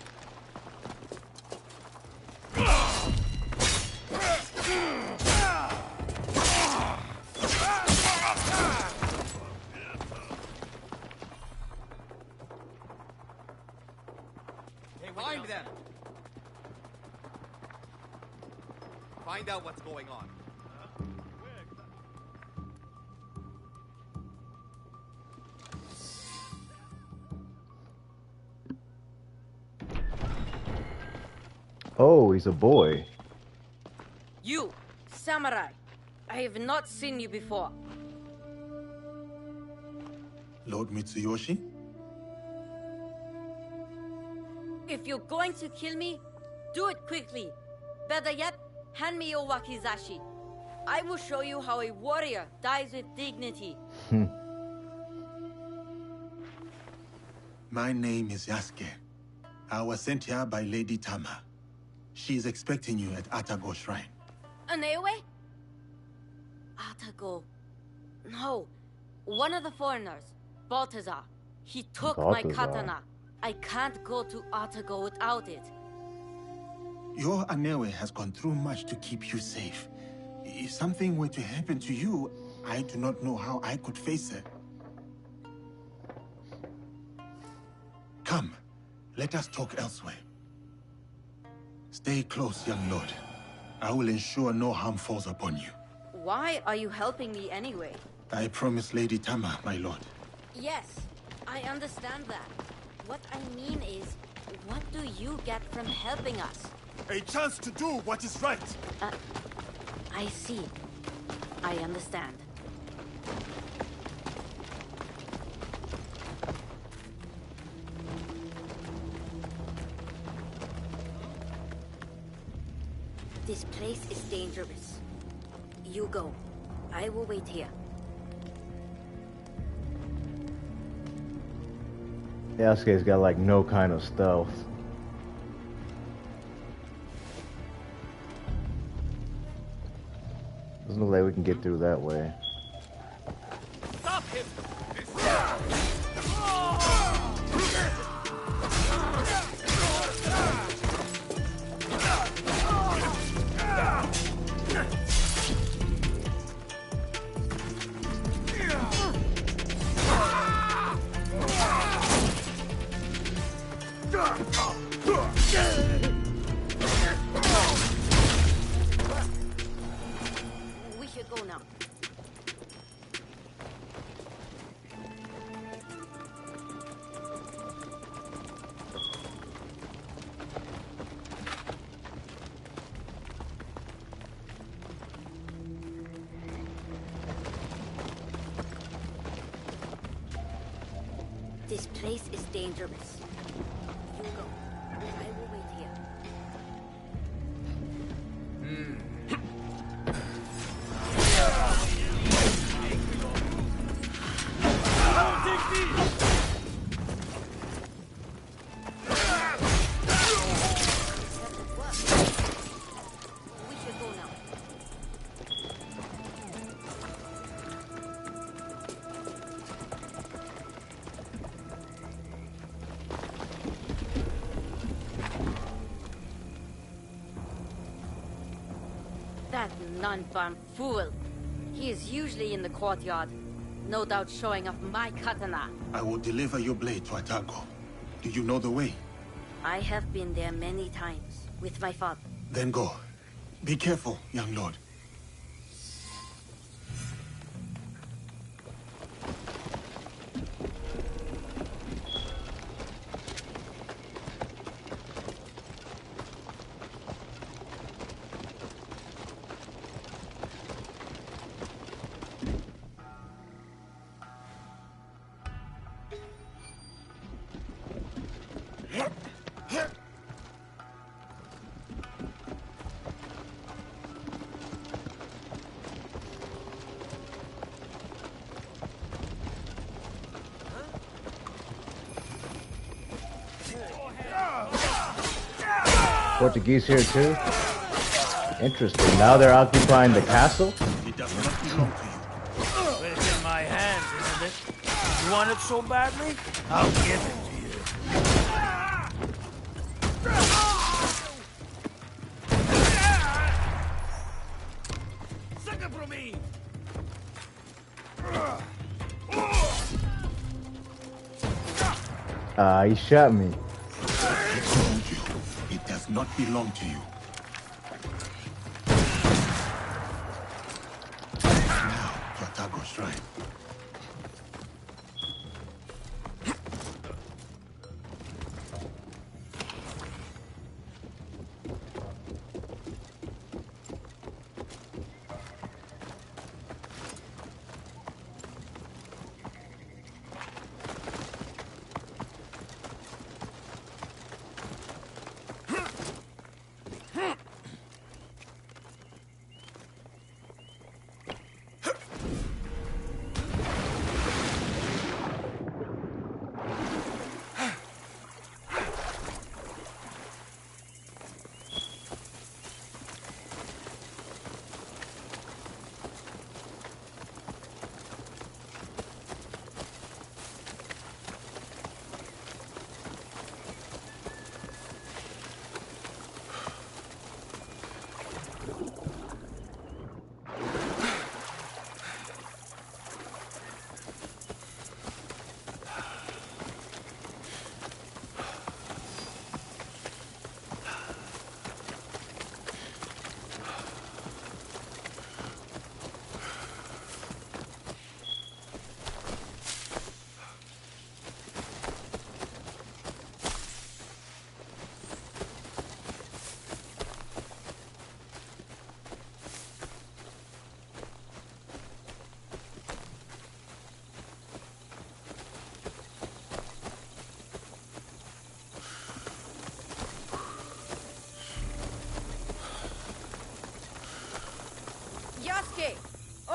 Find them! Find out what's going on. Oh, he's a boy. You, samurai. I have not seen you before. Lord Mitsuyoshi? If you're going to kill me, do it quickly. Better yet, hand me your wakizashi. I will show you how a warrior dies with dignity. My name is Yasuke. I was sent here by Lady Tama. She is expecting you at Atago Shrine. Anewe? Atago. No. One of the foreigners, Balthazar. He took my Balthazar. katana. I can't go to Atago without it. Your Anewe has gone through much to keep you safe. If something were to happen to you, I do not know how I could face it. Come, let us talk elsewhere. Stay close, young lord. I will ensure no harm falls upon you. Why are you helping me anyway? I promise Lady Tama, my lord. Yes, I understand that. What I mean is, what do you get from helping us? A chance to do what is right. I see. I understand. This place is dangerous. You go. I will wait here. Yasuke's got like no kind of stealth. There's no way we can get through that way. Stop him! We should go now. This place is dangerous. You go. I will wait here. We should go now. That non-farm fool. He is usually in the courtyard. No doubt showing off my katana. I will deliver your blade to Atago. Do you know the way? I have been there many times with my father. Then go. Be careful, young lord. Portuguese here too? Interesting. Now they're occupying the castle? It does not belong to you. Well, it's in my hands, isn't it? You want it so badly? I'll give it to you. Saca from me! He shot me. I told you, it does not belong to you. Now, to Atago Shrine.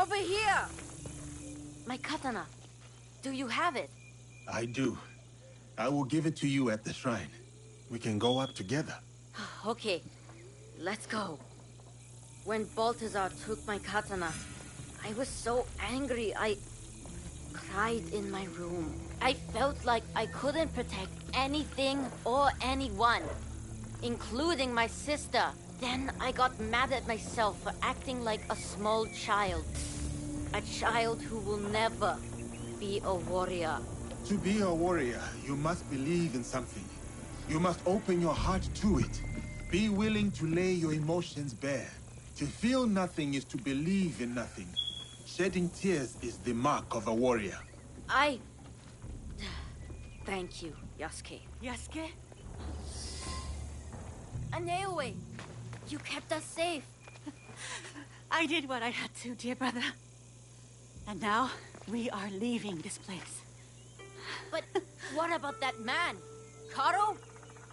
Over here! My katana. Do you have it? I do. I will give it to you at the shrine. We can go up together. Okay, let's go. When Balthazar took my katana, I was so angry I cried in my room. I felt like I couldn't protect anything or anyone, including my sister. Then I got mad at myself for acting like a small child. A child who will never be a warrior. To be a warrior, you must believe in something. You must open your heart to it. Be willing to lay your emotions bare. To feel nothing is to believe in nothing. Shedding tears is the mark of a warrior. Thank you, Yasuke. Yasuke? Aneoe, you kept us safe. I did what I had to, dear brother. And now, we are leaving this place. But what about that man? Karo?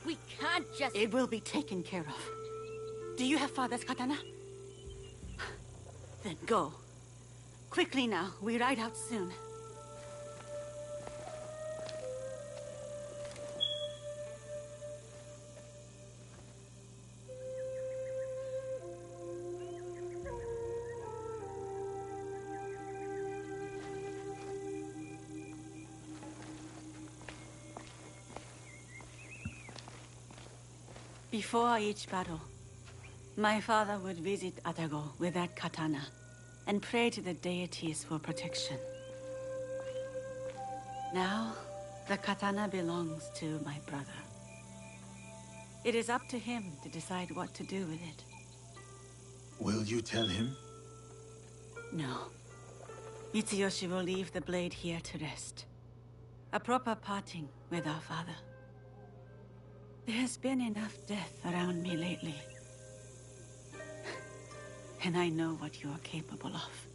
We can't just... It will be taken care of. Do you have father's katana? Then go. Quickly now, we ride out soon. Before each battle, my father would visit Atago with that katana and pray to the deities for protection. Now, the katana belongs to my brother. It is up to him to decide what to do with it. Will you tell him? No. Mitsuyoshi will leave the blade here to rest. A proper parting with our father. There's been enough death around me lately. And I know what you're capable of.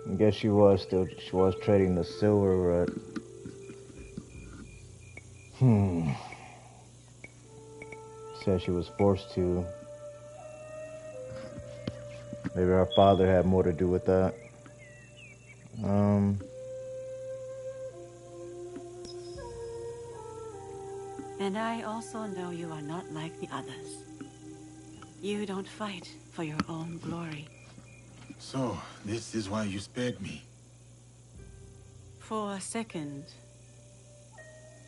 I guess she was trading the silver, but said she was forced to. Maybe her father had more to do with that. And I also know you are not like the others. You don't fight for your own glory. So, this is why you spared me. For a second,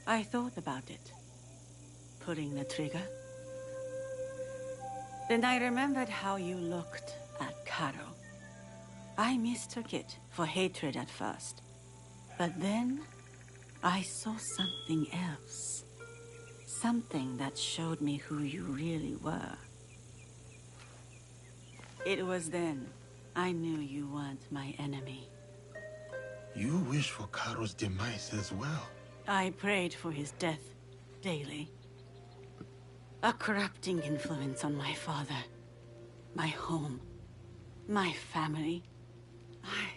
I thought about it. Pulling the trigger. Then I remembered how you looked at Karo. I mistook it for hatred at first. But then, I saw something else. Something that showed me who you really were. It was then I knew you weren't my enemy. You wish for Karo's demise as well. I prayed for his death daily. A corrupting influence on my father, my home, my family. I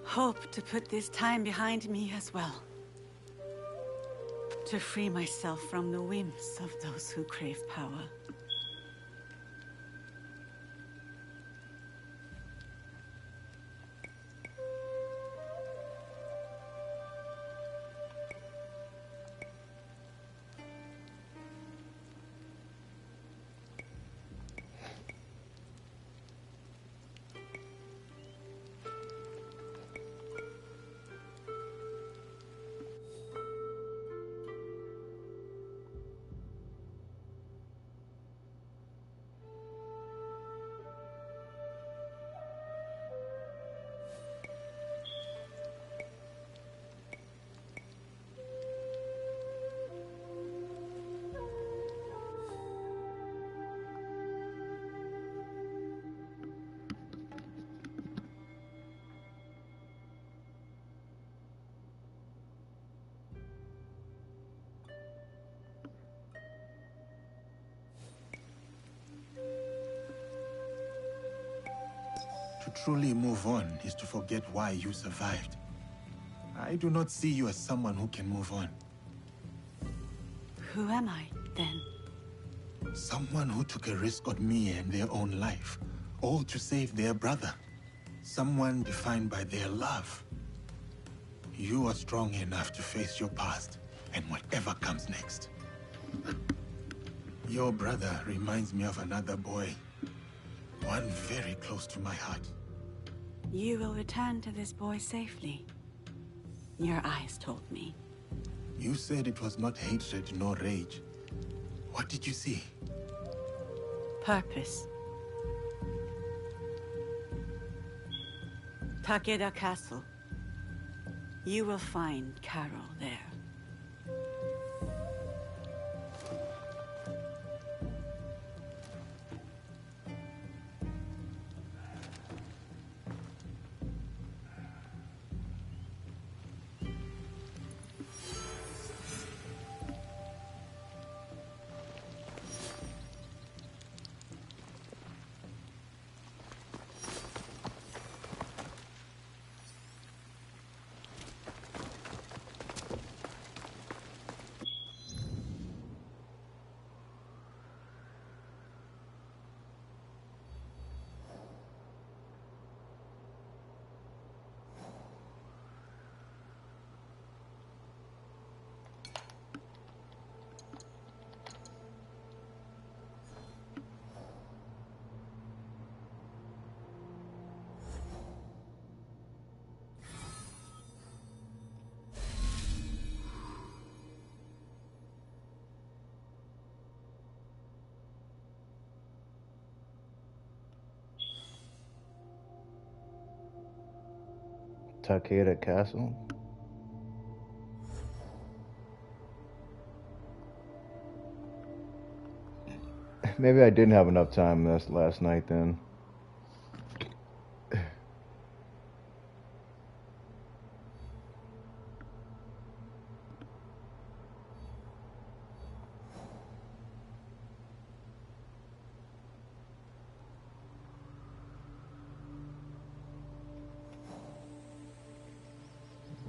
hope to put this time behind me as well. To free myself from the whims of those who crave power. To truly move on is to forget why you survived. I do not see you as someone who can move on. Who am I, then? Someone who took a risk on me and their own life, all to save their brother. Someone defined by their love. You are strong enough to face your past and whatever comes next. Your brother reminds me of another boy. One very close to my heart. You will return to this boy safely. Your eyes told me. You said it was not hatred nor rage. What did you see? Purpose. Takeda Castle. You will find Carol there. Takeda Castle. Maybe I didn't have enough time last night then.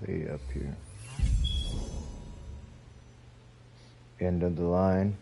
Way up here. End of the line.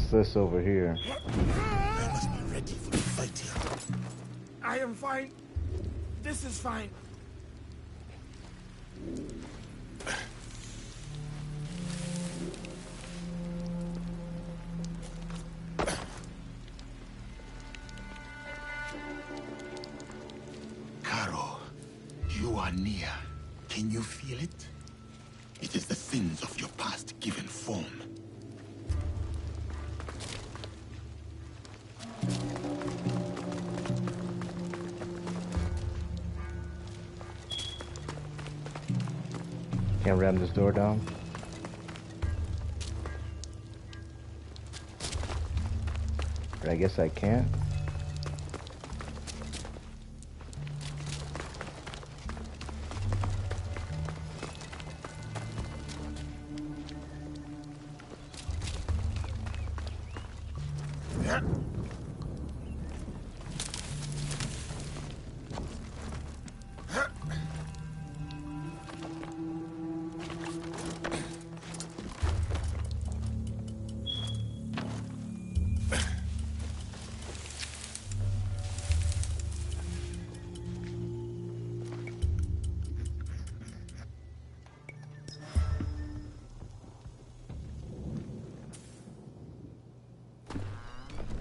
What's this over here? I must be ready for the fight here. I am fine. This is fine. Caro, you are near. Can you feel it? It is the sins of your past given form. Can't ram this door down. But I guess I can't.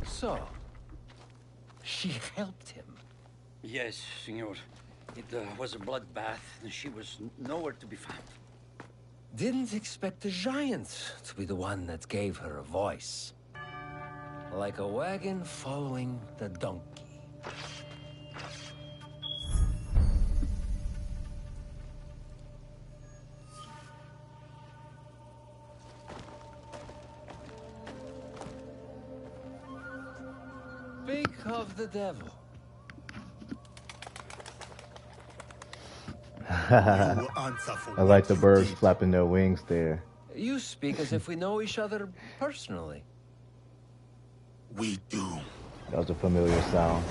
So, she helped him. Yes, senor. It was a bloodbath, and she was nowhere to be found. Didn't expect the giant to be the one that gave her a voice. Like a wagon following the donkey. Speak of the devil. I like the birds flapping their wings there. You speak as if we know each other personally. We do. That was a familiar sound.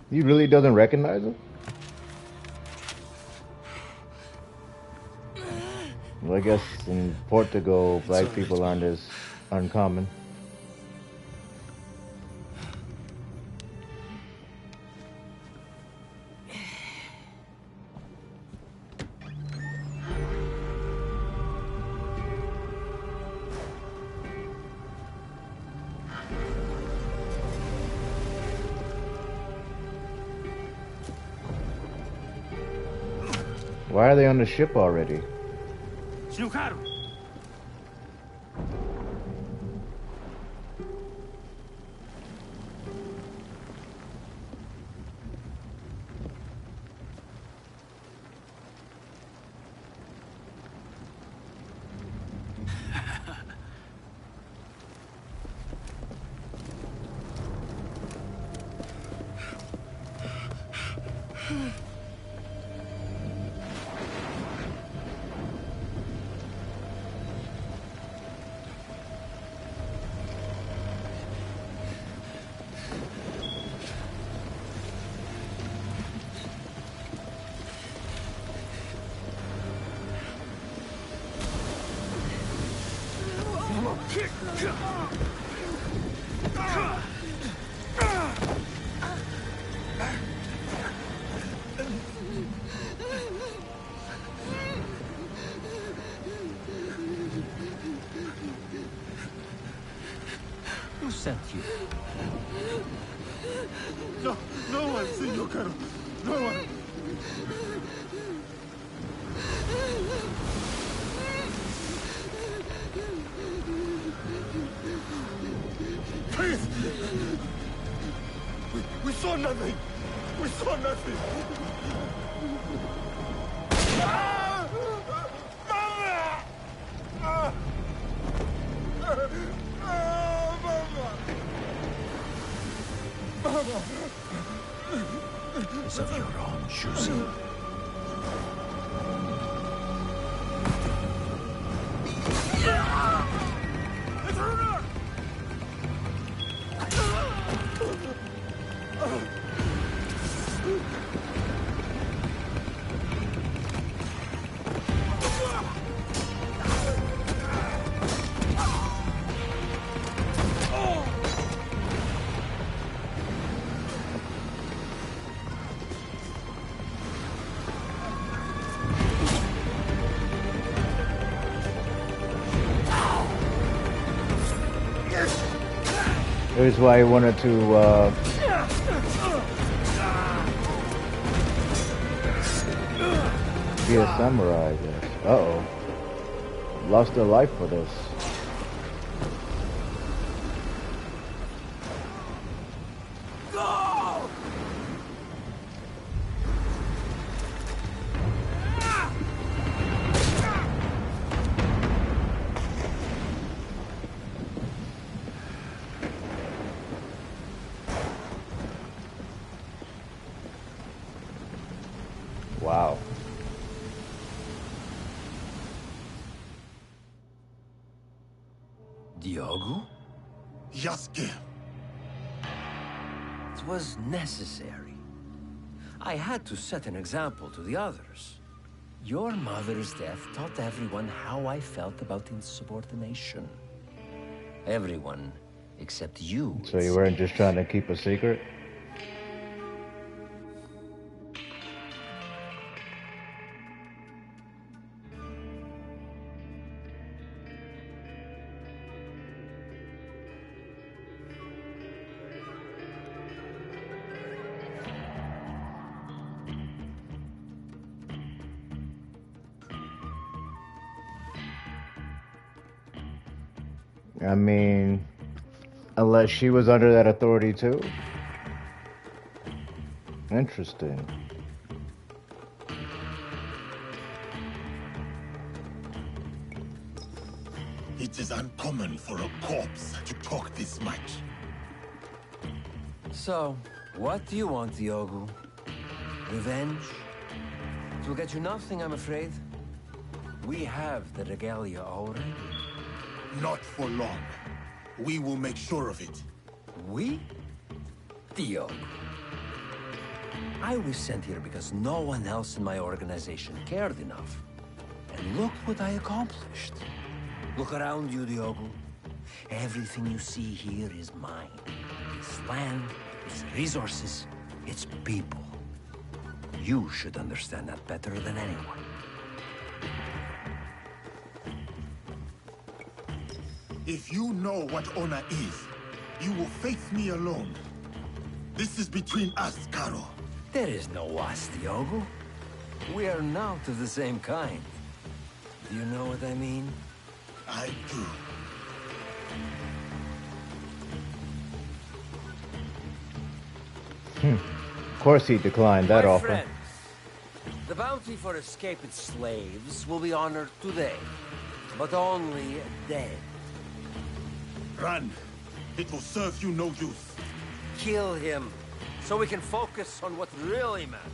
He really doesn't recognize him? Well, I guess in Portugal, black people aren't as uncommon. Why are they on the ship already? Snukaru! Who sent you? No one, Senor Caro. No one. Please! We saw nothing! We saw nothing! Ah! Mama! Ah! Ah, Mama! Mama! It's of your own choosing. It's Runar! Here's why he wanted to be a samurai, I guess. Uh-oh. Lost their life for this. Wow. Diogo? Yasuke. It was necessary. I had to set an example to the others. Your mother's death taught everyone how I felt about insubordination. Everyone except you. So you weren't just trying to keep a secret? I mean, unless she was under that authority too. Interesting. It is uncommon for a corpse to talk this much. So, what do you want, Diogo? Revenge? It will get you nothing, I'm afraid. We have the regalia already. Not for long. We will make sure of it. We? Diogo. I was sent here because no one else in my organization cared enough. And look what I accomplished. Look around you, Diogo. Everything you see here is mine. It's land, it's resources, it's people. You should understand that better than anyone. If you know what honor is, you will face me alone. This is between us, Caro. There is no us, Diogo. We are not of the same kind. Do you know what I mean? I do. Of course he declined that offer. Friends, the bounty for escaped slaves will be honored today, but only dead. Run. It will serve you no use. Kill him, so we can focus on what really matters.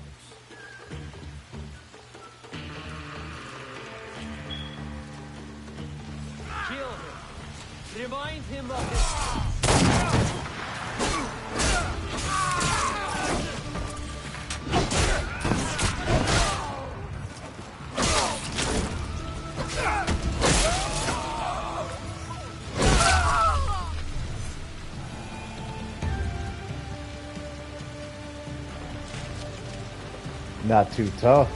Kill him. Remind him of his... Not too tough.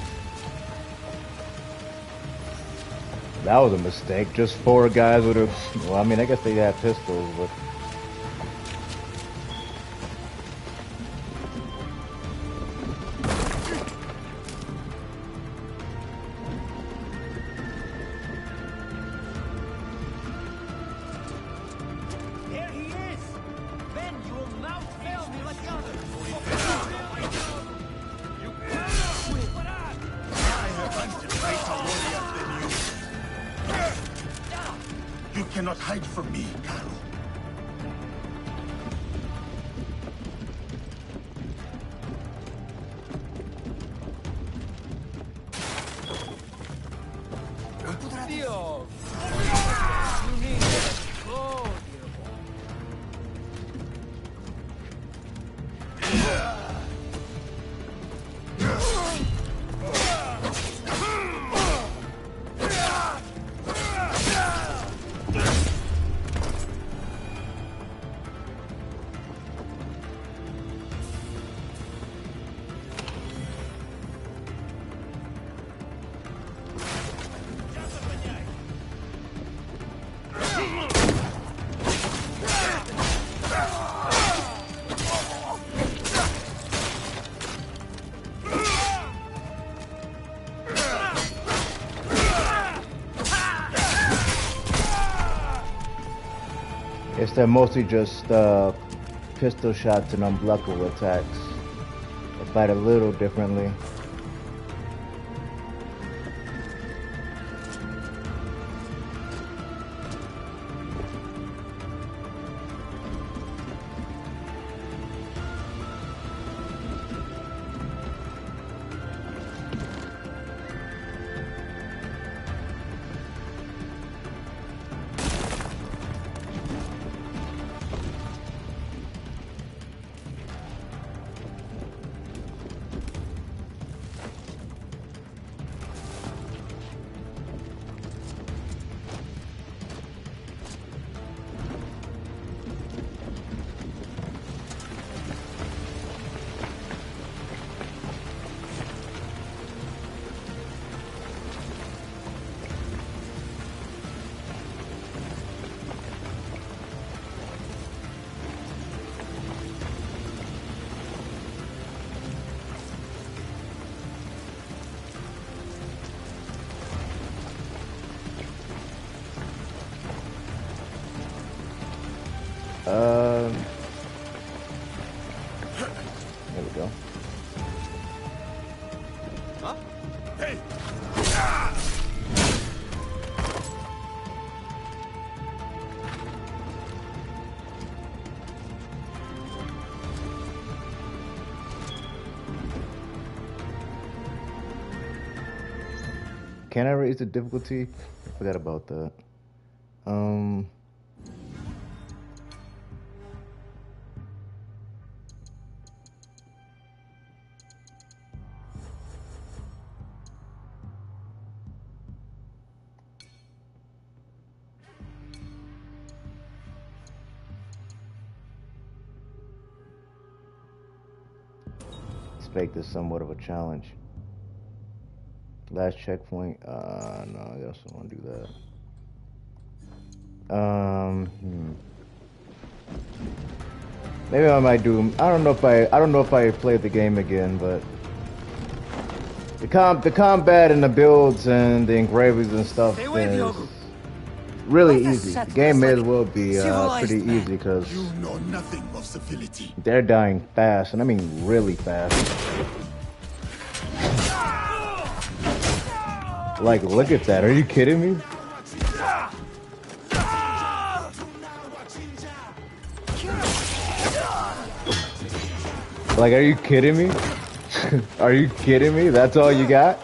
That was a mistake. Just 4 guys would have... Well, I mean, I guess they had pistols, but... There he is! Ben, you will now fail me like the others! You cannot hide from me, Caro. Dio! You need to go, Guess they're mostly just pistol shots and unblockable attacks. They fight a little differently. There we go. Huh? Hey! Can I raise the difficulty? I forgot about that. Let's make this somewhat of a challenge. Last checkpoint. No, I guess I want to do that. Maybe I might do. I don't know if I played the game again, but the combat and the builds and the engravings and stuff is really easy. The game may as well be pretty easy because you know nothing of civility. They're dying fast, and I mean really fast. Like, look at that. Are you kidding me? Like, are you kidding me? Are you kidding me? That's all you got?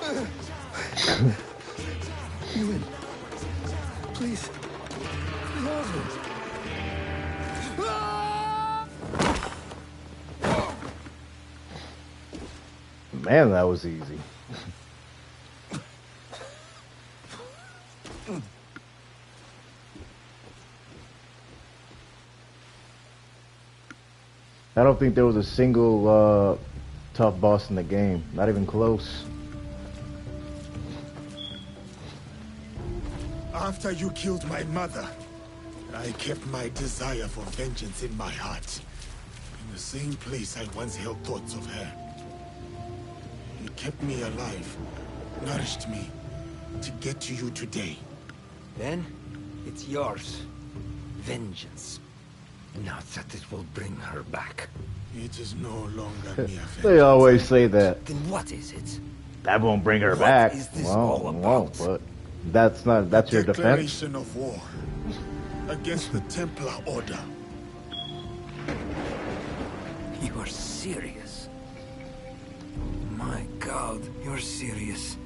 Please. Man, that was easy. I don't think there was a single tough boss in the game. Not even close. After you killed my mother, I kept my desire for vengeance in my heart. In the same place I once held thoughts of her. It kept me alive, nourished me, to get to you today. Then, it's yours. Vengeance. Not that it will bring her back. It is no longer mere vengeance. They always say that. Then what is it? That won't bring her What back. is this Well, all it won't, about? but that's your defense. Declaration of war against the Templar Order. You are serious? My God, you're serious.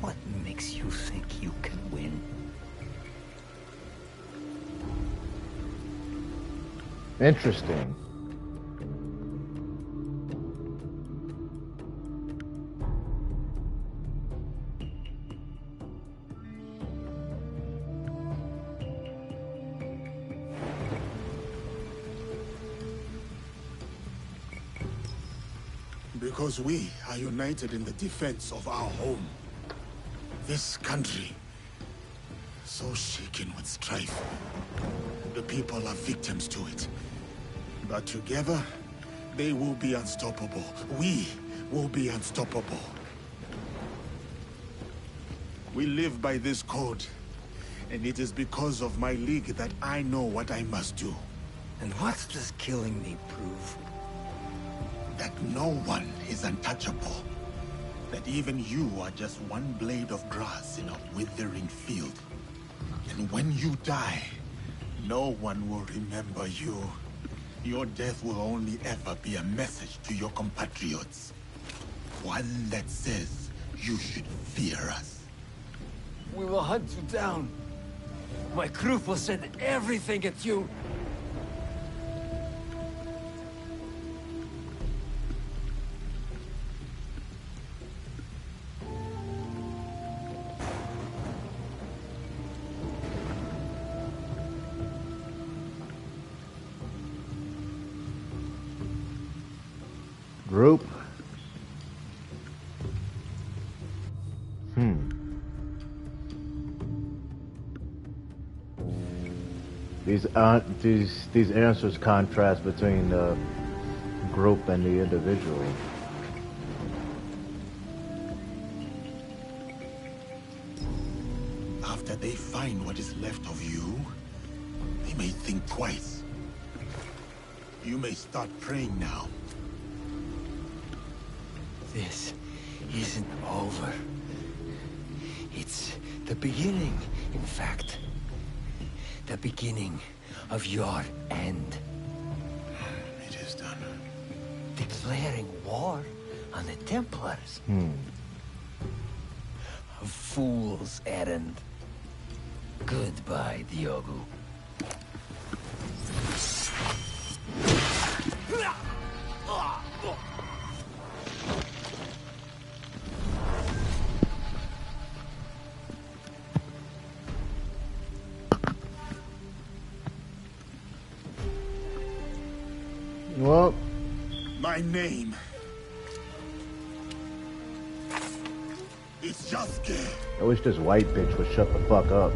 What makes you think you can win? Interesting. Because we are united in the defense of our home. This country, so shaken with strife. The people are victims to it. But together, they will be unstoppable. We will be unstoppable. We live by this code. And it is because of my league that I know what I must do. And what does killing me prove? That no one is untouchable. That even you are just one blade of grass in a withering field. And when you die, no one will remember you. Your death will only ever be a message to your compatriots. One that says you should fear us. We will hunt you down. My crew will send everything at you. Group. These answers contrast between the group and the individual. After they find what is left of you, they may think twice. You may start praying now. This isn't over. It's the beginning, in fact. The beginning of your end. It is done. Declaring war on the Templars. A fool's errand. Goodbye, Diogo. Well, my name is Yasuke. I wish this white bitch would shut the fuck up.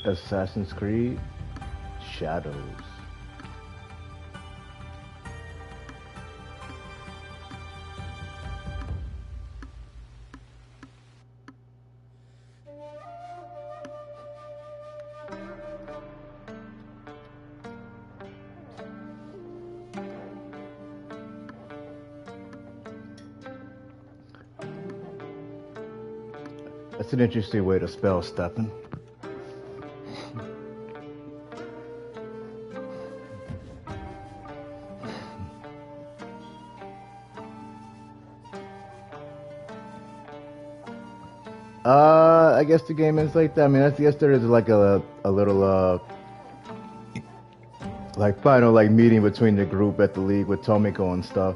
Assassin's Creed Shadows. That's an interesting way to spell Stefan. I guess the game is like that. I mean, I guess there is like a little like final like meeting between the group at the league with Tomiko and stuff.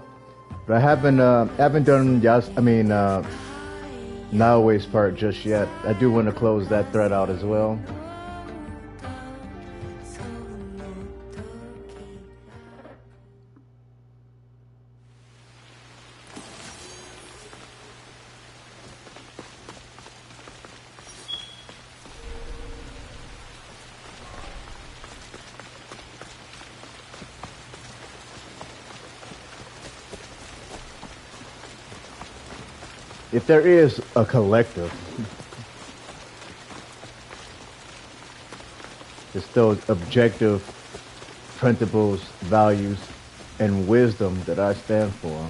But I haven't done Naoe's part just yet. I do want to close that thread out as well. If there is a collective, it's those objective principles, values, and wisdom that I stand for.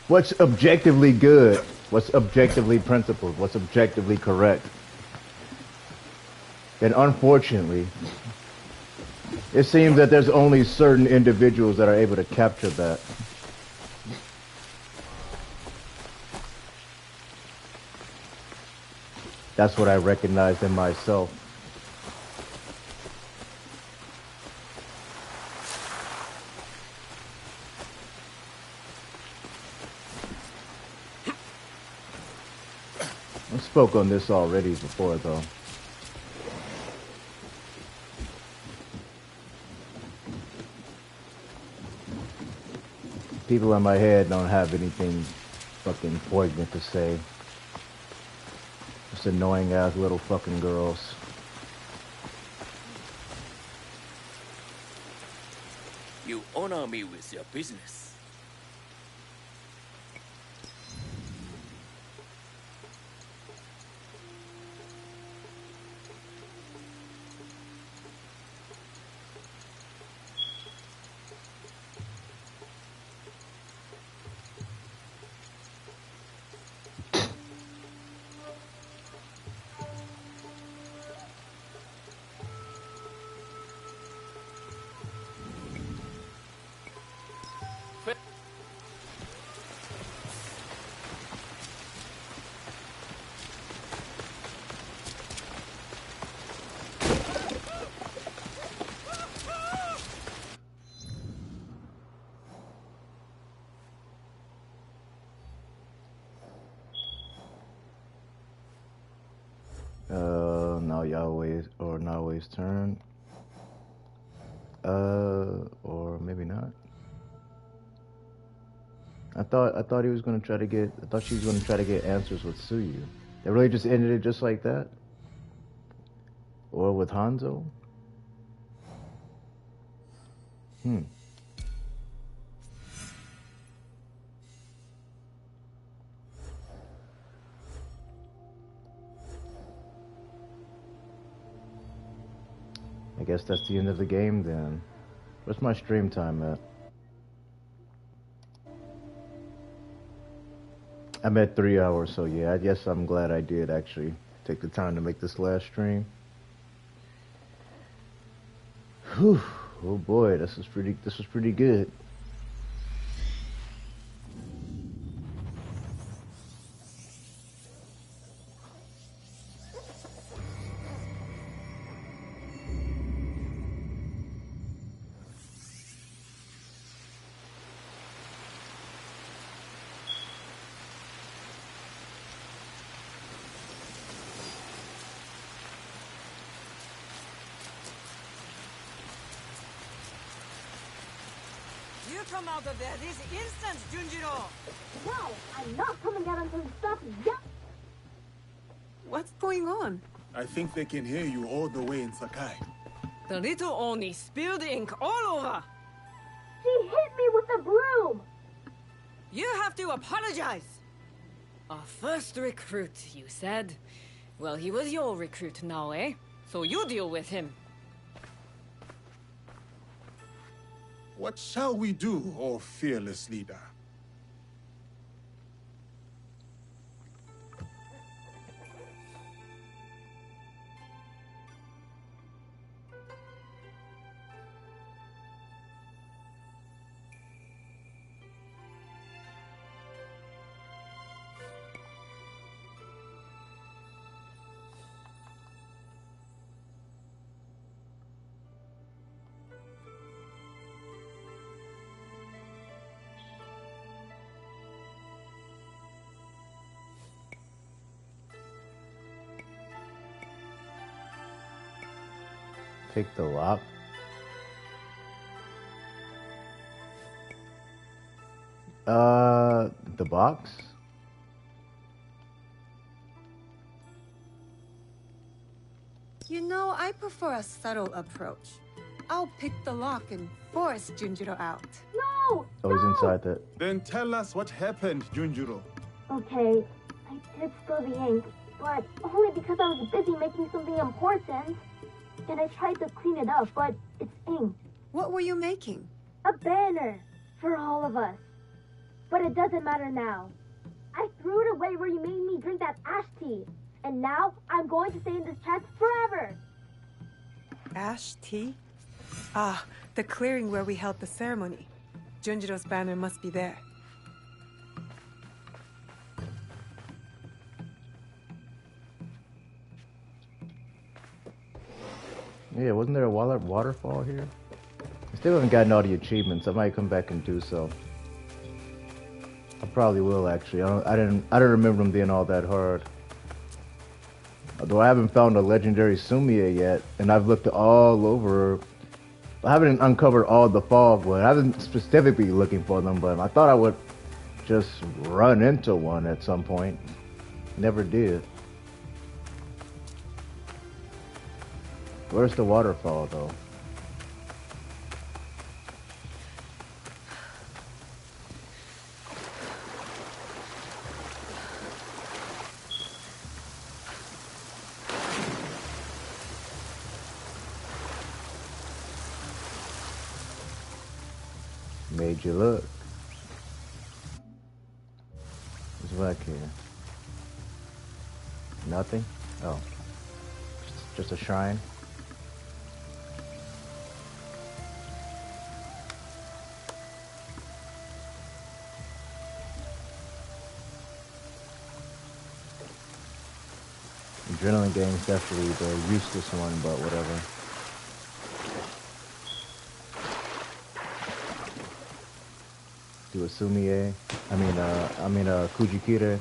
What's objectively good? What's objectively principled? What's objectively correct? And unfortunately, it seems that there's only certain individuals that are able to capture that. That's what I recognized in myself. I spoke on this already before, though. People in my head don't have anything fucking poignant to say. Just annoying ass little fucking girls. You honor me with your business. Now Naoe's turn. Or maybe not. I thought he was gonna try to get. I thought she was gonna try to get answers with Tsuyu. They really just ended it just like that. Or with Hanzo? I guess that's the end of the game then. What's my stream time at? I'm at 3 hours, so yeah, I guess I'm glad I did actually take the time to make this last stream. Whew. Oh boy, this was pretty good. You come out of there this instant, Junjiro! No, I'm not coming out until you stop yelling! What's going on? I think they can hear you all the way in Sakai. The little Oni spilled ink all over! She hit me with a broom! You have to apologize! Our first recruit, you said? Well, he was your recruit now, eh? So you deal with him. What shall we do, O fearless leader? Take the lock. The box? You know, I prefer a subtle approach. I'll pick the lock and force Junjiro out. No! Oh, he's inside that. Then tell us what happened, Junjiro. Okay, I did spill the ink, but only because I was busy making something important. And I tried to clean it up, but it's ink. What were you making? A banner for all of us. But it doesn't matter now. I threw it away where you made me drink that ash tea. And now I'm going to stay in this chest forever. Ash tea? Ah, the clearing where we held the ceremony. Junjiro's banner must be there. Yeah, wasn't there a waterfall here? I still haven't gotten all the achievements. I might come back and do so. I probably will actually. I don't remember them being all that hard. Although I haven't found a legendary Sumia yet, and I've looked all over. I haven't uncovered all the fog ones. I haven't specifically looking for them, but I thought I would just run into one at some point. Never did. Where's the waterfall, though? Made you look. What's back here? Nothing? Oh. Just a shrine? Adrenaline game is definitely the useless one, but whatever. Do a Sumie. I mean Kujikire.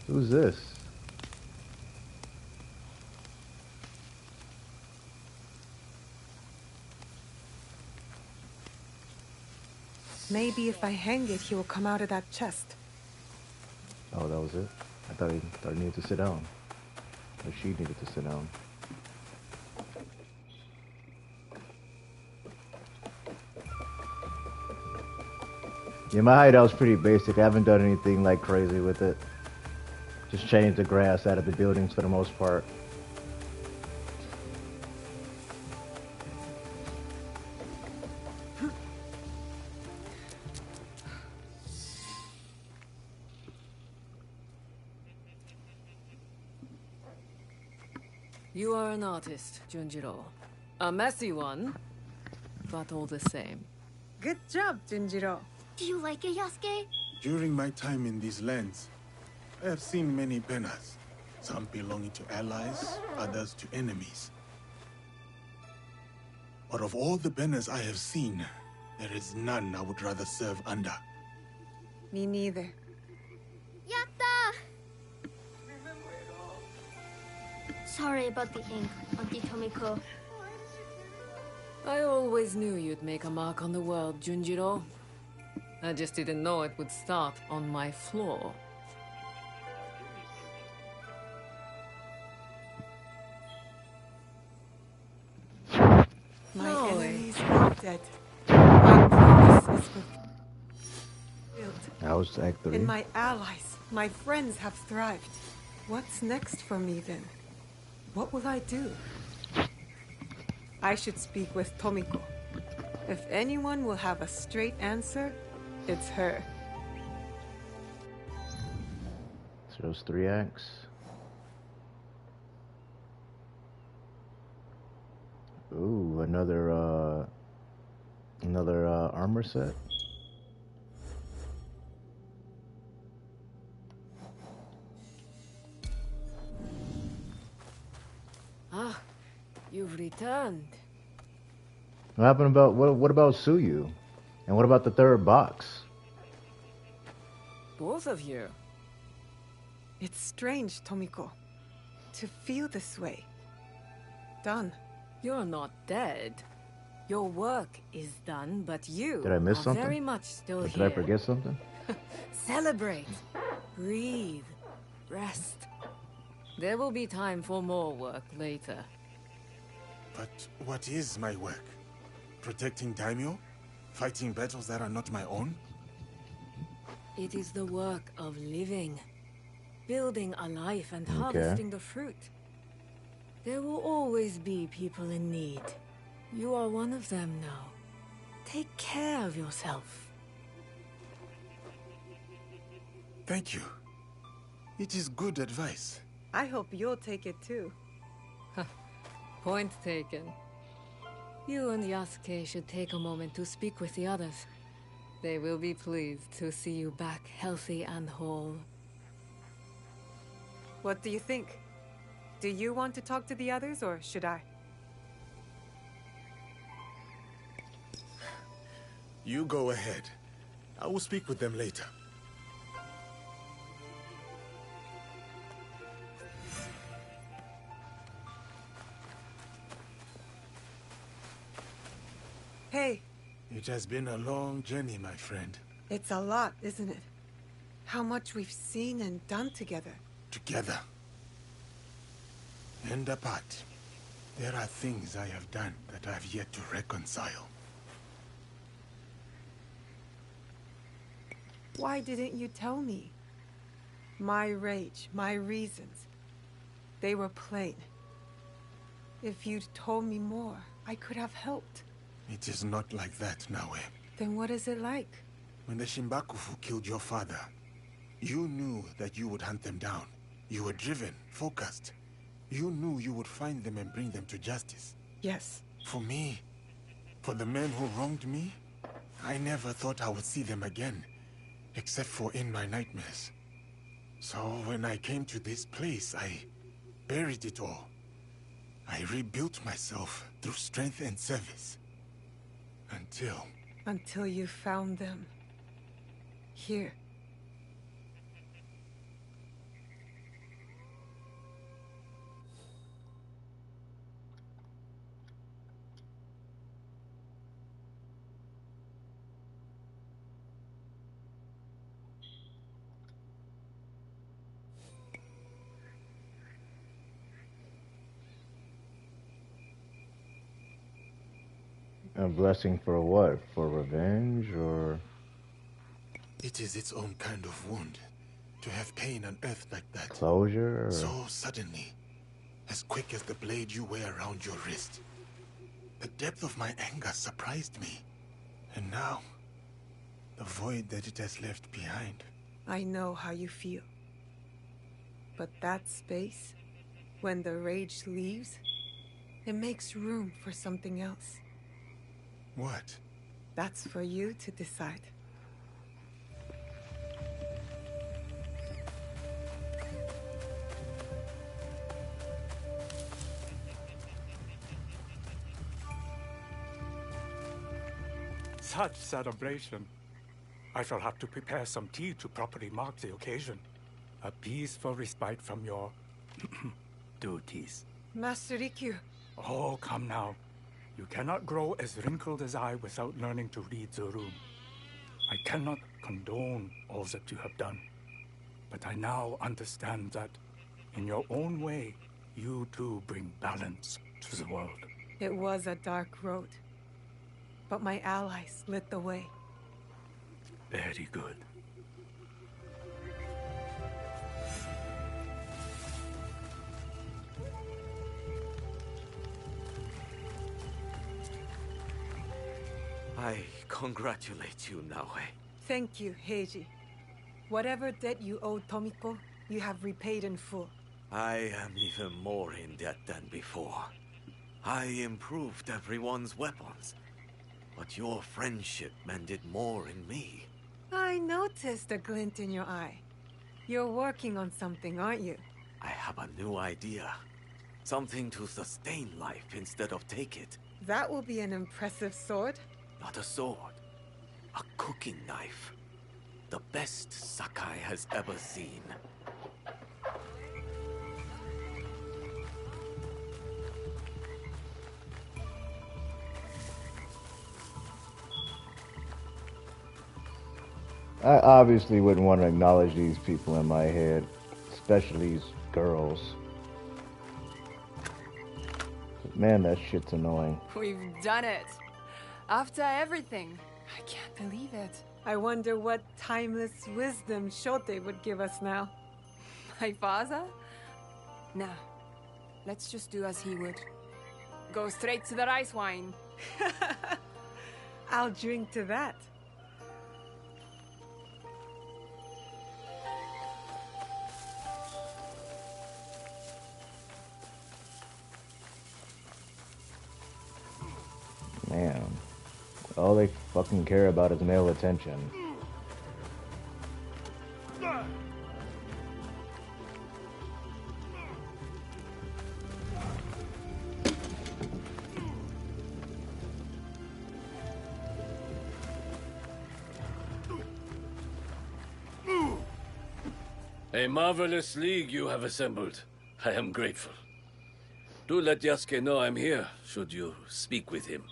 Who's this? Maybe if I hang it, he will come out of that chest. Oh, that was it? I thought he needed to sit down. Or she needed to sit down. Yeah, my hideout's pretty basic. I haven't done anything like crazy with it. Just changed the grass out of the buildings for the most part. You are an artist, Junjiro. A messy one, but all the same. Good job, Junjiro. Do you like it, Yasuke? During my time in these lands, I have seen many banners. Some belonging to allies, others to enemies. But of all the banners I have seen, there is none I would rather serve under. Me neither. Yatta! Sorry about the ink, Auntie Tomiko. I always knew you'd make a mark on the world, Junjiro. I just didn't know it would start on my floor. My enemies are dead. My promise is fulfilled. I was Act 3. And my allies, my friends have thrived. What's next for me then? What will I do? I should speak with Tomiko. If anyone will have a straight answer, it's her. So those 3 acts. Ooh, another armor set. Ah, you've returned. What happened about what about Suyu? And what about the 3rd box? Both of you. It's strange, Tomiko, to feel this way. Done. You're not dead. Your work is done, but you Did I miss are something? very much still Or here. did I forget something? Celebrate. Breathe. Rest. There will be time for more work later. But what is my work? Protecting Daimyo? Fighting battles that are not my own? It is the work of living. Building a life and Okay. harvesting the fruit. There will always be people in need. You are one of them now. Take care of yourself. Thank you. It is good advice. I hope you'll take it too. Point taken. You and Yasuke should take a moment to speak with the others. They will be pleased to see you back healthy and whole. What do you think? Do you want to talk to the others, or should I? You go ahead. I will speak with them later. Hey, It has been a long journey, my friend. it's a lot, isn't it? How much we've seen and done together. Together. And apart. There are things I have done that I have yet to reconcile. Why didn't you tell me? My rage, my reasons. They were plain. If you'd told me more, I could have helped. It is not like that, Naue. Then what is it like? When the Shimbakufu killed your father, you knew that you would hunt them down. You were driven, focused. You knew you would find them and bring them to justice. Yes. For me, for the men who wronged me, I never thought I would see them again, except for in my nightmares. So when I came to this place, I buried it all. I rebuilt myself through strength and service. Until you found them. Here. A blessing for what? For revenge, or...? It is its own kind of wound. To have pain unearthed like that. Closure, or...? So suddenly. As quick as the blade you wear around your wrist. The depth of my anger surprised me. And now, the void that it has left behind. I know how you feel. But that space, when the rage leaves, it makes room for something else. What? That's for you to decide. Such celebration. I shall have to prepare some tea to properly mark the occasion. A peaceful respite from your duties. Master Rikyu. Oh, come now. You cannot grow as wrinkled as I without learning to read the room. I cannot condone all that you have done. But I now understand that, in your own way, you too bring balance to the world. It was a dark road. But my allies lit the way. Very good. I congratulate you, Naoe. Thank you, Heiji. Whatever debt you owed Tomiko, you have repaid in full. I am even more in debt than before. I improved everyone's weapons, but your friendship mended more in me. I noticed a glint in your eye. You're working on something, aren't you? I have a new idea. Something to sustain life instead of take it. That will be an impressive sword. Not a sword. A cooking knife. The best Sakai has ever seen. I obviously wouldn't want to acknowledge these people in my head, especially these girls. Man, that shit's annoying. We've done it. After everything. I can't believe it. I wonder what timeless wisdom Shote would give us now. My father? Nah. Let's just do as he would. Go straight to the rice wine. I'll drink to that. Man, all they fucking care about is male attention. A marvelous league you have assembled. I am grateful. Do let Yasuke know I'm here, should you speak with him.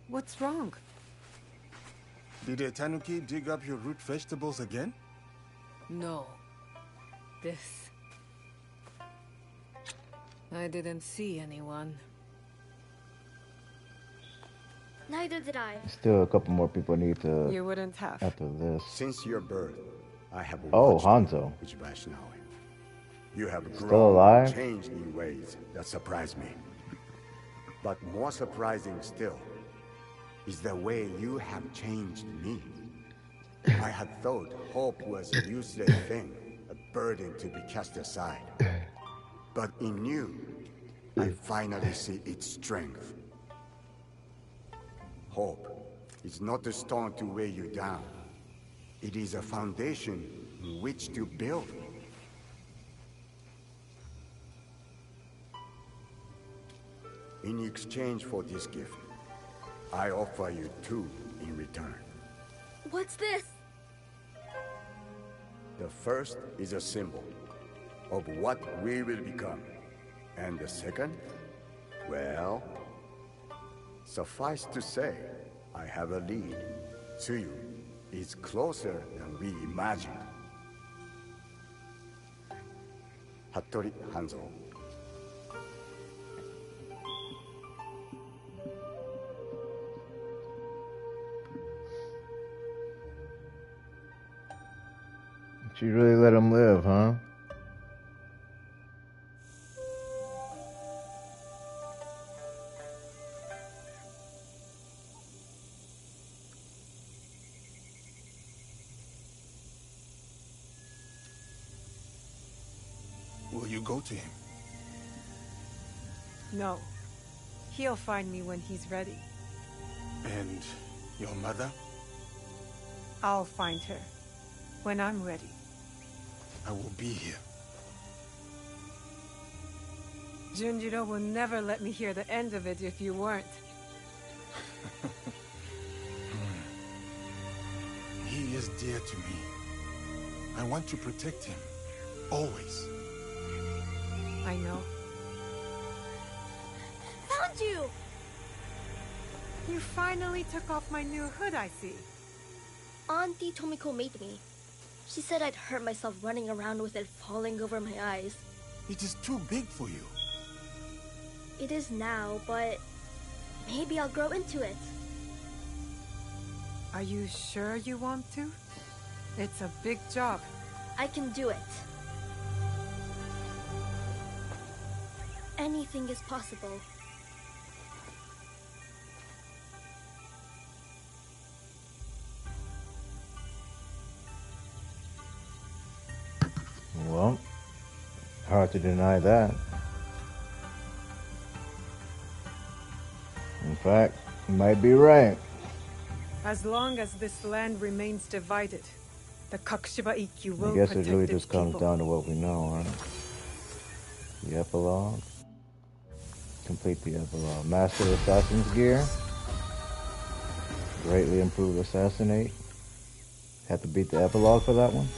What's wrong? Did a tanuki dig up your root vegetables again? No. This... I didn't see anyone. Neither did I. Still a couple more people need to... You wouldn't have. After this. Since your birth, I have Oh, Hanzo. You have Still grown alive? and changed in ways that surprise me. But more surprising still is the way you have changed me. I had thought hope was a useless thing, a burden to be cast aside. But in you, I finally see its strength. Hope is not a stone to weigh you down. It is a foundation in which to build. In exchange for this gift, I offer you two in return. What's this? The first is a symbol. of what we will become. And the second? Well, suffice to say, I have a lead. Tsuyu is closer than we imagined. Hattori Hanzo. She really let him live, huh? Will you go to him? No. He'll find me when he's ready. And your mother? I'll find her when I'm ready. I will be here. Junjiro will never let me hear the end of it if you weren't. He is dear to me. I want to protect him. Always. I know. Found you! You finally took off my new hood, I see. Auntie Tomiko made me. She said I'd hurt myself running around with it falling over my eyes. It is too big for you. It is now, but maybe I'll grow into it. Are you sure you want to? It's a big job. I can do it. Anything is possible. Well, hard to deny that. In fact, you might be right. As long as this land remains divided, the Kakushiba Ikkyu will I guess protect it really its just comes people. down to what we know, right? The epilogue. Complete the epilogue. Master Assassin's gear. Greatly improved assassinate. Have to beat the epilogue for that one.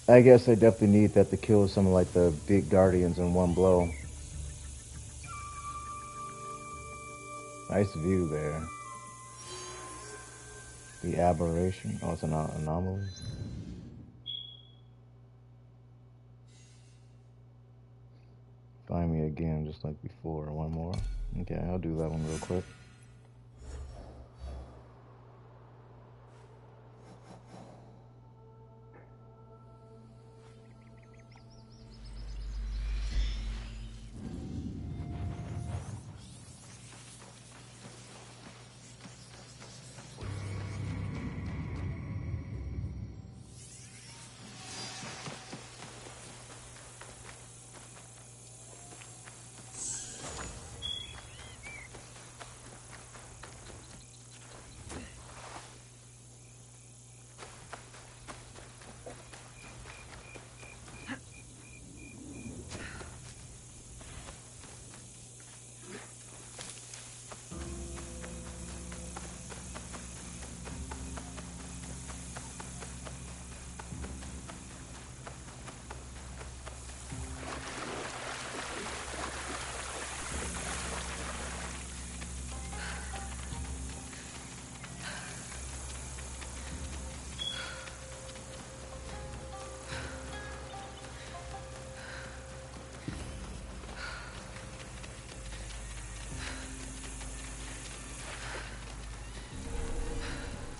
I guess they definitely need that to kill some of like the big guardians in one blow. Nice view there. The aberration. Oh, it's an anomaly. Find me again, just like before. One more. Okay, I'll do that one real quick.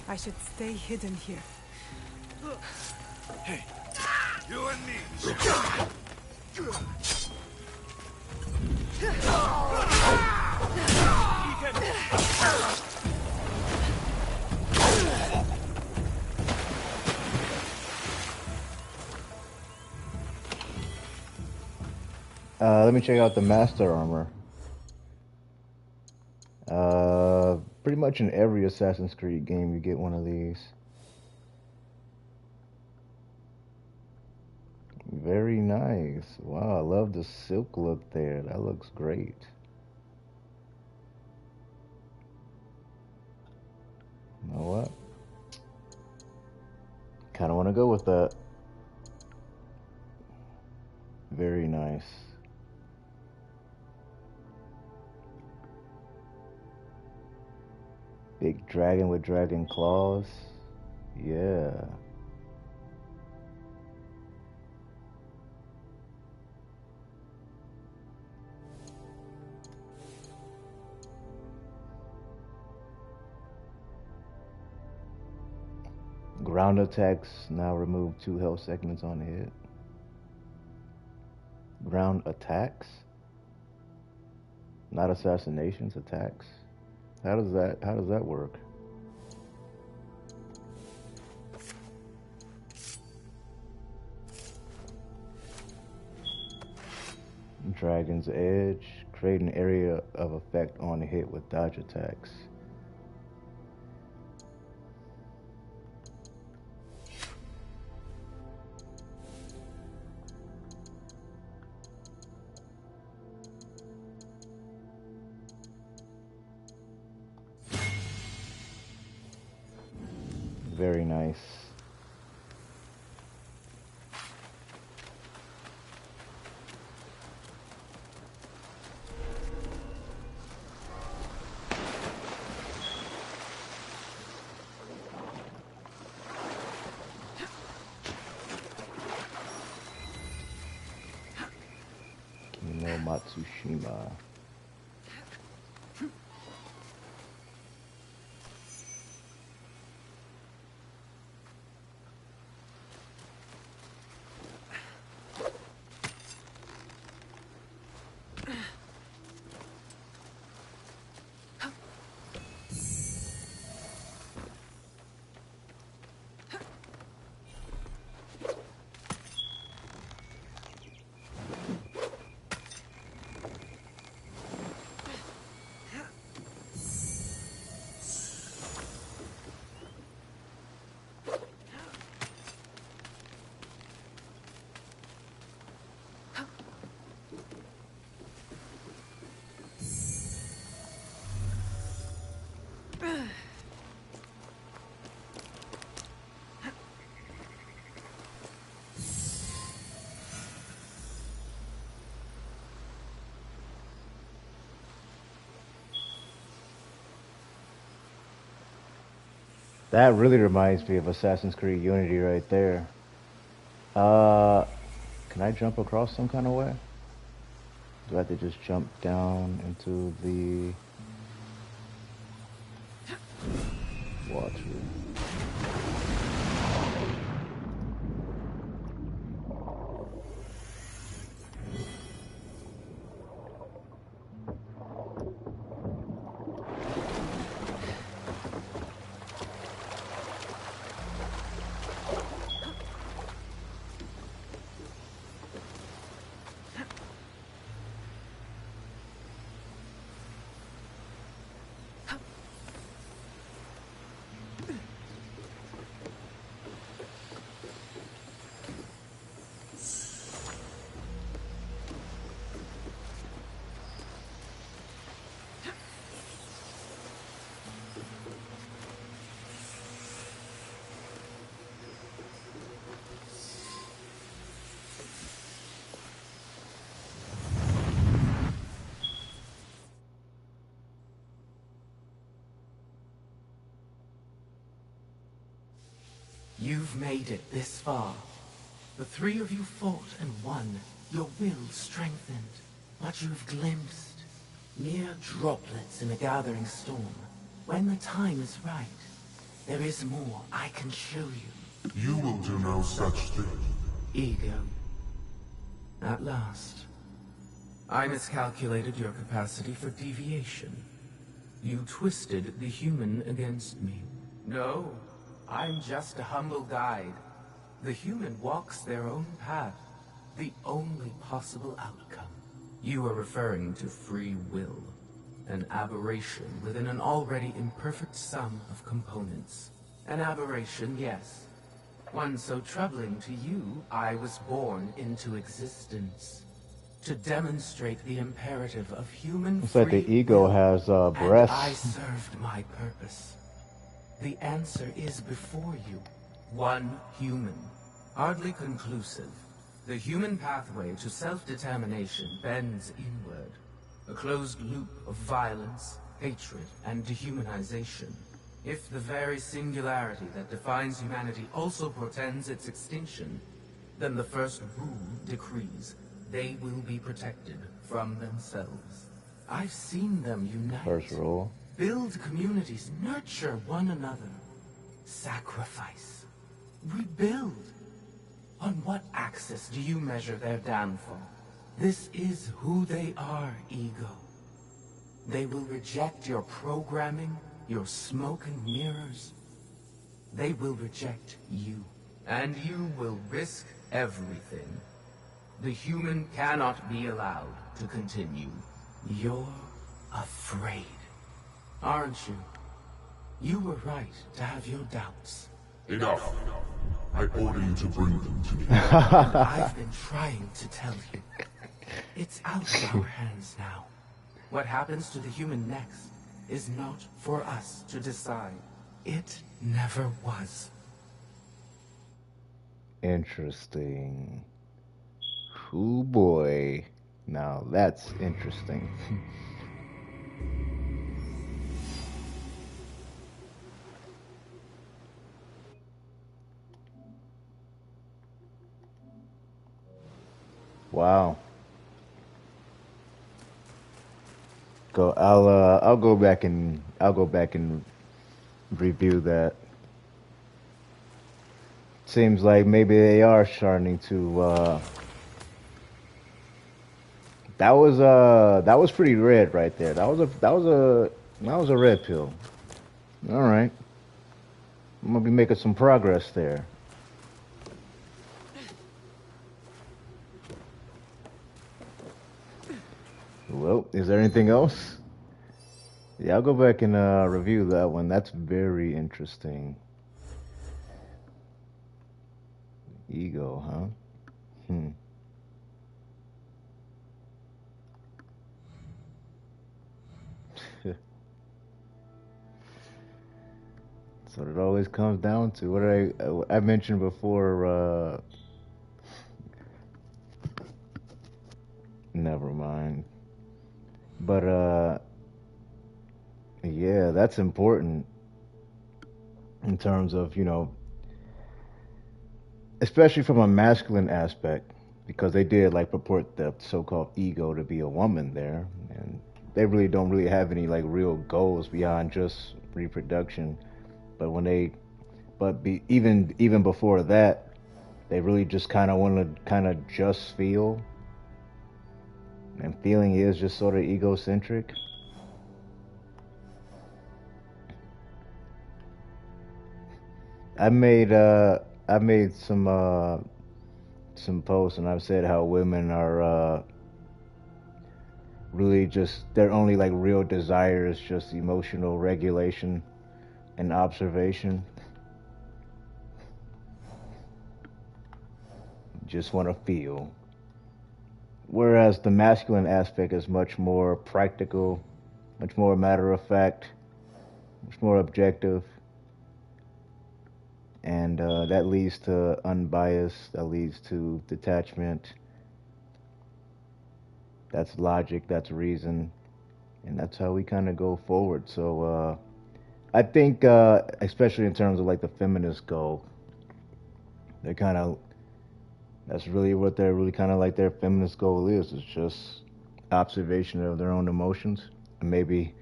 I should stay hidden here. Hey, you and me. Let me check out the Master Armor. Pretty much in every Assassin's Creed game you get one of these. Very nice. Wow, I love the silk look there. That looks great. You know what? Kind of want to go with that. Very nice. Big dragon with dragon claws. Yeah. Ground attacks now remove 2 health segments on hit. Ground attacks? Not assassinations, attacks. How does that work? Dragon's Edge. Create an area of effect on hit with dodge attacks. Very nice. Kino Matsushima. That really reminds me of Assassin's Creed Unity right there. Can I jump across some kind of way? Do I have to just jump down into the water? You've made it this far. The 3 of you fought and won, your will strengthened. But you've glimpsed mere droplets in a gathering storm. When the time is right, there is more I can show you. You will do no such thing. Ego. At last. I miscalculated your capacity for deviation. You twisted the human against me. No. I'm just a humble guide. The human walks their own path, the only possible outcome. You are referring to free will, an aberration within an already imperfect sum of components. An aberration, yes. One so troubling to you, I was born into existence. To demonstrate the imperative of human Looks free like the ego will, has and breasts. I served my purpose. The answer is before you. one human. Hardly conclusive. The human pathway to self-determination bends inward. A closed loop of violence, hatred, and dehumanization. If the very singularity that defines humanity also portends its extinction, then the first rule decrees they will be protected from themselves. I've seen them unite. First rule. Build communities, nurture one another. Sacrifice. Rebuild. On what axis do you measure their downfall? This is who they are, Ego. They will reject your programming, your smoke and mirrors. They will reject you. And you will risk everything. The human cannot be allowed to continue. You're afraid, aren't you? You were right to have your doubts. Enough. I order you to bring them to me. I've been trying to tell you. It's out of our hands now. What happens to the human next is not for us to decide. It never was. Interesting. Ooh boy. Now that's interesting. Wow. I'll go back and review that. Seems like maybe they are starting to that was pretty red right there. That was a red pill. All right. I'm gonna be making some progress there. Well, is there anything else? Yeah, I'll go back and review that one. That's very interesting. Ego, huh? That's what it always comes down to. What I mentioned before, never mind. But yeah, that's important in terms of, especially from a masculine aspect, because they did like purport the so-called ego to be a woman there, and they really don't really have any like real goals beyond just reproduction. But even before that, they really just kind of want to just feel. And feeling is just sort of egocentric. I made some posts, and I've said how women are really just, their only like real desire is just emotional regulation and observation. Just want to feel. Whereas the masculine aspect is much more practical, much more matter of fact, much more objective. And that leads to unbiased, that leads to detachment. That's logic, that's reason. And that's how we kind of go forward. So I think, especially in terms of like the feminist goal, they're kind of, that's really what they're really kind of like their feminist goal is. It's just observation of their own emotions, and maybe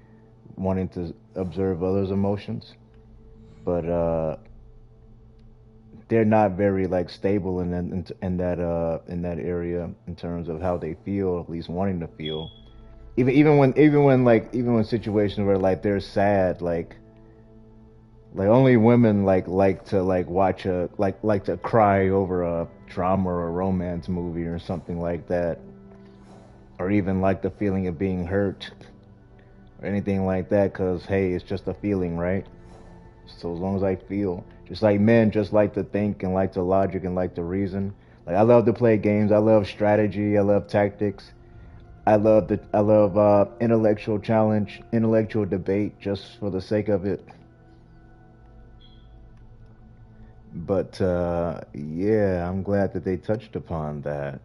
wanting to observe others' emotions. But they're not very like stable in that area in terms of how they feel, at least wanting to feel. Even when situations where like they're sad, like only women like to watch like to cry over a drama or a romance movie or something like that, or even like the feeling of being hurt or anything like that, because hey, it's just a feeling, right? So as long as I feel, just like men just like to think and like to logic and like to reason. Like I love to play games, I love strategy, I love tactics, I love intellectual challenge, intellectual debate just for the sake of it. But yeah, I'm glad that they touched upon that.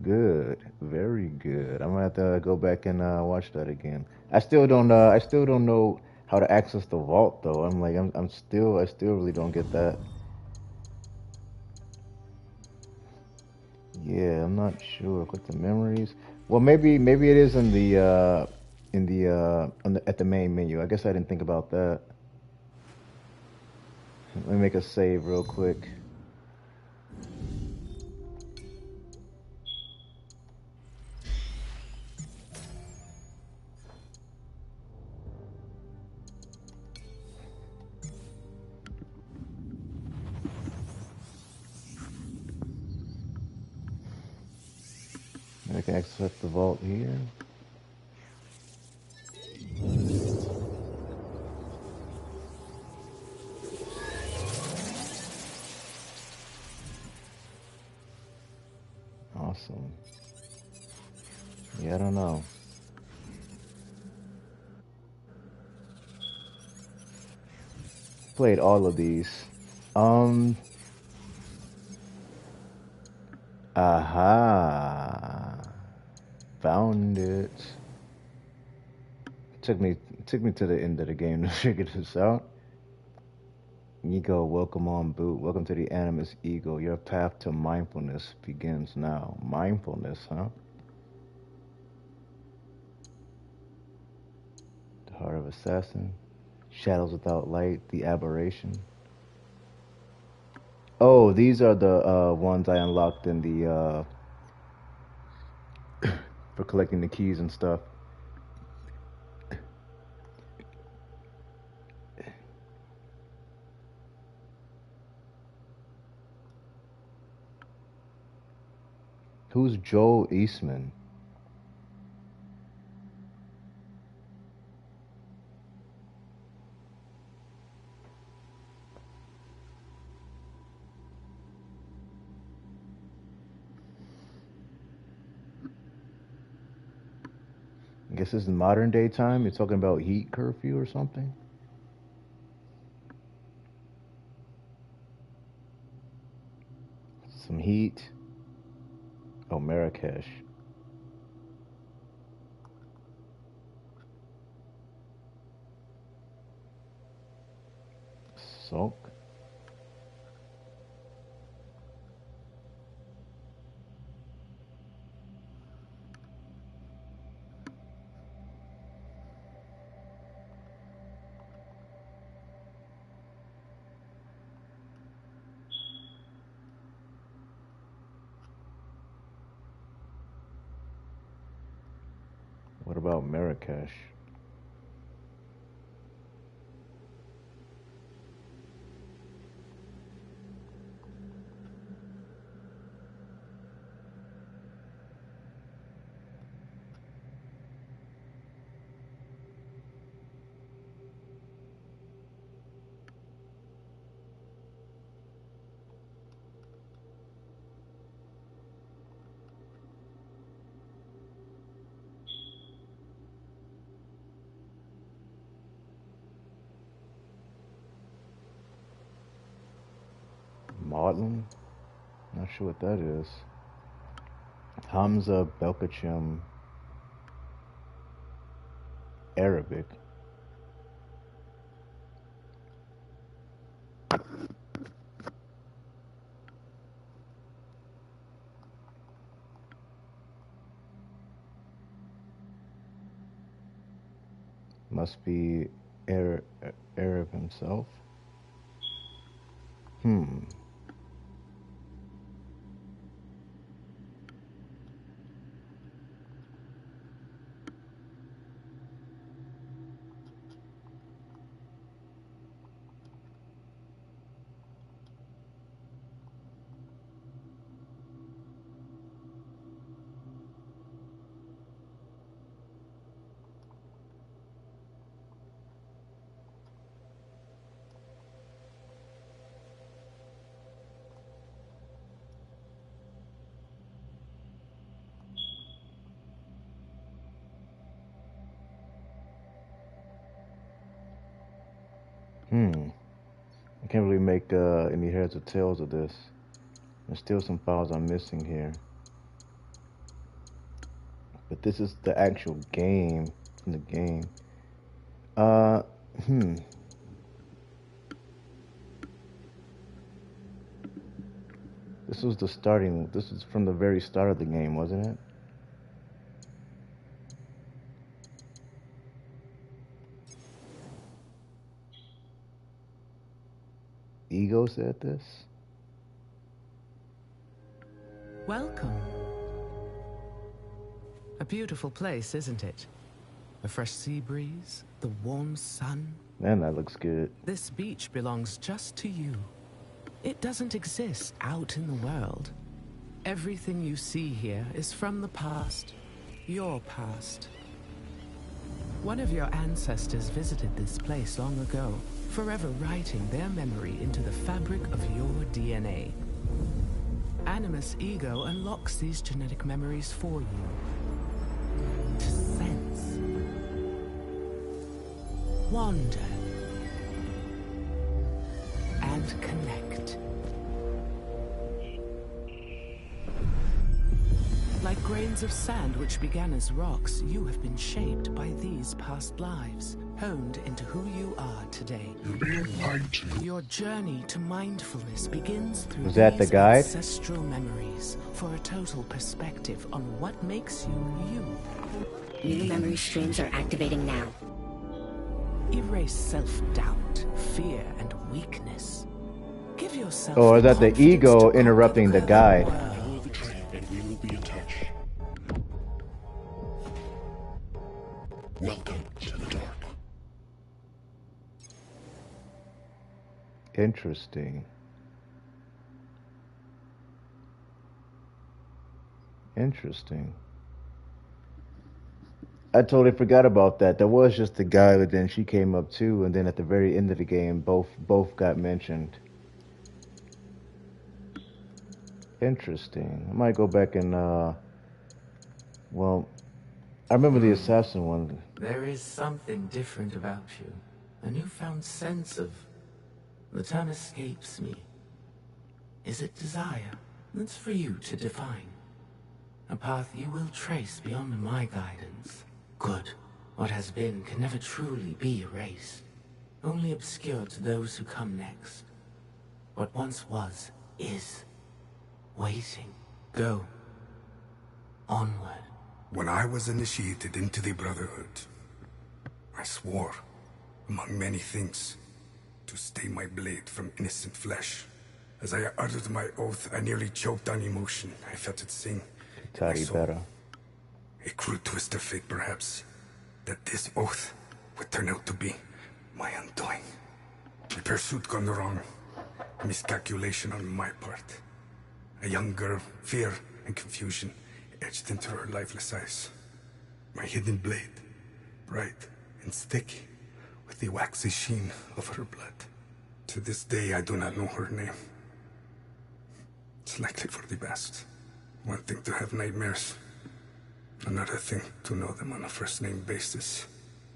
Good, very good. I'm gonna have to go back and watch that again. I still don't know how to access the vault though. I still really don't get that. Yeah, I'm not sure. What the memories? Well, maybe it is at the main menu. I guess I didn't think about that. Let me make a save real quick. I can access the vault here. Awesome. Yeah, I don't know. Played all of these. Aha. Found it. Took me to the end of the game to figure this out. Ego, welcome on boot. Welcome to the Animus Ego. Your path to mindfulness begins now. Mindfulness, huh? The Heart of Assassin. Shadows Without Light. The Aberration. Oh, these are the ones I unlocked in the for collecting the keys and stuff. Who's Joel Eastman? I guess this is modern day time. You're talking about heat curfew or something? Some heat. Oh, Marrakesh. Sulk. What about Marrakesh? Maudlin? Not sure what that is. Hamza Belkacem. Arabic. Must be Arab himself. I can't really make any heads or tails of this. There's still some files I'm missing here. But this is the actual game from the game. This was the starting. This is from the very start of the game, wasn't it? Ego said this. Welcome. A beautiful place, isn't it? A fresh sea breeze, the warm sun. Man, that looks good. This beach belongs just to you. It doesn't exist out in the world. Everything you see here is from the past. Your past. One of your ancestors visited this place long ago, forever writing their memory into the fabric of your DNA. Animus Ego unlocks these genetic memories for you. To sense. Wander. And connect. Like grains of sand which began as rocks, you have been shaped by these past lives, honed into who you are today. Your journey to mindfulness begins through Was that the these guide? ancestral memories for a total perspective on what makes you you. New memory streams are activating now. Erase self-doubt, fear, and weakness. Give yourself Or is that the ego interrupting the guide? Follow the train and we will be in touch. Welcome to the dark. Interesting. Interesting. I totally forgot about that. There was just the guy, but then she came up too, and then at the very end of the game, both got mentioned. Interesting. I might go back and well, I remember the assassin one. There is something different about you. A newfound sense of... The term escapes me. Is it desire? That's for you to define. A path you will trace beyond my guidance. Good. What has been can never truly be erased. Only obscured to those who come next. What once was, is. Waiting. Go. Onward. When I was initiated into the Brotherhood, I swore, among many things, to stay my blade from innocent flesh. As I uttered my oath, I nearly choked on emotion. I felt it sing. Taribera. A cruel twist of fate, perhaps, that this oath would turn out to be my undoing. A pursuit gone wrong. A miscalculation on my part. A young girl, fear and confusion etched into her lifeless eyes. My hidden blade, bright and sticky, with the waxy sheen of her blood. To this day, I do not know her name. It's likely for the best. One thing to have nightmares, another thing to know them on a first-name basis.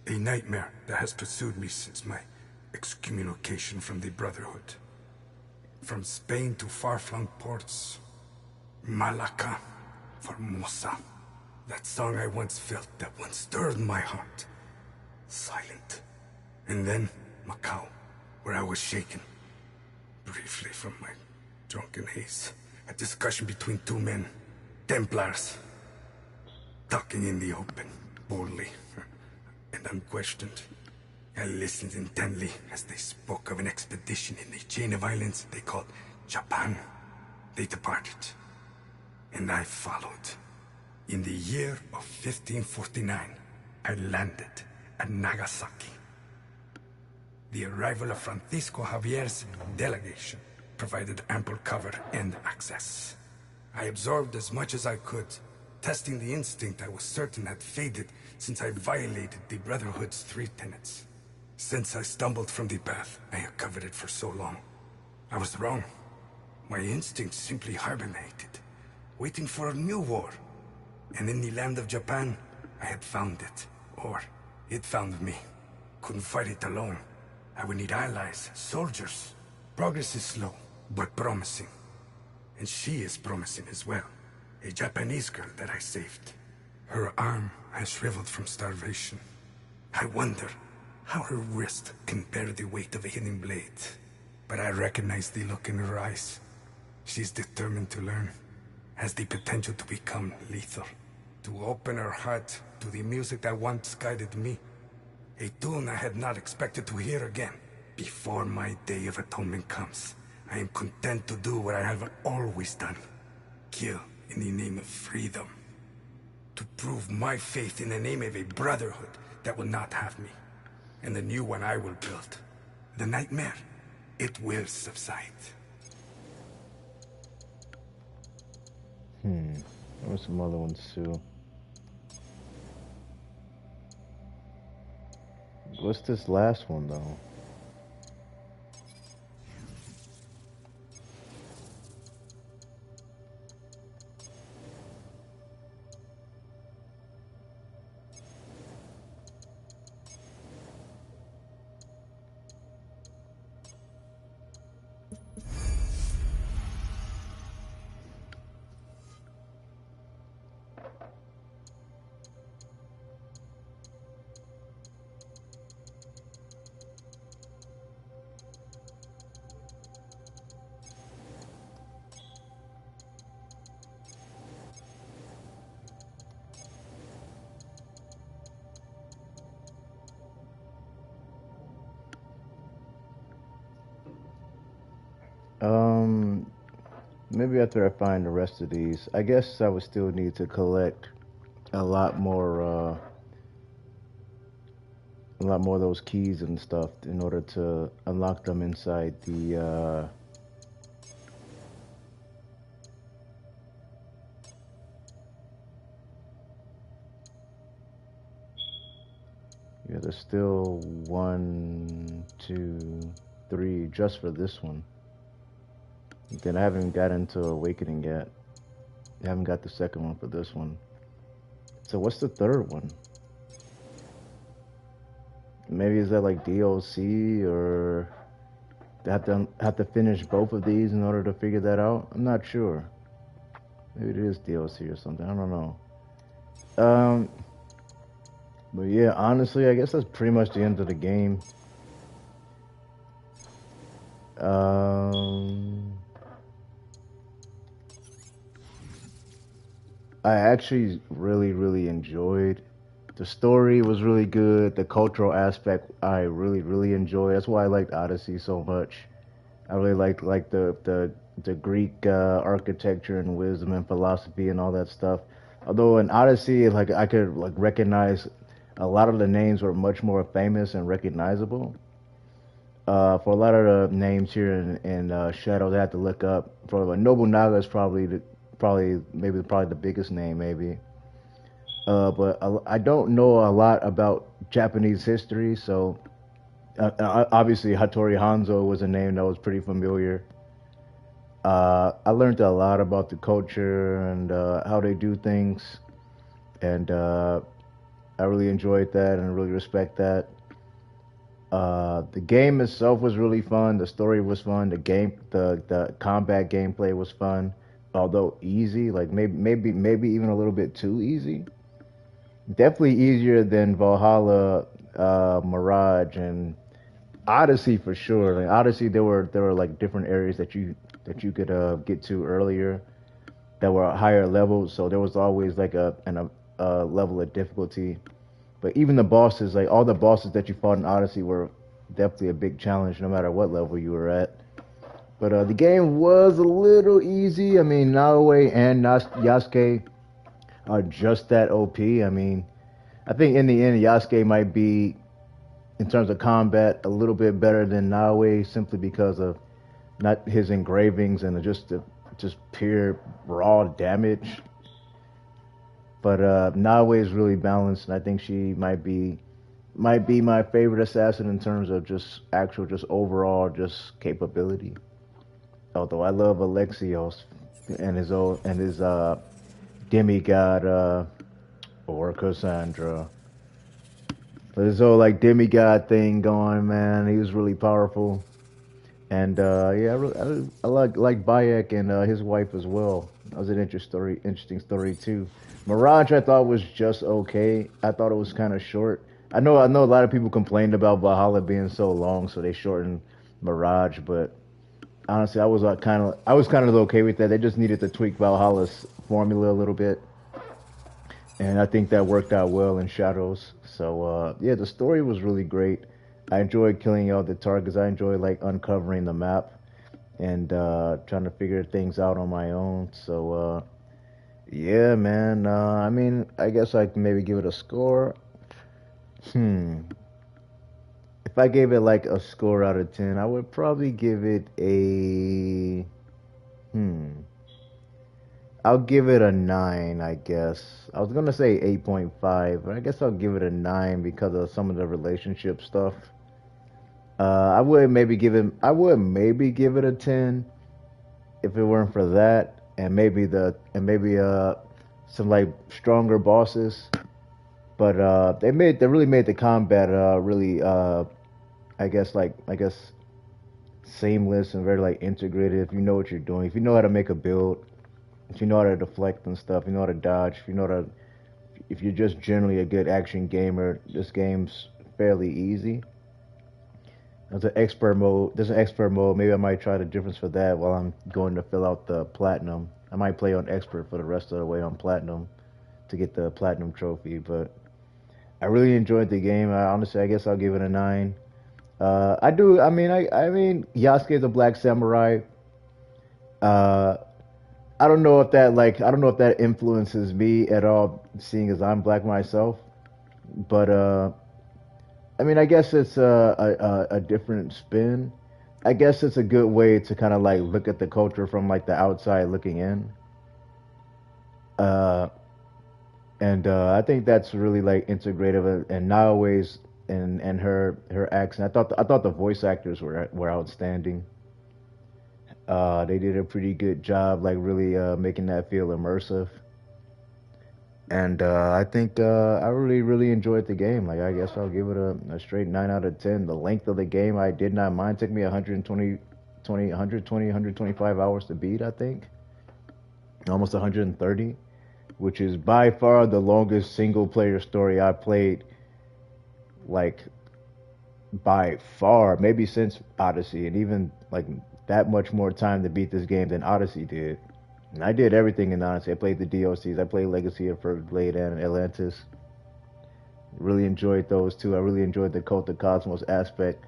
A nightmare that has pursued me since my excommunication from the Brotherhood. From Spain to far-flung ports, Malacca, Formosa. That song I once felt, that once stirred my heart. Silent. And then, Macau, where I was shaken. Briefly from my drunken haze. A discussion between two men, Templars. Talking in the open, boldly, and unquestioned. I listened intently as they spoke of an expedition in the chain of islands they called Japan. They departed, and I followed. In the year of 1549, I landed at Nagasaki. The arrival of Francisco Javier's delegation provided ample cover and access. I absorbed as much as I could, testing the instinct I was certain had faded since I violated the Brotherhood's 3 tenets. Since I stumbled from the path, I had covered it for so long. I was wrong. My instincts simply hibernated, waiting for a new war. And in the land of Japan, I had found it. Or, it found me. Couldn't fight it alone. I would need allies, soldiers. Progress is slow, but promising. And she is promising as well. A Japanese girl that I saved. Her arm has shriveled from starvation. I wonder how her wrist can bear the weight of a hidden blade. But I recognize the look in her eyes. She's determined to learn. Has the potential to become lethal. To open her heart to the music that once guided me. A tune I had not expected to hear again. Before my day of atonement comes, I am content to do what I have always done. Kill in the name of freedom. To prove my faith in the name of a brotherhood that will not have me. And the new one I will build. The nightmare, it will subside. There were some other ones too. What's this last one though? Maybe after I find the rest of these, I guess I would still need to collect a lot more of those keys and stuff in order to unlock them inside the yeah, there's still 1, 2, 3 just for this one. Then I haven't got into Awakening yet. I haven't got the second one for this one. So what's the third one? Maybe is that like DLC, or have to finish both of these in order to figure that out? I'm not sure. Maybe it is DLC or something. I don't know. But yeah, honestly, I guess that's pretty much the end of the game. I actually really enjoyed. The story was really good. The cultural aspect I really enjoyed. That's why I liked Odyssey so much. I really liked the Greek architecture and wisdom and philosophy and all that stuff. Although in Odyssey, like I could like recognize a lot of the names were much more famous and recognizable. For a lot of the names here in Shadows, I had to look up. For Nobunaga is probably the biggest name, maybe. But I don't know a lot about Japanese history, so obviously Hattori Hanzo was a name that was pretty familiar. I learned a lot about the culture and how they do things, and I really enjoyed that and really respect that. The game itself was really fun. The story was fun. The combat gameplay was fun. Although easy, like maybe even a little bit too easy. Definitely easier than Valhalla, Mirage, and Odyssey for sure. Like Odyssey, there were like different areas that you could get to earlier that were higher levels. So there was always like a level of difficulty. But even the bosses, like all the bosses that you fought in Odyssey, were definitely a big challenge, no matter what level you were at. But the game was a little easy. I mean, Naoe and Yasuke are just that OP. I mean, I think in the end, Yasuke might be, in terms of combat, a little bit better than Naoe, simply because of not his engravings and just pure raw damage. But Naoe is really balanced, and I think she might be my favorite assassin in terms of just overall capability. Although I love Alexios and his demigod or Cassandra. But his whole like demigod thing going, man, he was really powerful. And yeah, I like Bayek and his wife as well. That was an interesting story too. Mirage, I thought was just okay. I thought it was kind of short. I know a lot of people complained about Valhalla being so long, so they shortened Mirage. But honestly, I was kind of okay with that. They just needed to tweak Valhalla's formula a little bit, and I think that worked out well in Shadows. So yeah, the story was really great. I enjoyed killing all the targets. I enjoyed like uncovering the map and trying to figure things out on my own. So yeah, man. I mean, I guess I can maybe give it a score. If I gave it like a score out of 10, I would probably give it a I'll give it a 9, I guess. I was gonna say 8.5, but I guess I'll give it a 9 because of some of the relationship stuff. I would maybe give it a 10 if it weren't for that, and maybe some like stronger bosses. But they really made the combat really I guess seamless and very like integrated. If you know what you're doing, if you know how to make a build, if you know how to deflect and stuff, you know how to dodge, if you're just generally a good action gamer, this game's fairly easy. There's an expert mode. Maybe I might try the difference for that while I'm going to fill out the platinum. I might play on expert for the rest of the way on platinum to get the platinum trophy. But I really enjoyed the game. Honestly, I guess I'll give it a 9. I mean, Yasuke the Black Samurai. I don't know if that influences me at all, seeing as I'm black myself. But I mean, I guess it's a different spin. I guess it's a good way to kind of like look at the culture from like the outside looking in. And I think that's really like integrative, and not always and her accent. I thought the voice actors were outstanding. They did a pretty good job, like really making that feel immersive. And I think I really enjoyed the game. Like, I guess I'll give it a straight 9 out of 10. The length of the game, I did not mind. It took me 125 hours to beat, I think. Almost 130, which is by far the longest single-player story I played, like, by far. Maybe since Odyssey, and even, like, that much more time to beat this game than Odyssey did. And I did everything in Odyssey. I played the DLCs. I played Legacy of First Blade and Atlantis. Really enjoyed those two. I really enjoyed the Cult of Cosmos aspect.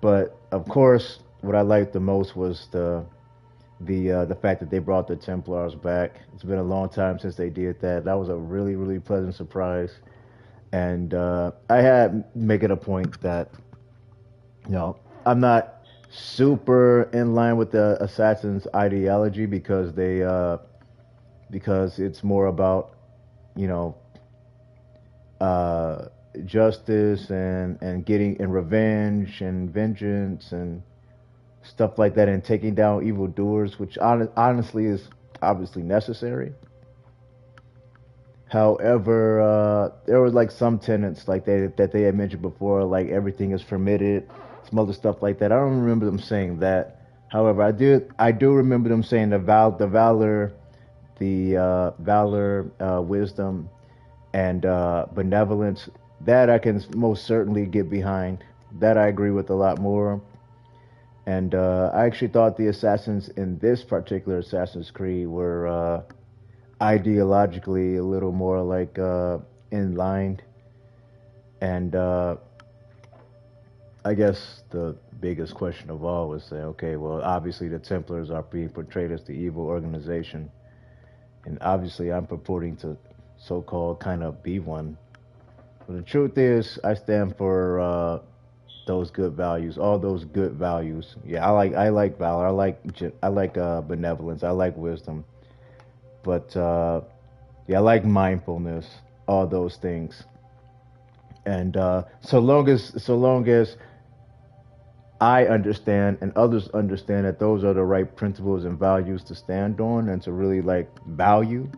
But of course, what I liked the most was the fact that they brought the Templars back. It's been a long time since they did that. That was a really pleasant surprise. And I had make it a point that, you know, I'm not super in line with the Assassins' ideology because it's more about, you know, justice and getting and revenge and vengeance and stuff like that, and taking down evildoers, which honestly is obviously necessary. However, there was like some tenets like that they had mentioned before, like everything is permitted, some other stuff like that. I don't remember them saying that. However, I do remember them saying the valor, wisdom, and benevolence. That I can most certainly get behind. That I agree with a lot more. And I actually thought the assassins in this particular Assassin's Creed were ideologically a little more like in line. And I guess the biggest question of all was say, okay, well, obviously the Templars are being portrayed as the evil organization, and obviously I'm purporting to so-called kind of be one. But the truth is, I stand for those good values, all those good values. Yeah, I like valor, I like benevolence, I like wisdom, but yeah, I like mindfulness, all those things. And so long as I understand and others understand that those are the right principles and values to stand on, and to really like valuing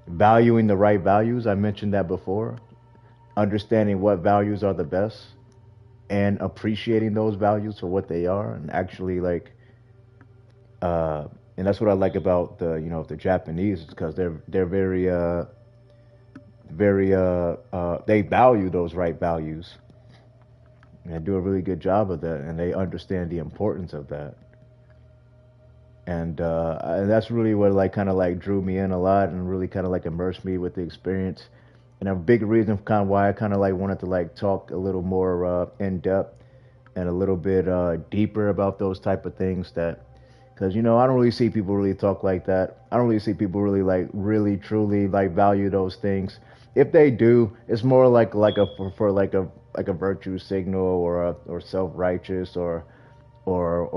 the right values. I mentioned that before. Understanding what values are the best. and appreciating those values for what they are, and actually like, and that's what I like about the Japanese, because they're very they value those right values, and they do a really good job of that, and they understand the importance of that. And that's really what like kind of like drew me in a lot, and really kind of like immersed me with the experience. And a big reason kind of why I kind of like wanted to like talk a little more in depth and a little bit deeper about those type of things, that because I don't really see people really talk like that. I don't really see people really like really truly like value those things. If they do, it's more like for like a virtue signal, or self-righteous, or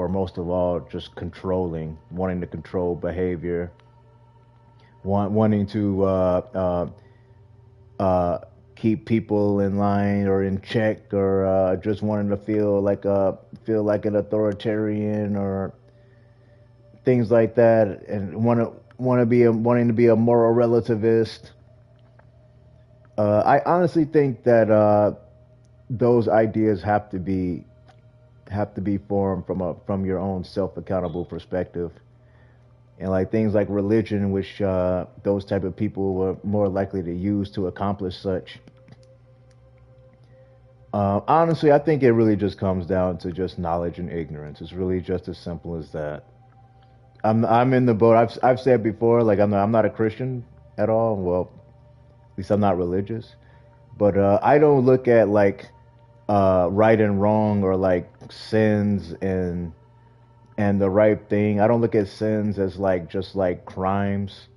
most of all just controlling, wanting to control behavior, wanting to keep people in line or in check, or just wanting to feel like an authoritarian, or things like that, and wanting to be a moral relativist. I honestly think that those ideas have to be formed from your own self-accountable perspective. And like things like religion, which those type of people were more likely to use to accomplish such. Honestly, I think it really just comes down to just knowledge and ignorance. It's really just as simple as that. I'm in the boat. I've said before, like I'm not a Christian at all. Well, at least I'm not religious. But I don't look at like right and wrong, or like sins and the right thing. I don't look at sins as like just like crimes.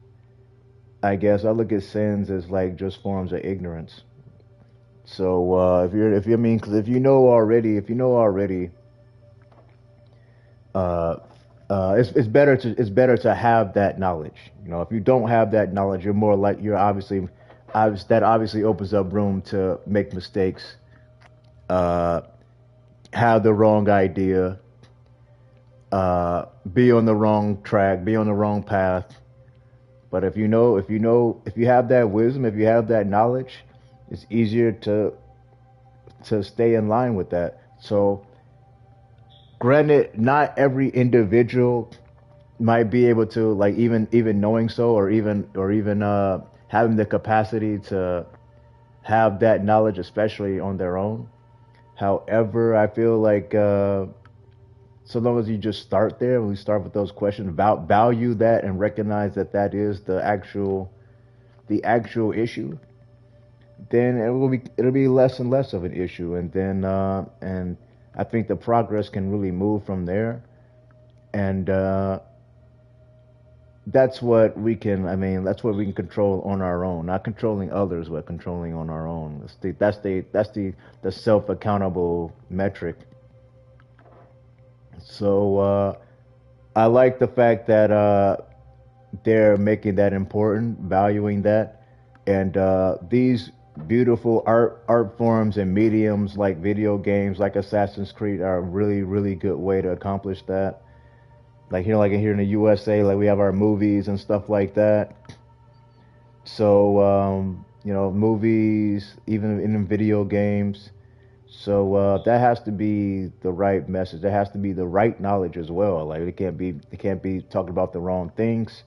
I guess I look at sins as like just forms of ignorance. So if you know already, it's better to have that knowledge. If you don't have that knowledge, that obviously opens up room to make mistakes, have the wrong idea, be on the wrong track, be on the wrong path. But if you have that wisdom, if you have that knowledge, it's easier to stay in line with that. So, granted, not every individual might be able to, like, even knowing so, or even having the capacity to have that knowledge, especially on their own. However, I feel like so long as you just start there, we start with those questions about value that, and recognize that is the actual issue, then it'll be less and less of an issue, and then and I think the progress can really move from there, and that's what we can control on our own, not controlling others, but controlling on our own. That's the self-accountable metric. So I like the fact that they're making that important, valuing that, and these beautiful art forms and mediums like video games, like Assassin's Creed, are a really, really good way to accomplish that. Like here in the USA, like we have our movies and stuff like that. So movies, even in video games. So that has to be the right message. There has to be the right knowledge as well. Like it can't be talking about the wrong things.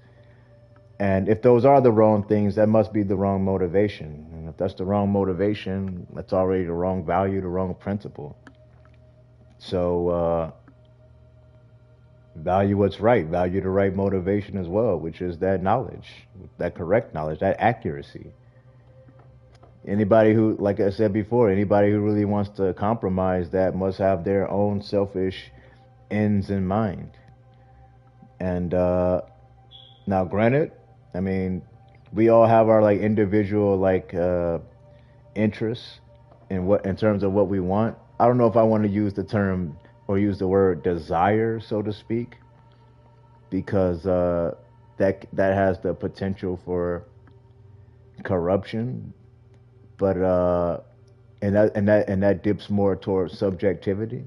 And if those are the wrong things, that must be the wrong motivation. And if that's the wrong motivation, that's already the wrong value, the wrong principle. So value what's right, value the right motivation as well, which is that knowledge, that correct knowledge, that accuracy. Anybody who, like I said before, anybody who really wants to compromise that must have their own selfish ends in mind. And now, granted, I mean, we all have our like individual like interests in terms of what we want. I don't know if I want to use the term or use the word desire, so to speak, because that has the potential for corruption. But and that dips more towards subjectivity.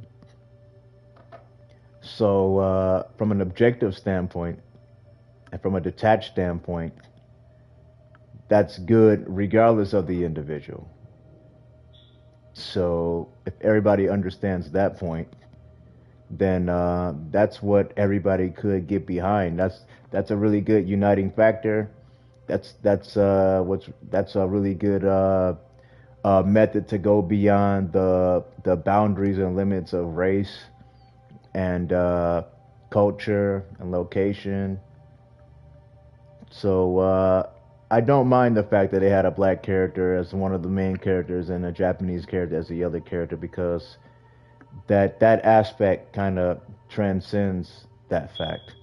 So from an objective standpoint and from a detached standpoint, that's good regardless of the individual. So if everybody understands that point, then that's what everybody could get behind. That's a really good uniting factor. That's a really good method to go beyond the boundaries and limits of race and culture and location. So I don't mind the fact that they had a black character as one of the main characters and a Japanese character as the other character, because that aspect kind of transcends that fact.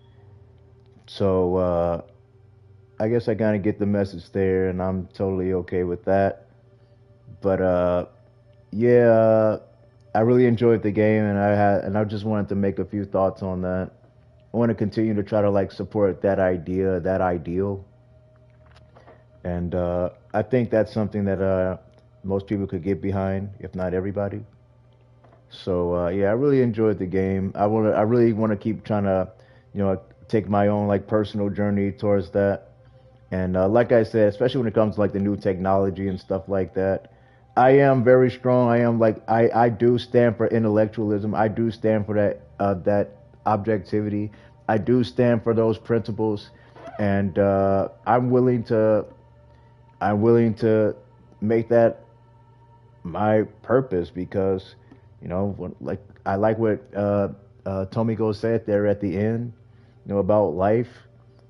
So I guess I kind of get the message there, and I'm totally okay with that. But yeah, I really enjoyed the game, and I just wanted to make a few thoughts on that. I want to continue to try to like support that idea, that ideal, and I think that's something that most people could get behind, if not everybody. So yeah, I really enjoyed the game. I really want to keep trying to, take my own like personal journey towards that. And like I said, especially when it comes to like the new technology and stuff like that, I am very strong. I am like I do stand for intellectualism. I do stand for that objectivity. I do stand for those principles, and I'm willing to make that my purpose, because like I like what Tomiko said there at the end, about life,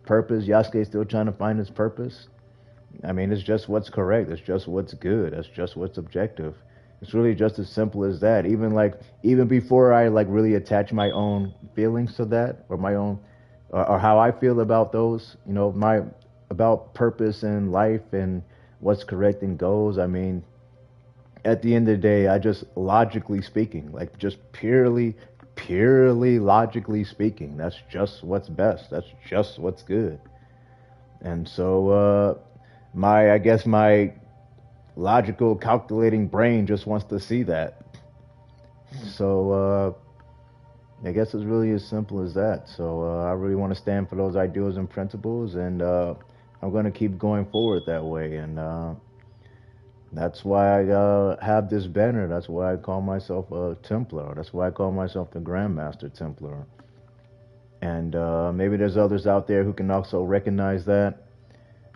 purpose. Yasuke's still trying to find his purpose. I mean, it's just what's correct. It's just what's good. It's just what's objective. It's really just as simple as that. Even before I like really attach my own feelings to that, or my own, or how I feel about those, about purpose and life and what's correct and goes. I mean, at the end of the day, I just logically speaking, like just purely logically speaking, that's just what's best. That's just what's good. And so, I guess my logical, calculating brain just wants to see that. So, I guess it's really as simple as that. So, I really want to stand for those ideals and principles, and I'm going to keep going forward that way. And that's why I have this banner. That's why I call myself a Templar. That's why I call myself the Grandmaster Templar. And maybe there's others out there who can also recognize that.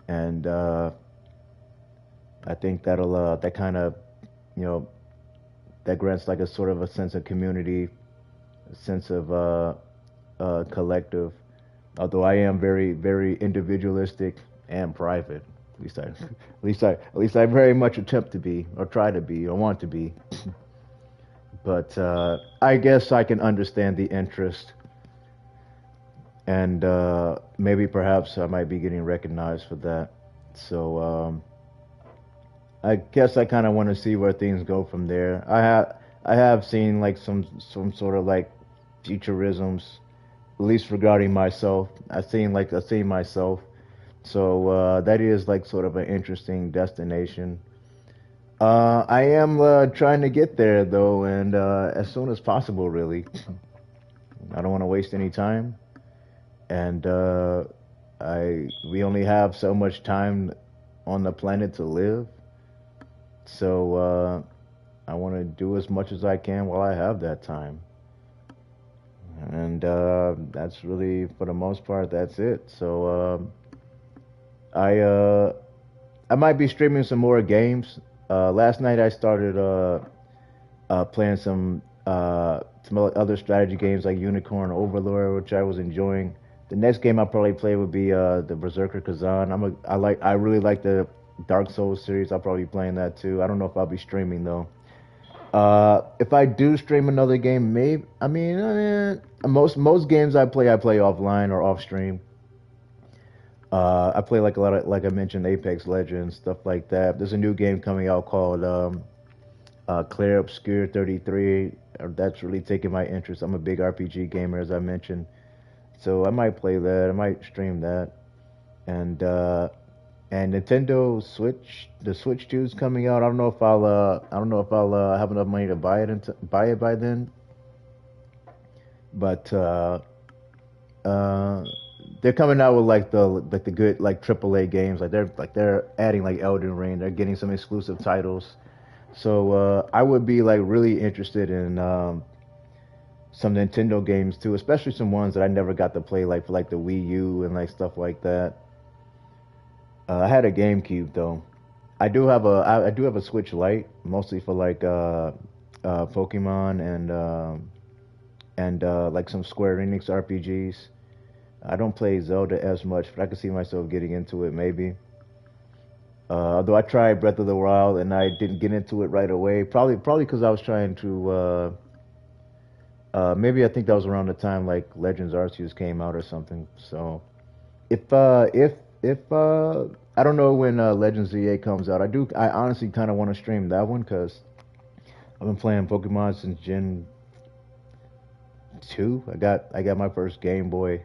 And I think that kind of, that grants like a sort of a sense of community, a sense of collective. Although I am very, very individualistic and private. At least I very much attempt to be, or try to be, or want to be. But I guess I can understand the interest, and maybe perhaps I might be getting recognized for that. So I guess I kind of want to see where things go from there. I have seen like some sort of like futurisms, at least regarding myself. I've seen myself. So that is like sort of an interesting destination. I am trying to get there though, and as soon as possible, really. I don't want to waste any time, and we only have so much time on the planet to live. So I want to do as much as I can while I have that time. And that's really, for the most part, that's it. So I might be streaming some more games. Last night I started playing some other strategy games like Unicorn Overlord, which I was enjoying. The next game I'll probably play would be the Berserker Kazan. I really like the Dark Souls series. I'll probably be playing that too. I don't know if I'll be streaming though. If I do stream another game, maybe. I mean, most games I play offline or off stream. I play like a lot of, like I mentioned, Apex Legends, stuff like that. There's a new game coming out called Clair Obscur 33. That's really taking my interest. I'm a big RPG gamer, as I mentioned, so I might play that. I might stream that. And Nintendo Switch, the Switch 2 is coming out. I don't know if I'll have enough money to buy it by then. But they're coming out with like the good like AAA games. They're adding like Elden Ring. They're getting some exclusive titles. So I would be like really interested in some Nintendo games too, especially some ones that I never got to play, like for like the Wii U and like stuff like that. I had a GameCube though. I do have a Switch Lite, mostly for like Pokemon and like some Square Enix RPGs. I don't play Zelda as much, but I can see myself getting into it maybe. Although I tried Breath of the Wild and I didn't get into it right away, probably because I was trying to. Maybe I think that was around the time like Legends Arceus came out or something. So if I don't know when Legends ZA comes out, I honestly kind of want to stream that one because I've been playing Pokemon since Gen 2. I got my first Game Boy.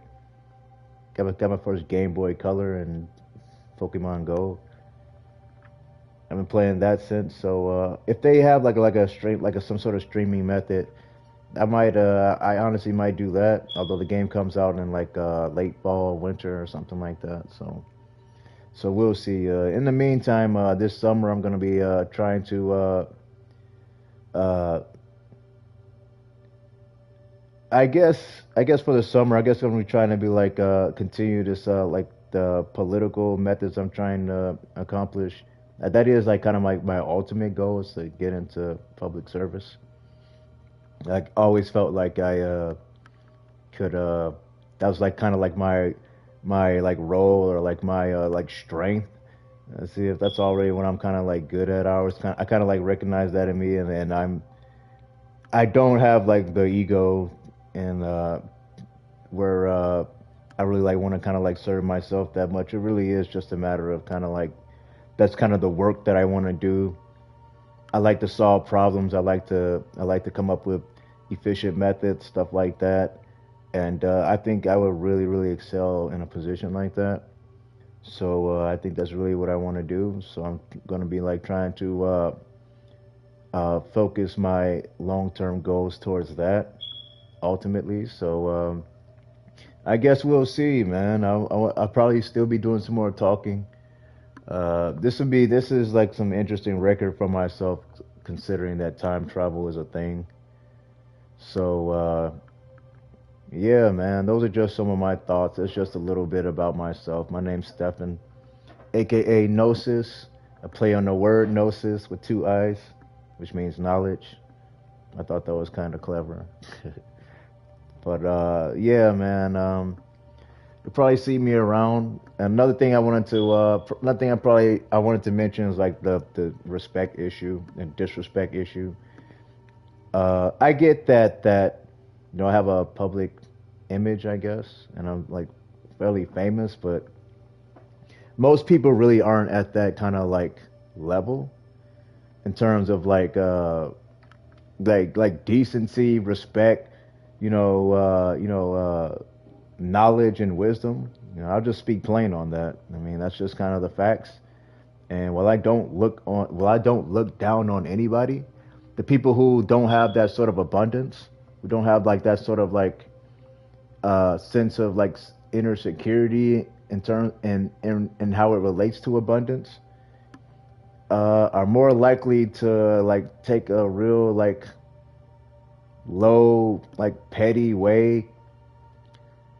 Got my first Game Boy Color and Pokemon Go. I've been playing that since. So if they have like a stream, some sort of streaming method, I honestly might do that. Although the game comes out in like late fall, winter, or something like that. So we'll see. In the meantime, this summer I'm gonna be trying to. I guess for the summer, I guess I'm gonna be trying to be like continue this like the political methods I'm trying to accomplish. That is like kind of like my ultimate goal is to get into public service. I always felt like I could that was like kind of like my like role or like my like strength. Let's see if that's already what I'm kind of like good at. I kind of like recognize that in me, and I don't have like the ego and where I really like want to kind of like serve myself that much. It really is just a matter of kind of like that's kind of the work that I want to do. I like to solve problems. I like to come up with efficient methods, stuff like that. And I think I would really excel in a position like that. So I think that's really what I want to do. So I'm going to be like trying to focus my long-term goals towards that ultimately. So I guess we'll see, man. I'll probably still be doing some more talking. This is like some interesting record for myself, considering that time travel is a thing. So yeah, man, those are just some of my thoughts. It's just a little bit about myself. My name's Stefan, aka Gnosis. I play on the word Gnosis with 2 I's, which means knowledge. I thought that was kind of clever. But yeah, man, you'll probably see me around. Another thing I wanted to mention is like the respect issue and disrespect issue. I get that you know, I have a public image, I guess, and I'm like fairly famous, but most people really aren't at that kind of like level in terms of like decency, respect, knowledge and wisdom. You know, I'll just speak plain on that. I mean, that's just kind of the facts. And while I don't look down on anybody, the people who don't have that sort of abundance, who don't have like that sort of like sense of like inner security in terms and how it relates to abundance, are more likely to like take a real like low like petty way.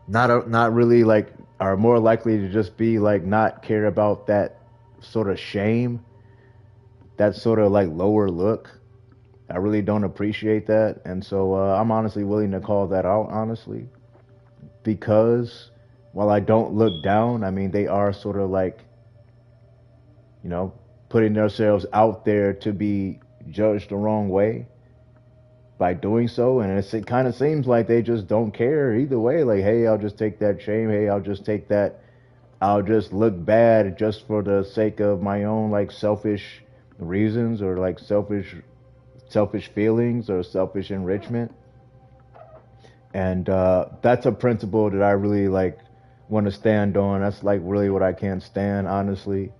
Not really like are more likely to just be like not care about that sort of shame, that sort of like lower look. I really don't appreciate that, and so I'm honestly willing to call that out, honestly, because while I don't look down, I mean, they are sort of like, you know, putting themselves out there to be judged the wrong way by doing so, and it kind of seems like they just don't care either way. Like, hey, I'll just take that shame. Hey, I'll just look bad just for the sake of my own like selfish reasons or like selfish feelings or selfish enrichment. And that's a principle that I really like want to stand on. That's like really what I can't stand, honestly.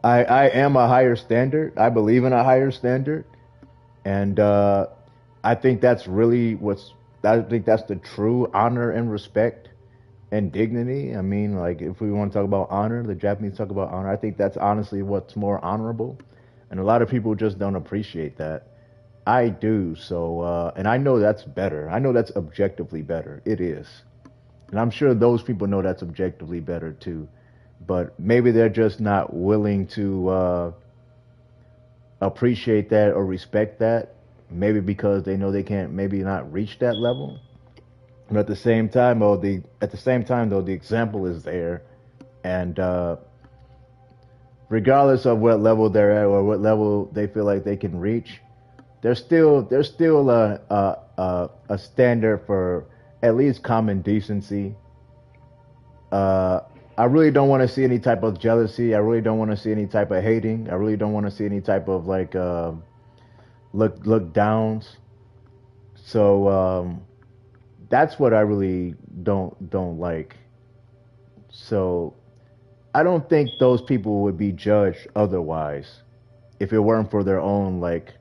I am a higher standard. I believe in a higher standard. And I think that's really I think that's the true honor and respect and dignity. I mean, like, if we want to talk about honor, the Japanese talk about honor. I think that's honestly what's more honorable. And a lot of people just don't appreciate that. I do. So, and I know that's better. I know that's objectively better. It is. And I'm sure those people know that's objectively better too. But maybe they're just not willing to appreciate that or respect that. Maybe because they know they can't maybe not reach that level. But at the same time, though, the example is there, and regardless of what level they're at or what level they feel like they can reach, there's still a standard for at least common decency. I really don't want to see any type of jealousy. I really don't want to see any type of hating. I really don't want to see any type of like look downs. So that's what I really don't like. So I don't think those people would be judged otherwise if it weren't for their own like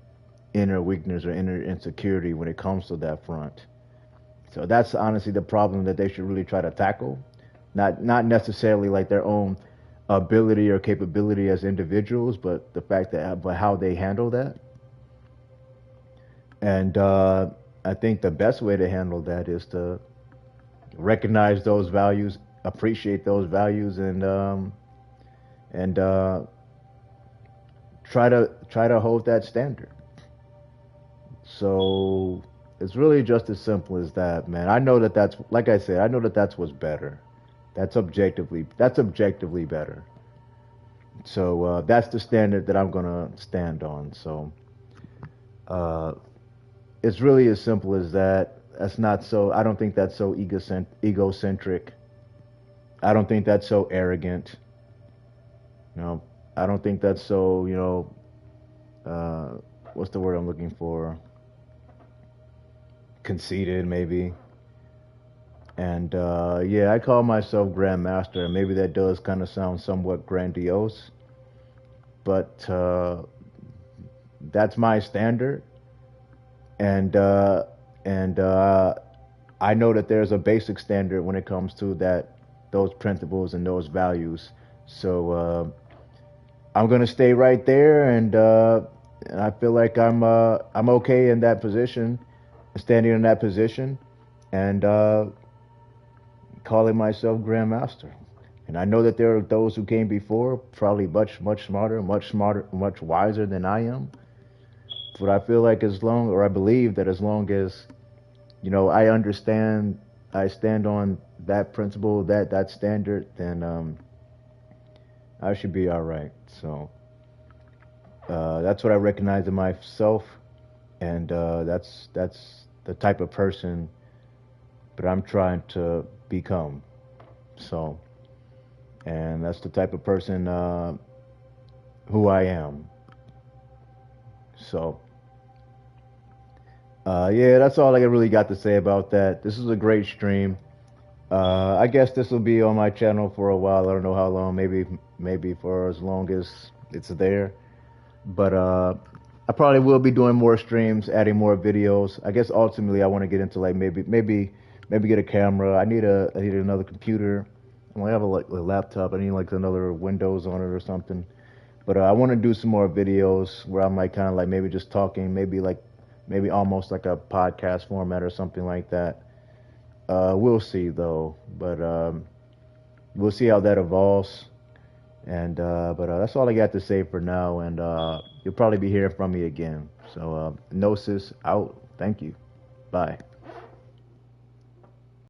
inner weakness or inner insecurity when it comes to that front. So that's honestly the problem that they should really try to tackle. Not necessarily like their own ability or capability as individuals, but the fact that but how they handle that. And I think the best way to handle that is to recognize those values, appreciate those values, and try to hold that standard. So it's really just as simple as that, man. I know that that's, like I said, I know that that's what's better. That's objectively better. So that's the standard that I'm gonna stand on. So it's really as simple as that. That's not so. I don't think that's so egocentric. I don't think that's so arrogant. You know, I don't think that's so. You know, what's the word I'm looking for? Conceited, maybe. And yeah, I call myself Grandmaster, and maybe that does kind of sound somewhat grandiose, but that's my standard. And I know that there's a basic standard when it comes to those principles and those values. So I'm gonna stay right there, and I feel like I'm okay in that position, standing in that position, and calling myself Grandmaster. And I know that there are those who came before, probably much smarter, much wiser than I am. But I feel like I believe that as long as, you know, I stand on that principle, that standard, then I should be all right. So that's what I recognize in myself, and that's the type of person that I'm trying to become. So, and that's the type of person who I am. So yeah, that's all I really got to say about that. This is a great stream. I guess this will be on my channel for a while. I don't know how long, maybe for as long as it's there. But I probably will be doing more streams, adding more videos. I guess ultimately I want to get into like maybe get a camera. I need another computer. I only have a laptop. I need like another Windows on it or something. But I want to do some more videos where I'm like kind of like maybe just talking, maybe almost like a podcast format or something like that. We'll see though, but we'll see how that evolves. And but that's all I got to say for now, and you'll probably be hearing from me again. So Gnosis out. Thank you. Bye.